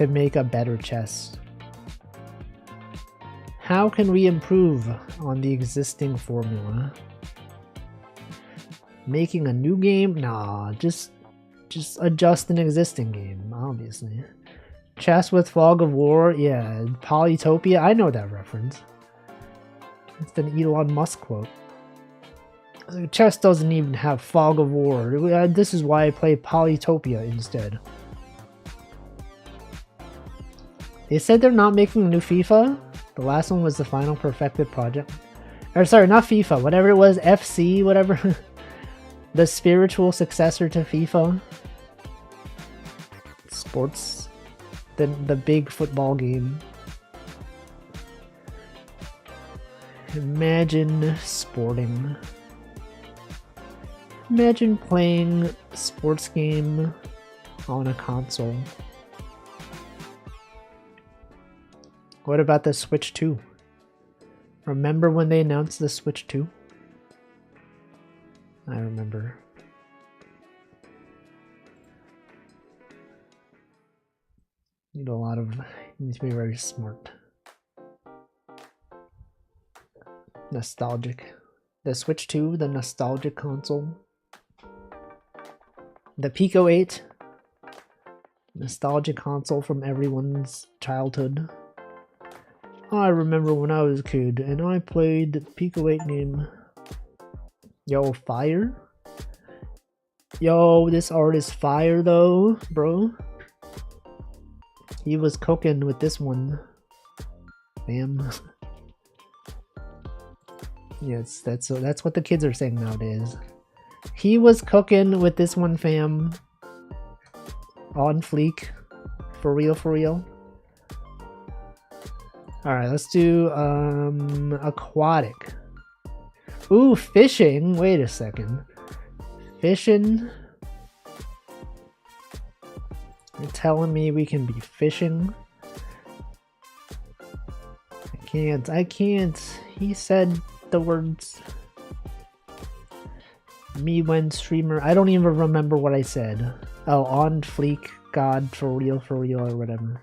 make a better chess. How can we improve on the existing formula? Making a new game? Nah, just adjust an existing game, obviously. Chess with Fog of War, yeah. Polytopia, I know that reference. It's an Elon Musk quote. Chess doesn't even have Fog of War. This is why I play Polytopia instead. They said they're not making a new FIFA. The last one was the final perfected project. Or sorry, not FIFA, whatever it was, FC, whatever. The spiritual successor to FIFA. Sports. The big football game. Imagine sporting. Imagine playing a sports game on a console. What about the Switch 2? Remember when they announced the Switch 2? I remember. Need a lot of... You need to be very smart. Nostalgic. The Switch 2, the nostalgic console. The Pico 8. Nostalgic console from everyone's childhood. I remember when I was a kid and I played the Pico 8 game. Yo, fire? Yo, this art is fire though, bro. He was cooking with this one. Bam. Yes, that's what the kids are saying nowadays. He was cooking with this one, fam. On fleek. For real, for real. Alright, let's do aquatic. Ooh, fishing. Wait a second. Fishing. You're telling me we can be fishing? I can't. He said the words. Me when streamer. I don't even remember what I said. Oh, on fleek, God, for real, or whatever.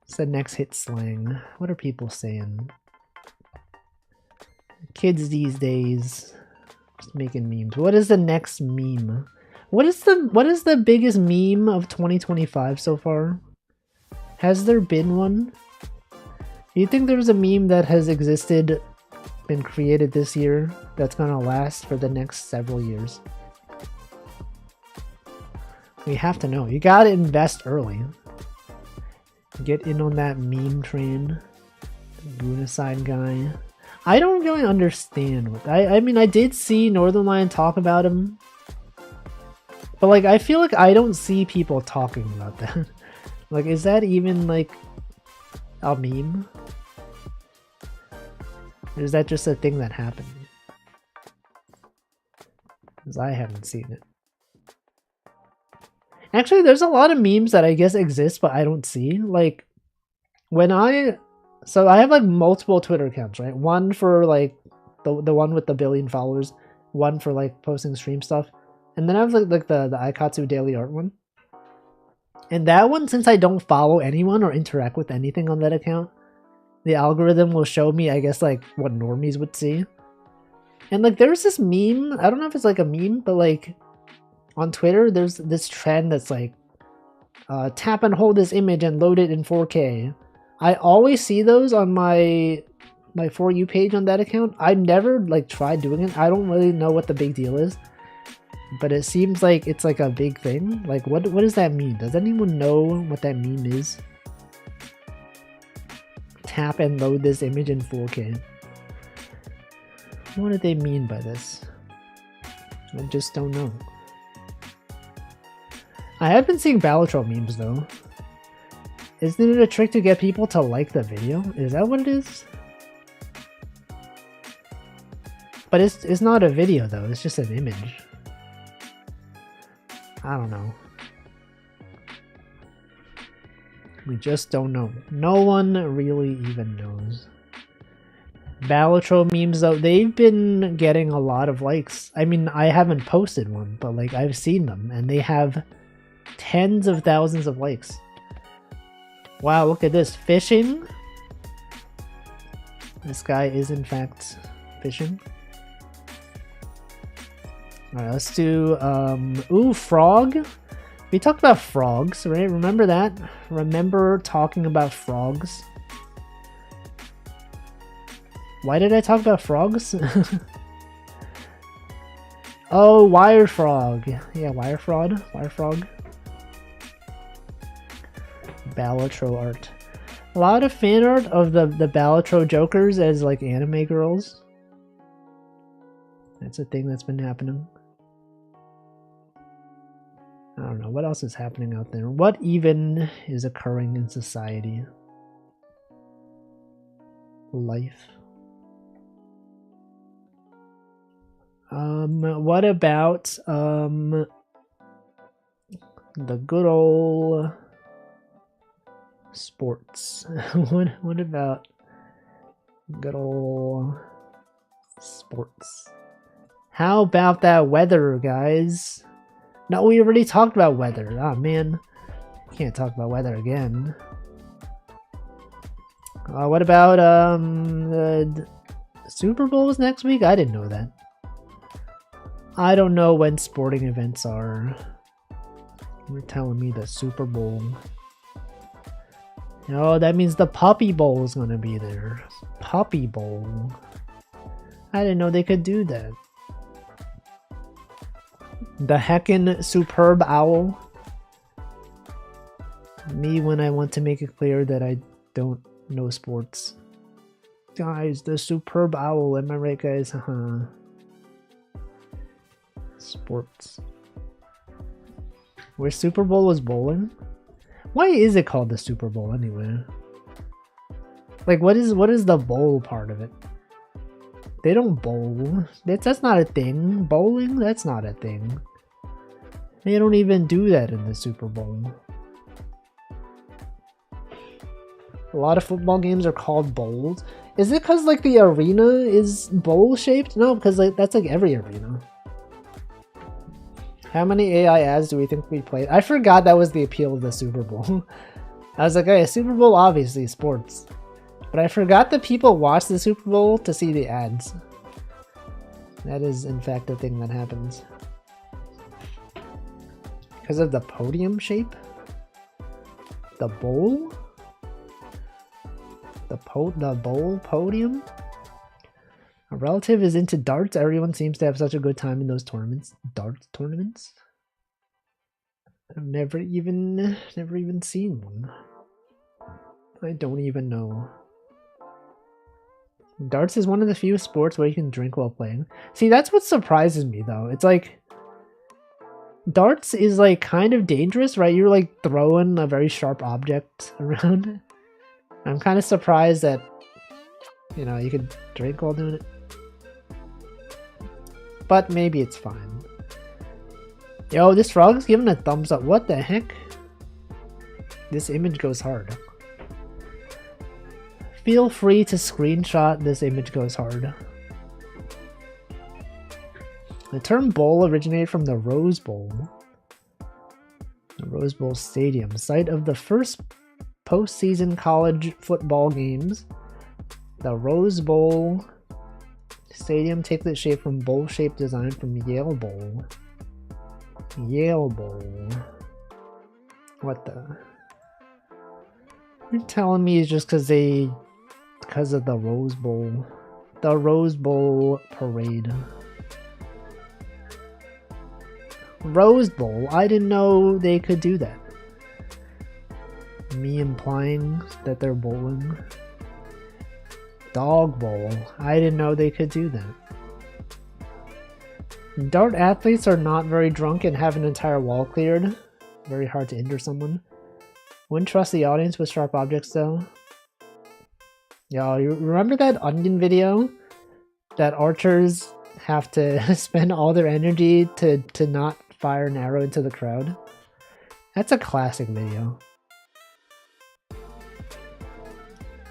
It's the next hit slang. What are people saying? Kids these days just making memes. What is the next meme? What is the biggest meme of 2025 so far? Has there been one? Do you think there's a meme that has existed, been created this year, that's gonna last for the next several years? We have to know. You gotta invest early. Get in on that meme train. Gunicide guy. I don't really understand what I mean, I did see Northern Lion talk about him. But like I feel like I don't see people talking about that. Like, is that even like a meme? Or is that just a thing that happened? Because I haven't seen it. Actually, there's a lot of memes that I guess exist, but I don't see. Like, so I have like multiple Twitter accounts, right? One for like the one with the 1 billion followers, one for like posting stream stuff, and then I have like the Aikatsu Daily Art one. And that one, since I don't follow anyone or interact with anything on that account, the algorithm will show me, I guess, like what normies would see. And like there's this meme, I don't know if it's like a meme, but like on Twitter there's this trend that's like tap and hold this image and load it in 4K. I always see those on my For You page on that account. I've never like tried doing it. I don't really know what the big deal is, but it seems like it's like a big thing. Like what does that mean? Does anyone know what that meme is? Tap and load this image in 4K. What do they mean by this? I just don't know. I have been seeing Balatro memes though. Isn't it a trick to get people to like the video? Is that what it is? But it's not a video though, it's just an image. I don't know. We just don't know. No one really even knows. Balatro memes though, they've been getting a lot of likes. I mean, I haven't posted one, but like I've seen them and they have tens of thousands of likes. Wow, look at this. Fishing? This guy is in fact fishing. Alright, let's do ooh, frog. We talked about frogs, right? Remember that? Remember talking about frogs? Why did I talk about frogs? Oh, wire frog. Yeah, wire fraud. Wire frog. Balatro art. A lot of fan art of the Balatro Jokers as like anime girls. That's a thing that's been happening. I don't know. What else is happening out there? What even is occurring in society? Life. What about the good old sports? What about good old sports? How about that weather, guys? No, we already talked about weather. Oh man, can't talk about weather again. What about the Super Bowl is next week? I didn't know that. I don't know when sporting events are. You're telling me the Super Bowl. Oh, that means the Puppy Bowl is gonna be there. Puppy Bowl. I didn't know they could do that. The heckin' superb owl. Me when I want to make it clear that I don't know sports. Guys, the superb owl, am I right, guys? Sports. Where Super Bowl was bowling? Why is it called the Super Bowl anyway? Like, what is the bowl part of it? They don't bowl. That's not a thing. Bowling? That's not a thing. They don't even do that in the Super Bowl. A lot of football games are called bowls. Is it because like the arena is bowl shaped? No, because like that's like every arena. How many AI ads do we think we played? I forgot that was the appeal of the Super Bowl. I was like, hey, Super Bowl obviously sports. But I forgot that people watch the Super Bowl to see the ads. That is in fact a thing that happens. Because of the podium shape? The bowl? The bowl podium? A relative is into darts. Everyone seems to have such a good time in those tournaments. Darts tournaments? I've never even seen one. I don't even know. Darts is one of the few sports where you can drink while playing. See, that's what surprises me though. It's like darts is like kind of dangerous, right? You're like throwing a very sharp object around. I'm kind of surprised that, you know, you could drink while doing it. But maybe it's fine. Yo, this frog's giving a thumbs up. What the heck? This image goes hard. Feel free to screenshot this image goes hard. The term bowl originated from the Rose Bowl. The Rose Bowl Stadium, site of the first postseason college football games. The Rose Bowl Stadium takes its shape from bowl-shaped design from Yale Bowl. Yale Bowl. What the? You're telling me it's just because of the Rose Bowl. The Rose Bowl parade. Rose Bowl? I didn't know they could do that. Me implying that they're bowling. Dog Bowl. I didn't know they could do that. Dart athletes are not very drunk and have an entire wall cleared. Very hard to injure someone. Wouldn't trust the audience with sharp objects though. Yo, you remember that Onion video? That archers have to spend all their energy to not fire an arrow into the crowd? That's a classic video.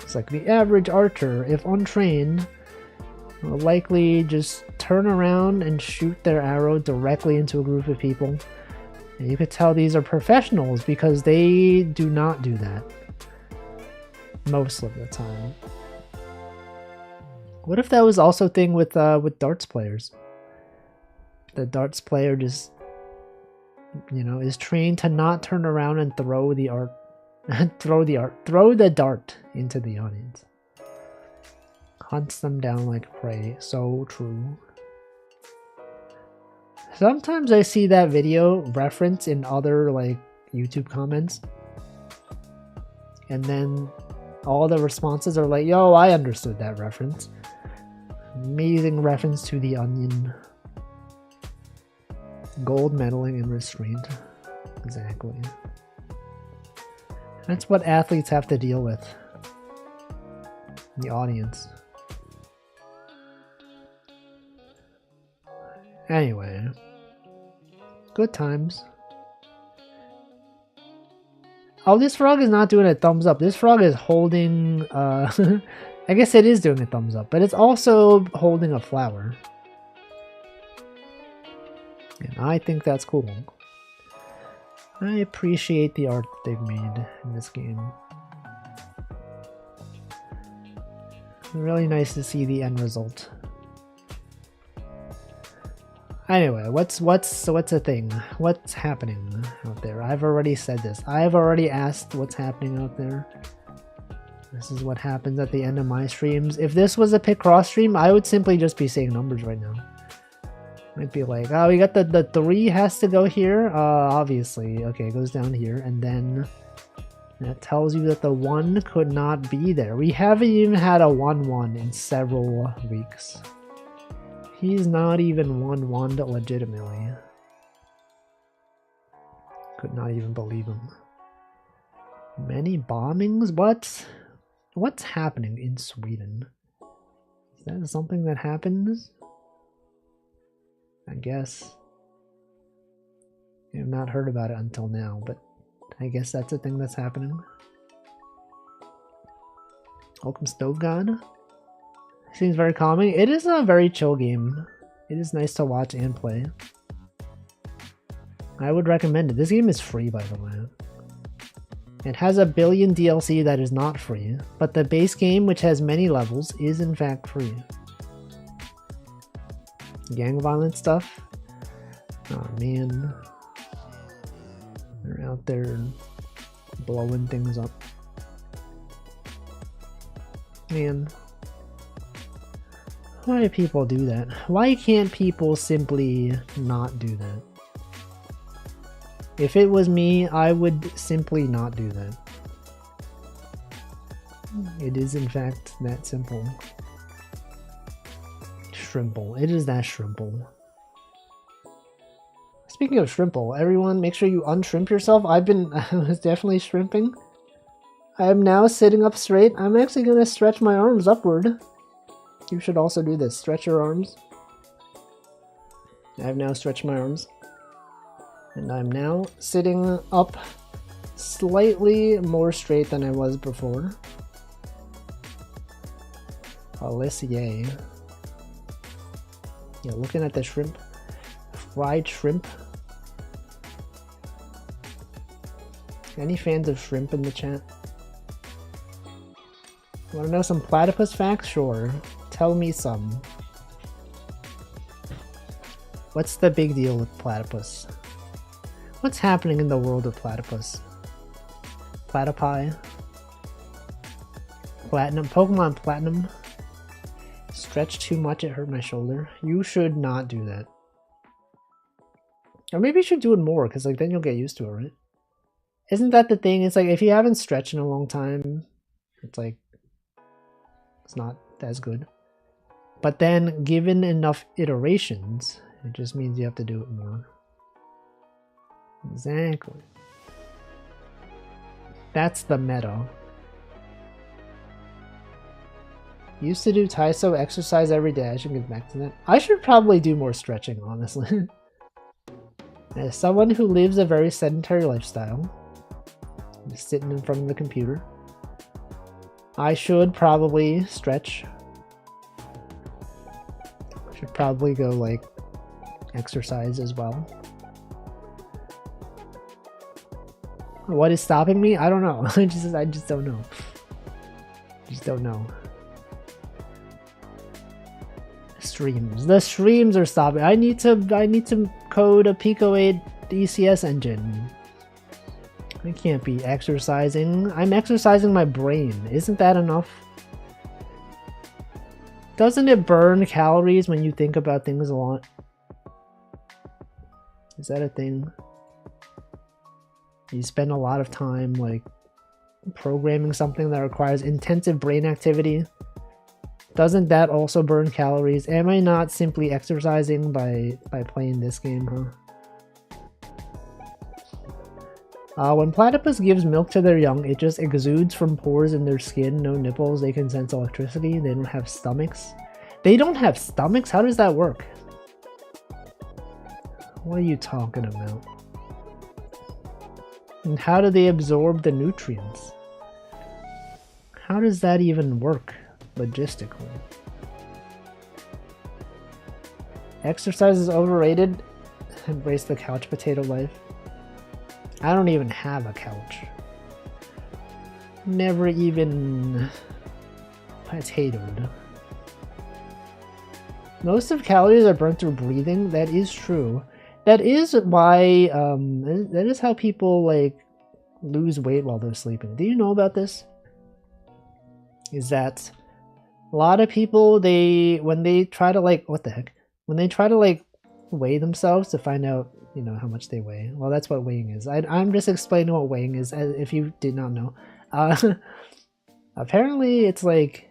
It's like the average archer, if untrained, will likely just turn around and shoot their arrow directly into a group of people. And you could tell these are professionals because they do not do that. Most of the time. What if that was also a thing with darts players? The darts player just, you know, is trained to not turn around and throw the dart into the audience. Hunts them down like prey. So true. Sometimes I see that video referenced in other like YouTube comments, and then all the responses are like, yo, I understood that reference. Amazing reference to the Onion. Gold medaling and restraint. Exactly. That's what athletes have to deal with. The audience. Anyway. Good times. Oh, this frog is not doing a thumbs up. This frog is holding, I guess it is doing a thumbs up, but it's also holding a flower. And I think that's cool. I appreciate the art they've made in this game. Really nice to see the end result. Anyway, what's a thing? What's happening out there? I've already said this. I've already asked what's happening out there. This is what happens at the end of my streams. If this was a Picross stream, I would simply just be saying numbers right now. I'd be like, oh, we got the 3 has to go here. Obviously. Okay, it goes down here. And then that tells you that the 1 could not be there. We haven't even had a 1-1 in several weeks. He's not even 1-1 legitimately. Could not even believe him. Many bombings? What? What's happening in Sweden? Is that something that happens? I guess. I have not heard about it until now, but I guess that's a thing that's happening. Welcome Stove God. Seems very calming. It is a very chill game. It is nice to watch and play. I would recommend it. This game is free, by the way. It has a billion DLC that is not free, but the base game, which has many levels, is in fact free. Gang violence stuff. Oh man. They're out there blowing things up. Man. Why do people do that? Why can't people simply not do that? If it was me, I would simply not do that. It is in fact that simple. Shrimple. It is that shrimple. Speaking of shrimple, everyone make sure you unshrimp yourself. I was definitely shrimping. I am now sitting up straight. I'm actually going to stretch my arms upward. You should also do this. Stretch your arms. I have now stretched my arms. And I'm now sitting up slightly more straight than I was before. Alicia. Yeah, looking at the shrimp. Fried shrimp. Any fans of shrimp in the chat? Want to know some platypus facts? Sure. Tell me some. What's the big deal with platypus? What's happening in the world of platypus? Platypi? Platinum? Pokemon Platinum? Stretch too much, it hurt my shoulder. You should not do that. Or maybe you should do it more, because like then you'll get used to it, right? Isn't that the thing? It's like if you haven't stretched in a long time, it's like it's not as good. But then given enough iterations, it just means you have to do it more. Exactly. That's the meta. Used to do Taiso exercise every day. I should get back to that. I should probably do more stretching, honestly. As someone who lives a very sedentary lifestyle, just sitting in front of the computer, I should probably stretch. Should probably go like exercise as well. What is stopping me? I don't know. I just don't know. Just don't know. Streams. The streams are stopping. I need to code a Pico 8 ECS engine. I can't be exercising. I'm exercising my brain. Isn't that enough? Doesn't it burn calories when you think about things a lot? Is that a thing? You spend a lot of time like programming something that requires intensive brain activity. Doesn't that also burn calories? Am I not simply exercising by playing this game, huh? When platypus gives milk to their young, it just exudes from pores in their skin. No nipples, they can sense electricity. They don't have stomachs. They don't have stomachs? How does that work? What are you talking about? And how do they absorb the nutrients? How does that even work logistically? Exercise is overrated. Embrace the couch potato life. I don't even have a couch. Never even potatoed. Most of calories are burnt through breathing. That is true. That is why, that is how people like lose weight while they're sleeping. Do you know about this? Is that a lot of people, when they try to like, what the heck? When they try to like weigh themselves to find out, you know, how much they weigh. Well, that's what weighing is. I'm just explaining what weighing is, if you did not know. Apparently, it's like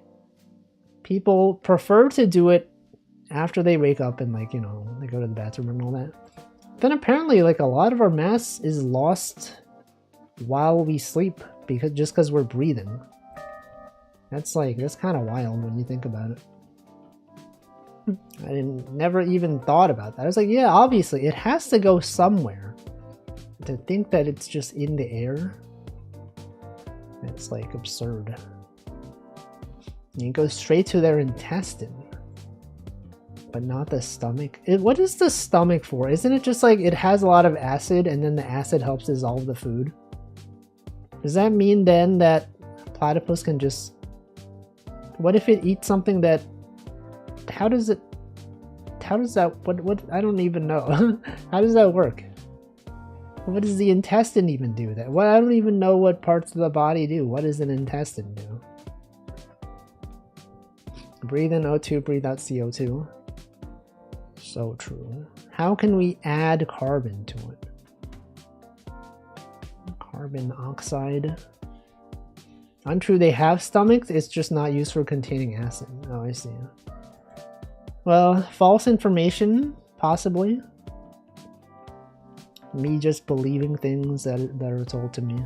people prefer to do it after they wake up and like, you know, they go to the bathroom and all that. Then apparently, like a lot of our mass is lost while we sleep because we're breathing. That's kind of wild when you think about it. I never even thought about that. I was like, yeah, obviously it has to go somewhere. to think that it's just in the air, it's like absurd. And it goes straight to their intestine, but not the stomach. What is the stomach for? Isn't it just like it has a lot of acid and then the acid helps dissolve the food? Does that mean then that platypus can just... What if it eats something that... How does that... What I don't even know. How does that work? What does the intestine even do? I don't even know what parts of the body do. What does an intestine do? Breathe in O2, breathe out CO2. So true. How can we add carbon to it? Carbon oxide. Untrue, they have stomachs, it's just not used for containing acid. Oh, I see. Well, false information, possibly. Me just believing things that are told to me.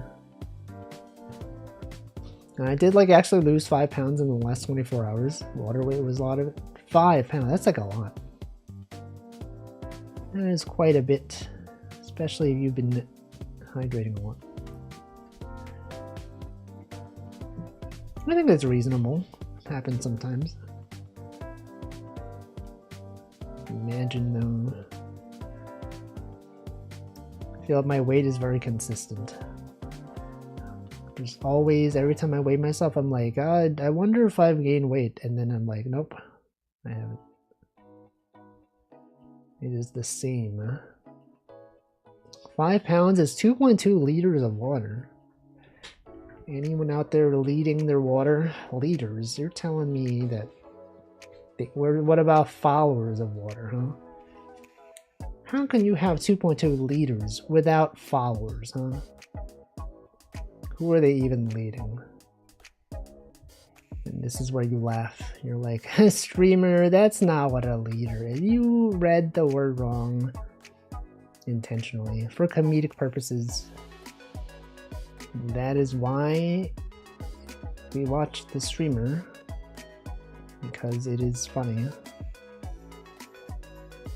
And I did like actually lose 5 pounds in the last 24 hours. Water weight was a lot of it. 5 pounds, that's like a lot. That is quite a bit, especially if you've been hydrating a lot. I think that's reasonable. It happens sometimes. Imagine though. I feel like my weight is very consistent. There's always, every time I weigh myself, I'm like, I wonder if I've gained weight. And then I'm like, nope, I haven't. It is the same. 5 pounds is 2.2 liters of water. Anyone out there leading their water? Liters? You're telling me that... What about followers of water, huh? How can you have 2.2 liters without followers, huh? Who are they even leading? And this is where you laugh. You're like, streamer, that's not what a leader is. You read the word wrong intentionally for comedic purposes. That is why we watch the streamer, because it is funny.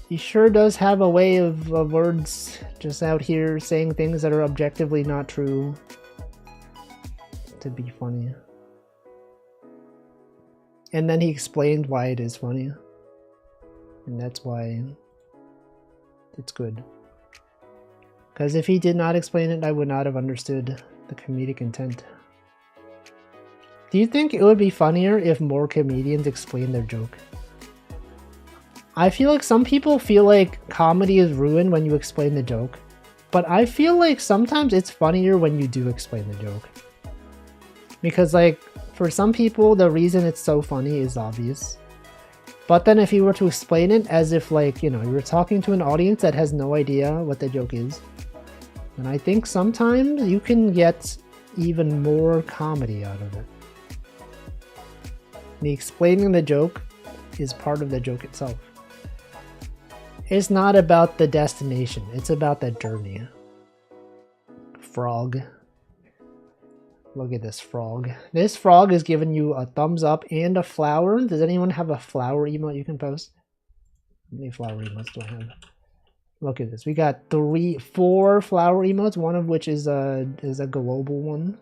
He sure does have a way of words just out here saying things that are objectively not true to be funny. And then he explained why it is funny. And that's why it's good. Because if he did not explain it, I would not have understood the comedic intent. Do you think it would be funnier if more comedians explained their joke? I feel like some people feel like comedy is ruined when you explain the joke. But I feel like sometimes it's funnier when you do explain the joke. Because like, for some people, the reason it's so funny is obvious. But then if you were to explain it as if like, you know, you were talking to an audience that has no idea what the joke is. And I think sometimes you can get even more comedy out of it. The explaining the joke is part of the joke itself. It's not about the destination, it's about the journey. Frog. Look at this frog. This frog is giving you a thumbs up and a flower. Does anyone have a flower emote you can post? How many flower emotes do I have? Look at this. We got 4 flower emotes, one of which is a global one.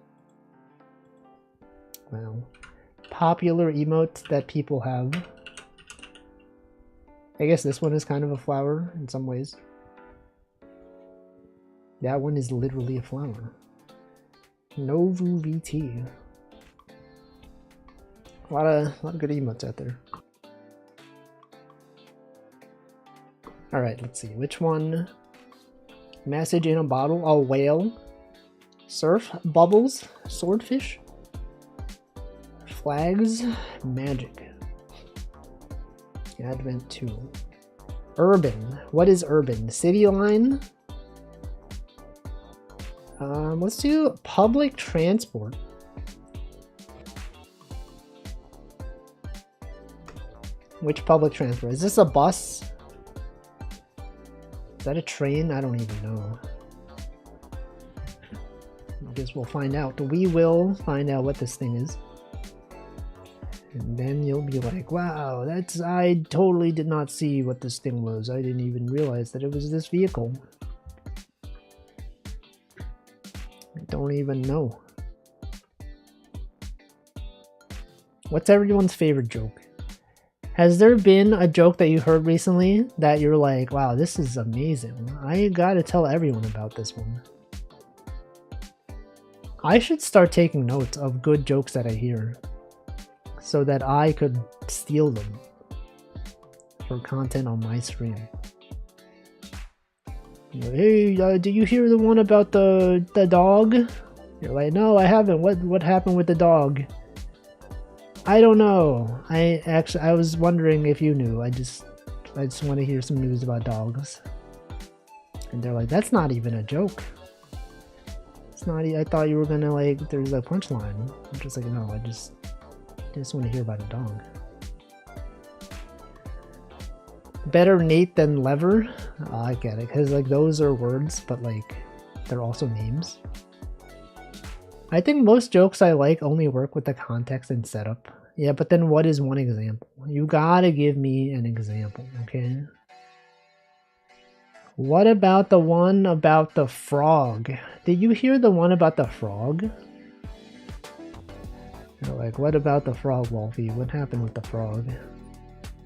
Wow. Popular emotes that people have. I guess this one is kind of a flower in some ways. That one is literally a flower. Novu VT. A lot of good emotes out there. Alright, let's see. Which one? Message in a bottle. A whale. Surf. Bubbles. Swordfish. Flags. Magic. Advent 2. Urban. What is urban? City line? Let's do public transport. Which public transport? Is this a bus? Is that a train? I don't even know. I guess we'll find out. We will find out what this thing is. And then you'll be like, wow, I totally did not see what this thing was. I didn't even realize that it was this vehicle. Don't even know. What's everyone's favorite joke? Has there been a joke that you heard recently that you're like, wow, this is amazing. I gotta tell everyone about this one. I should start taking notes of good jokes that I hear so that I could steal them for content on my stream. Hey, did you hear the one about the dog? You're like, no, I haven't. What happened with the dog? I don't know. I was wondering if you knew. I just want to hear some news about dogs. And they're like, that's not even a joke. It's not. I thought you were gonna like. There's a punchline. I'm just like, no. I just want to hear about a dog. Better Nate than Lever? Oh, I get it, because like those are words, but like they're also names. I think most jokes I like only work with the context and setup. Yeah, but then what is one example? You gotta give me an example, okay? What about the one about the frog? Did you hear the one about the frog? You're like, what about the frog, Wolfie? What happened with the frog?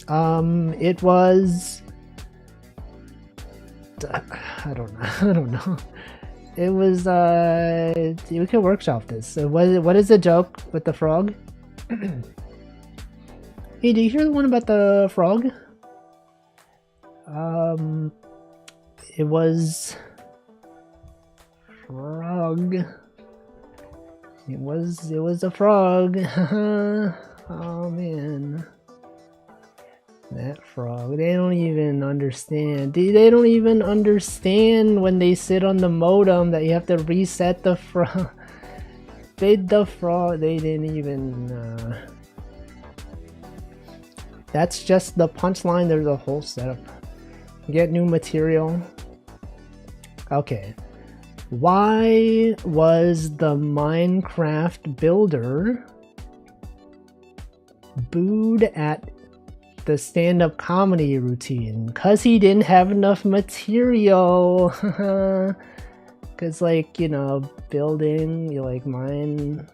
It was... I don't know. It was, we can workshop this. So what is the joke with the frog? Hey, do you hear the one about the frog? It was... Frog. It was a frog. Oh, man. That frog, they don't even understand. They don't even understand when they sit on the modem that you have to reset the frog. They didn't even... That's just the punchline. There's a whole setup. Get new material. Okay. Why was the Minecraft builder booed at the stand-up comedy routine? Cause he didn't have enough material. Cause like, you know, building, you like mine,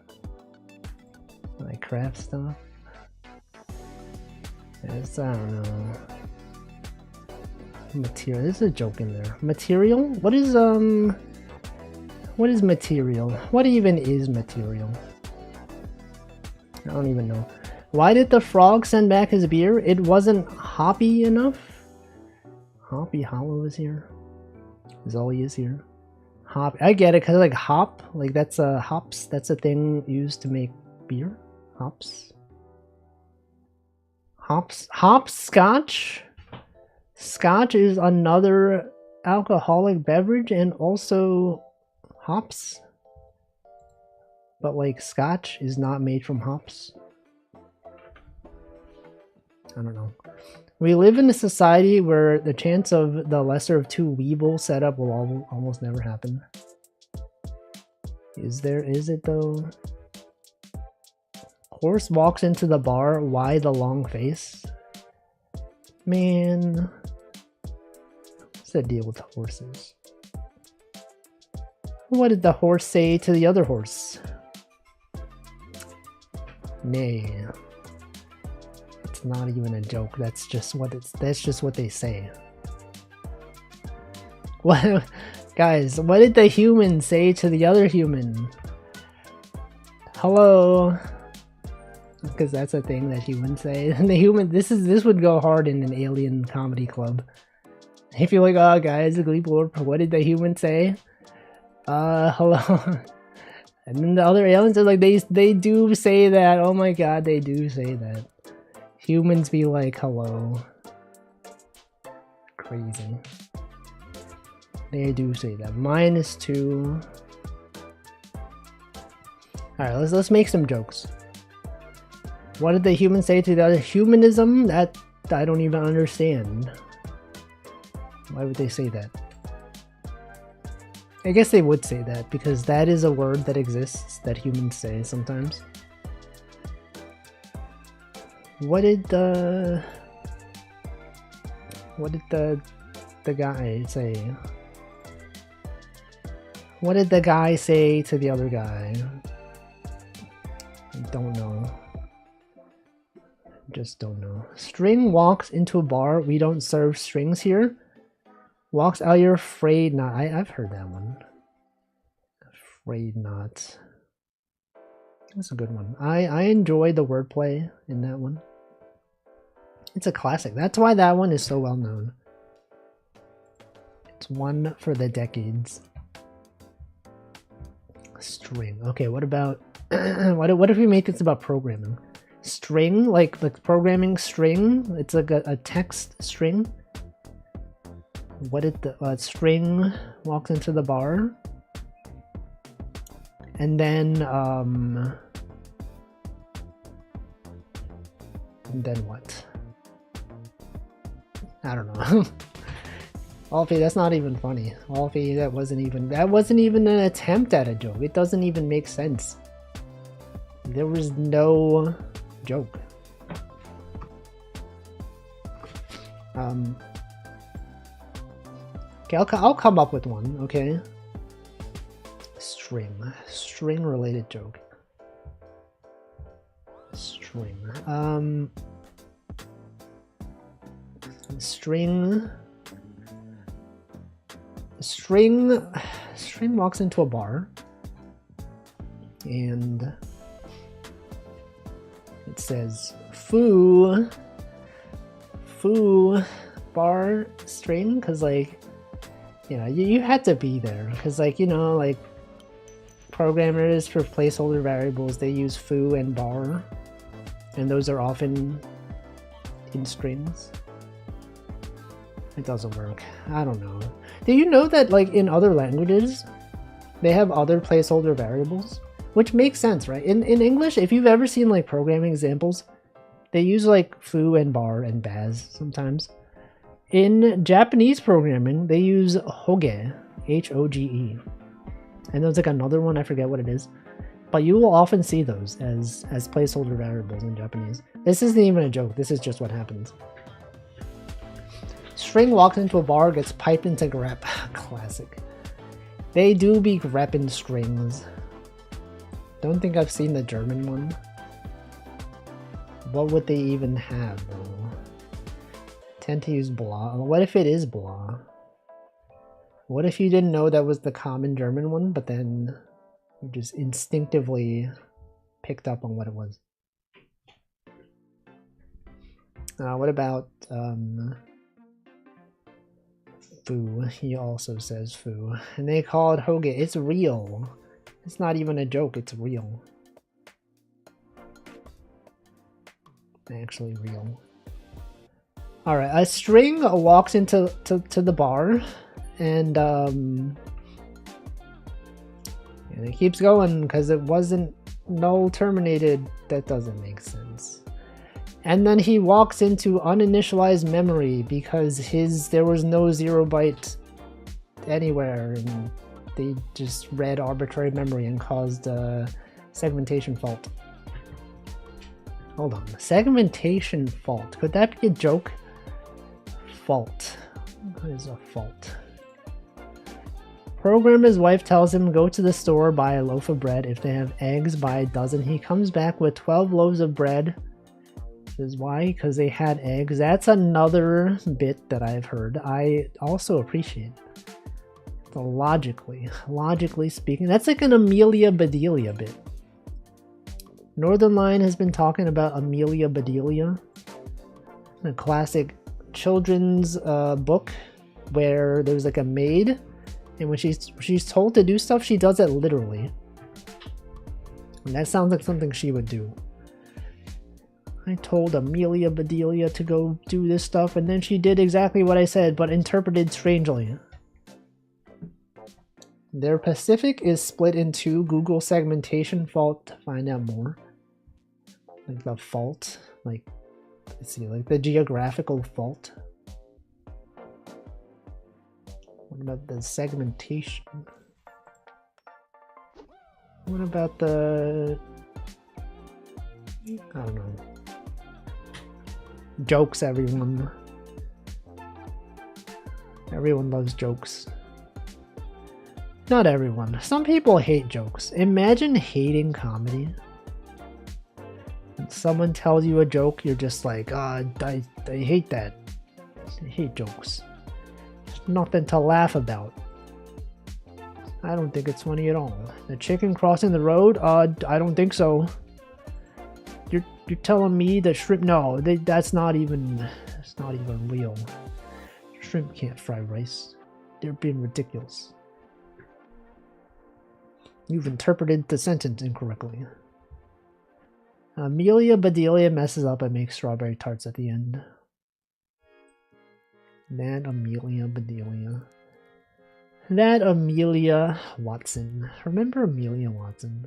like craft stuff. It's, I don't know. Material, there's a joke in there. Material? What is material? What even is material? I don't even know. Why did the frog send back his beer? It wasn't hoppy enough? Hoppy Hollow is here. Zolly is here. Hop, I get it, because like hop, like that's a hops, that's a thing used to make beer. Hops. Hops scotch? Scotch is another alcoholic beverage and also hops. But like scotch is not made from hops. I don't know. We live in a society where the chance of the lesser of two weeble setup will almost never happen. Is it though? Horse walks into the bar. Why the long face? Man. What's the deal with horses? What did the horse say to the other horse? Nay. It's not even a joke. That's just what they say. What, guys, what did the human say to the other human? Hello. Because that's a thing that humans say. And the human, this would go hard in an alien comedy club. If you're like, oh guys, what did the human say? Hello. And then the other aliens are like, they do say that. Oh my god, they do say that. Humans be like, hello. Crazy. They do say that. -2. Alright, let's make some jokes. What did the human say to the other? Humanism? That I don't even understand. Why would they say that? I guess they would say that because that is a word that exists that humans say sometimes. What did the guy say? What did the guy say to the other guy? I don't know. Just don't know. String walks into a bar. We don't serve strings here. Walks out, you're afraid not. I've heard that one. Afraid not. That's a good one. I enjoy the wordplay in that one. It's a classic. That's why that one is so well known. It's one for the decades. String. Okay, what about what if we make this about programming? String, like programming string. It's like a text string. What if the string walks into the bar? And then what? I don't know. Alfie, that's not even funny. Alfie, that wasn't even an attempt at a joke. It doesn't even make sense. There was no joke. Okay, I'll come up with one, okay? String related joke. String. String walks into a bar and it says foo bar string, because like, you know, you had to be there because, like, you know, like programmers for placeholder variables, they use foo and bar, and those are often in strings. It doesn't work. I don't know. Do you know that like in other languages they have other placeholder variables, which makes sense, right? In English, if you've ever seen like programming examples, they use like foo and bar and baz sometimes. In Japanese programming, they use hoge, H-O-G-E. And there's like another one, I forget what it is. But you will often see those as placeholder variables in Japanese. This isn't even a joke, this is just what happens. String walks into a bar, gets piped into grep. Classic. They do be grepping strings. Don't think I've seen the German one. What would they even have though? Tend to use blah. What if it is blah? What if you didn't know that was the common German one, but then you just instinctively picked up on what it was? What about foo? He also says foo. And they call it hoge. It's real. It's not even a joke, it's real. Actually real. Alright, a string walks into the bar and it keeps going because it wasn't null terminated. That doesn't make sense. And then he walks into uninitialized memory because there was no 0 byte anywhere and they just read arbitrary memory and caused a segmentation fault. Hold on, segmentation fault. Could that be a joke? Fault. What is a fault? Programmer's wife tells him go to the store, buy a loaf of bread. If they have eggs, buy a dozen. He comes back with 12 loaves of bread. Says why? Because they had eggs. That's another bit that I've heard. I also appreciate. So logically speaking, that's like an Amelia Bedelia bit. Northern Lion has been talking about Amelia Bedelia, a classic children's book where there's like a maid, and when she's told to do stuff, she does it literally. And that sounds like something she would do. I told Amelia Bedelia to go do this stuff, and then she did exactly what I said, but interpreted strangely. Their Pacific is split in two. Google segmentation fault to find out more. Like the fault, like, let's see, like the geographical fault. What about the segmentation? What about the, I don't know. Jokes, everyone. Everyone loves jokes. Not everyone. Some people hate jokes. Imagine hating comedy. When someone tells you a joke, you're just like, I hate that. I hate jokes. There's nothing to laugh about. I don't think it's funny at all. The chicken crossing the road? I don't think so. You're telling me that shrimp? No, that's not even real. Shrimp can't fry rice. They're being ridiculous. You've interpreted the sentence incorrectly. Amelia Bedelia messes up and makes strawberry tarts at the end. That Amelia Bedelia. That Amelia Watson. Remember Amelia Watson?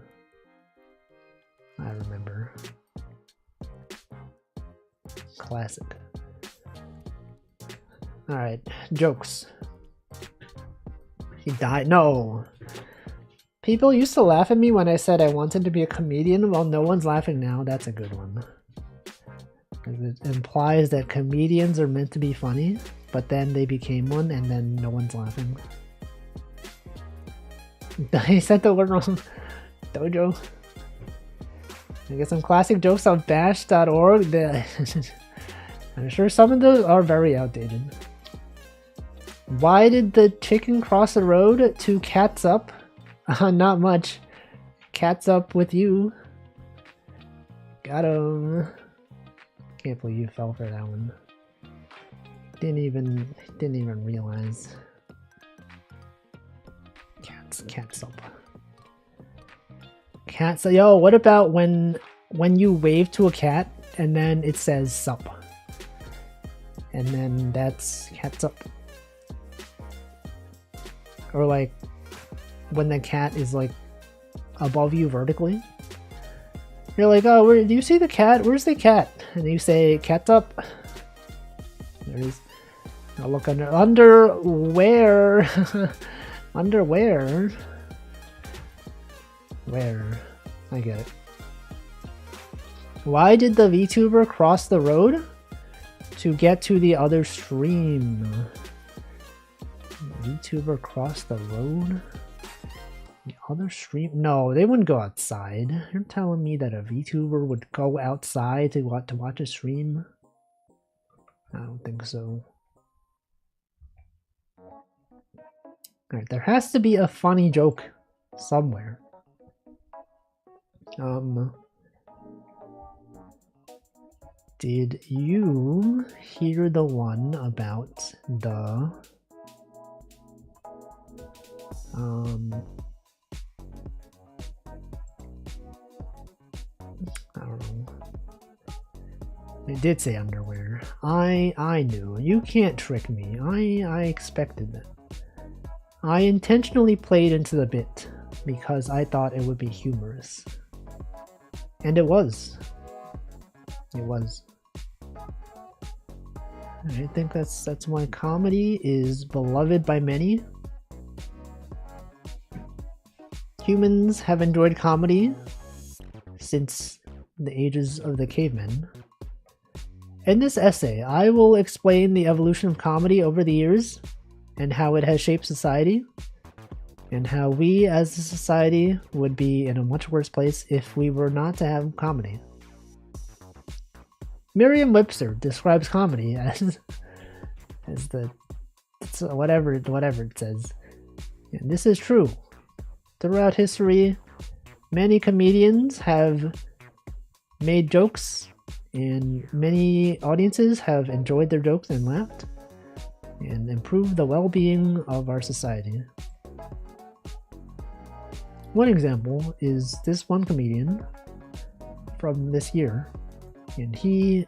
I remember. Classic. Alright, jokes. He died? No! People used to laugh at me when I said I wanted to be a comedian. Well, no one's laughing now. That's a good one. It implies that comedians are meant to be funny, but then they became one and then no one's laughing. I said the word wrong. Dojo. I get some classic jokes on bash.org. I'm sure some of those are very outdated. Why did the chicken cross the road? 2 cats up. Not much. Cat's up with you. Got him. Can't believe you fell for that one. Didn't even realize. Cat's up. Cats. Yo, what about when you wave to a cat and then it says sup? And then that's cat's up. Or like when the cat is like above you vertically. You're like, oh, do you see the cat? Where's the cat? And you say, cat's up. There it is. Now look underwear. Underwear. Where? I get it. Why did the VTuber cross the road? To get to the other stream. VTuber cross the road? The other stream? No, they wouldn't go outside. You're telling me that a VTuber would go outside to watch a stream? I don't think so. Alright, there has to be a funny joke somewhere. Did you hear the one about the I don't know. It did say underwear. I knew. You can't trick me. I expected that. I intentionally played into the bit because I thought it would be humorous. And it was. It was. I think that's why comedy is beloved by many. Humans have enjoyed comedy since the ages of the cavemen. In this essay, I will explain the evolution of comedy over the years and how it has shaped society, and how we as a society would be in a much worse place if we were not to have comedy. Merriam-Webster describes comedy as whatever it says. And this is true. Throughout history, many comedians have made jokes, and many audiences have enjoyed their jokes and laughed, and improved the well-being of our society. One example is this one comedian from this year, and he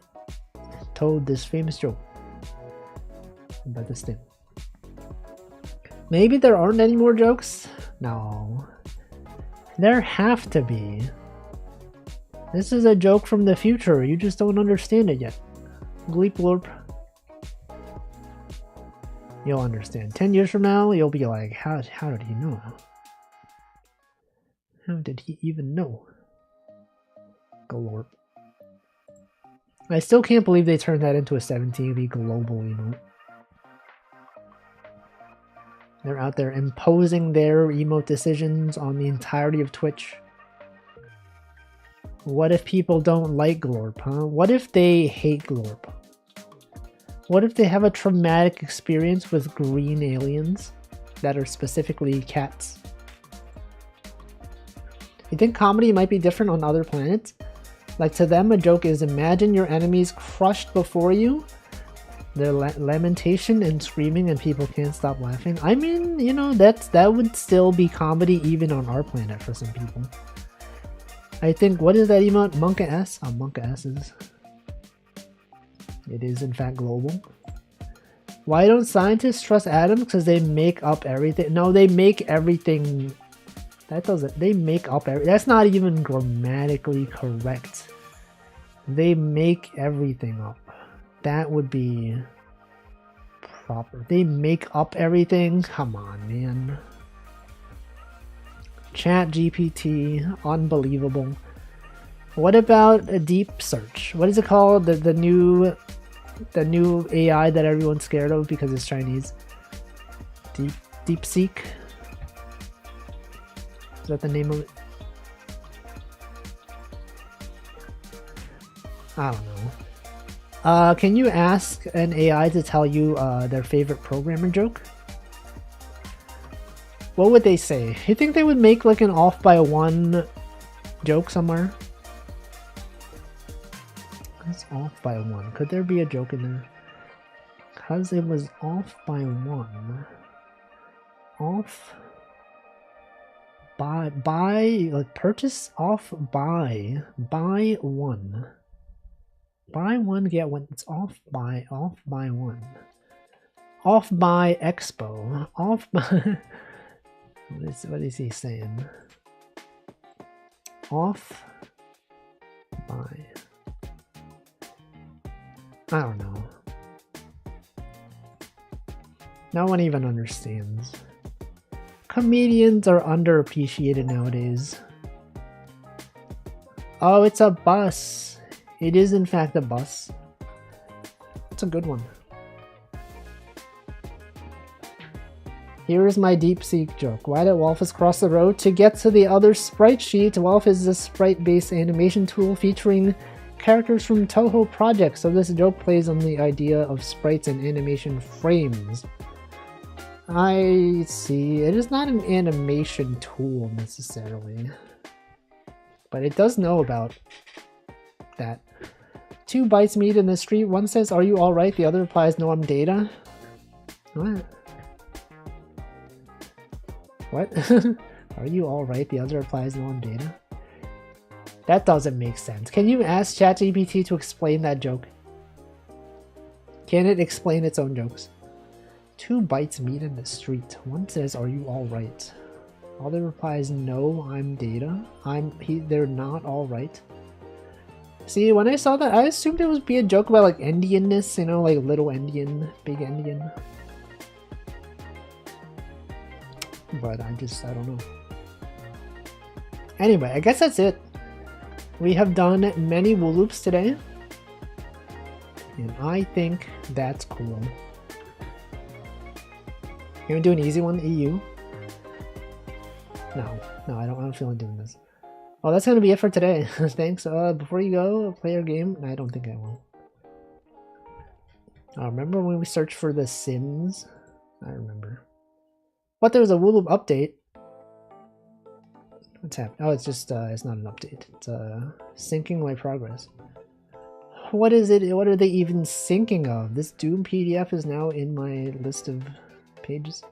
told this famous joke about this thing. Maybe there aren't any more jokes? No. There have to be. This is a joke from the future. You just don't understand it yet. Bleep blurp. You'll understand. 10 years from now, you'll be like, how did he know? How did he even know? Galorp. I still can't believe they turned that into a 17 week global emote. They're out there imposing their emote decisions on the entirety of Twitch. What if people don't like Glorp, huh? What if they hate Glorp? What if they have a traumatic experience with green aliens that are specifically cats? You think comedy might be different on other planets? Like, to them, a joke is imagine your enemies crushed before you, their lamentation and screaming, and people can't stop laughing. I mean, you know, that would still be comedy even on our planet for some people. I think, what is that emote? Monka S? Oh, Monka S is... It is in fact global. Why don't scientists trust atoms? Because they make up everything. No, they make everything... That doesn't... They make up everything. That's not even grammatically correct. They make everything up. That would be proper. They make up everything? Come on, man. Chat GPT, unbelievable. What about a deep search? What is it called? The new AI that everyone's scared of because it's Chinese. DeepSeek. Is that the name of it? I don't know. Can you ask an AI to tell you their favorite programmer joke? What would they say? You think they would make like an off by one joke somewhere? It's off by one. Could there be a joke in there? Because it was off by one. Off by like purchase off by one. Buy one get one. It's off by one. Off by Expo. Off by what is he saying? Off by... I don't know. No one even understands. Comedians are underappreciated nowadays. Oh, it's a bus. It is in fact a bus. It's a good one. Here is my DeepSeek joke. Why did Wolfus cross the road? To get to the other sprite sheet. Wolf is a sprite-based animation tool featuring characters from Toho projects, so this joke plays on the idea of sprites and animation frames. I see. It is not an animation tool necessarily, but it does know about that. Two bites meet in the street. One says, "Are you alright?" The other replies, "No, I'm data." What? What? Are you alright? The other replies, "No, I'm data." That doesn't make sense. Can you ask ChatGPT to explain that joke? Can it explain its own jokes? Two bites meet in the street. One says, "Are you alright?" Other replies, "No, I'm data." They're not alright. See, when I saw that, I assumed it would be a joke about like Indianness, you know, like little Indian, big Indian. But I don't know. Anyway, I guess that's it. We have done many wooloops today, and I think that's cool. You wanna do an easy one, EU? No, I don't feel like doing this. Oh, that's gonna be it for today. Thanks. Before you go, play your game. No, I don't think I will. Remember when we searched for The Sims? I remember. But there was a wooloop update. What's happening? Oh, it's just, it's not an update. It's, syncing my progress. What is it? What are they even syncing of? This Doom PDF is now in my list of pages.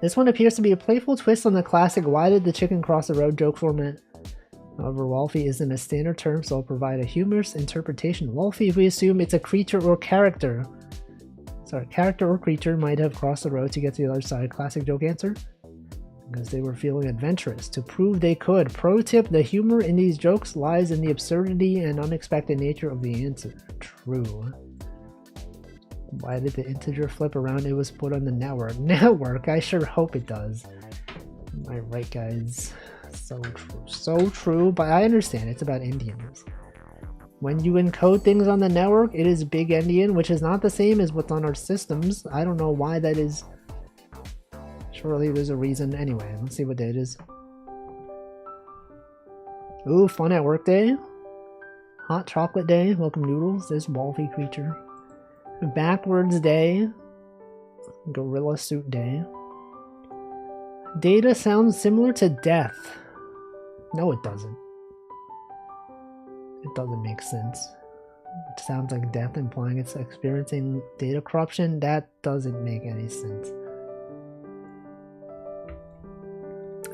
This one appears to be a playful twist on the classic "why did the chicken cross the road" joke format. However, Wolfie isn't a standard term, so I'll provide a humorous interpretation. Wolfie, we assume it's a creature or character. Sorry, character or creature might have crossed the road to get to the other side. Classic joke answer. Because they were feeling adventurous to prove they could. Pro tip, the humor in these jokes lies in the absurdity and unexpected nature of the answer. True. Why did the integer flip around? It was put on the network. Network? I sure hope it does. Am I right, guys? So true. So true, but I understand. It's about Indians. When you encode things on the network, it is big endian, which is not the same as what's on our systems. I don't know why that is. Surely there's a reason. Anyway, let's see what day it is. Ooh, fun at work day. Hot chocolate day. Welcome noodles. This Wolfie creature. Backwards day. Gorilla suit day. Data sounds similar to death. No, it doesn't. It doesn't make sense. It sounds like death, implying it's experiencing data corruption. That doesn't make any sense.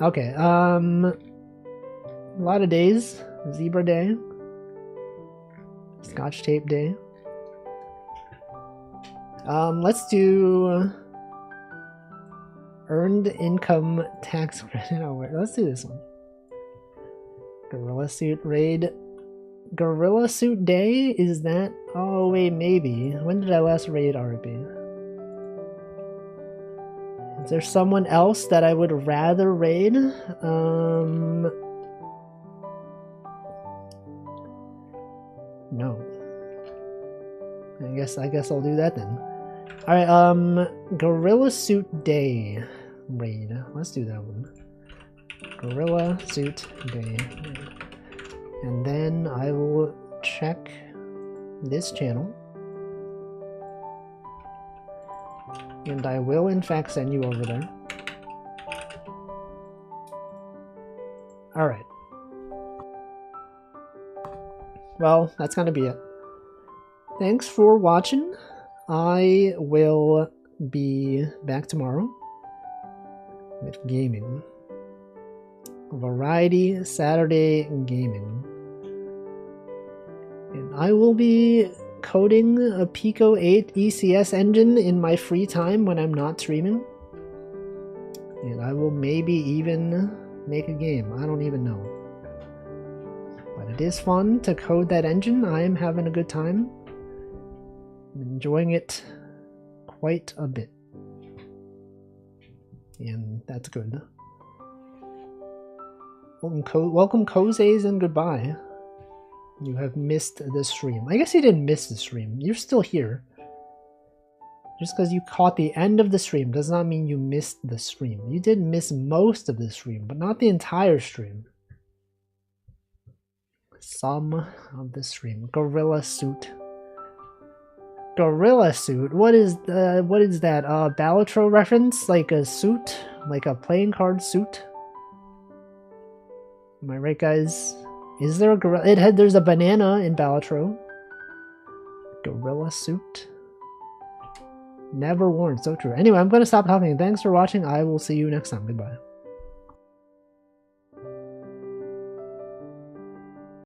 Okay, a lot of days. Zebra day. Scotch tape day. Let's do earned income tax credit. Oh, wait, let's do this one. Gorilla suit raid. Gorilla suit day? Is that? Oh wait, maybe. When did I last raid RP? Is there someone else that I would rather raid? No. I guess I'll do that then. Alright, Gorilla Suit Day raid. Let's do that one. Gorilla Suit Day. And then I will check this channel. And I will in fact send you over there. Alright. Well, that's gonna be it. Thanks for watching. I will be back tomorrow with gaming. Variety Saturday gaming. And I will be coding a Pico 8 ECS engine in my free time when I'm not streaming. And I will maybe even make a game. I don't even know. But it is fun to code that engine. I am having a good time. I'm enjoying it quite a bit. And that's good. Welcome Kozays and goodbye. You have missed the stream. I guess you didn't miss the stream. You're still here. Just because you caught the end of the stream does not mean you missed the stream. You did miss most of the stream, but not the entire stream. Some of the stream. Gorilla suit. Gorilla suit? What is that? Balatro reference? Like a suit? Like a playing card suit? Am I right, guys? Is there a gorilla? There's a banana in Balatro. Gorilla suit. Never worn. So true. Anyway, I'm going to stop talking. Thanks for watching. I will see you next time. Goodbye.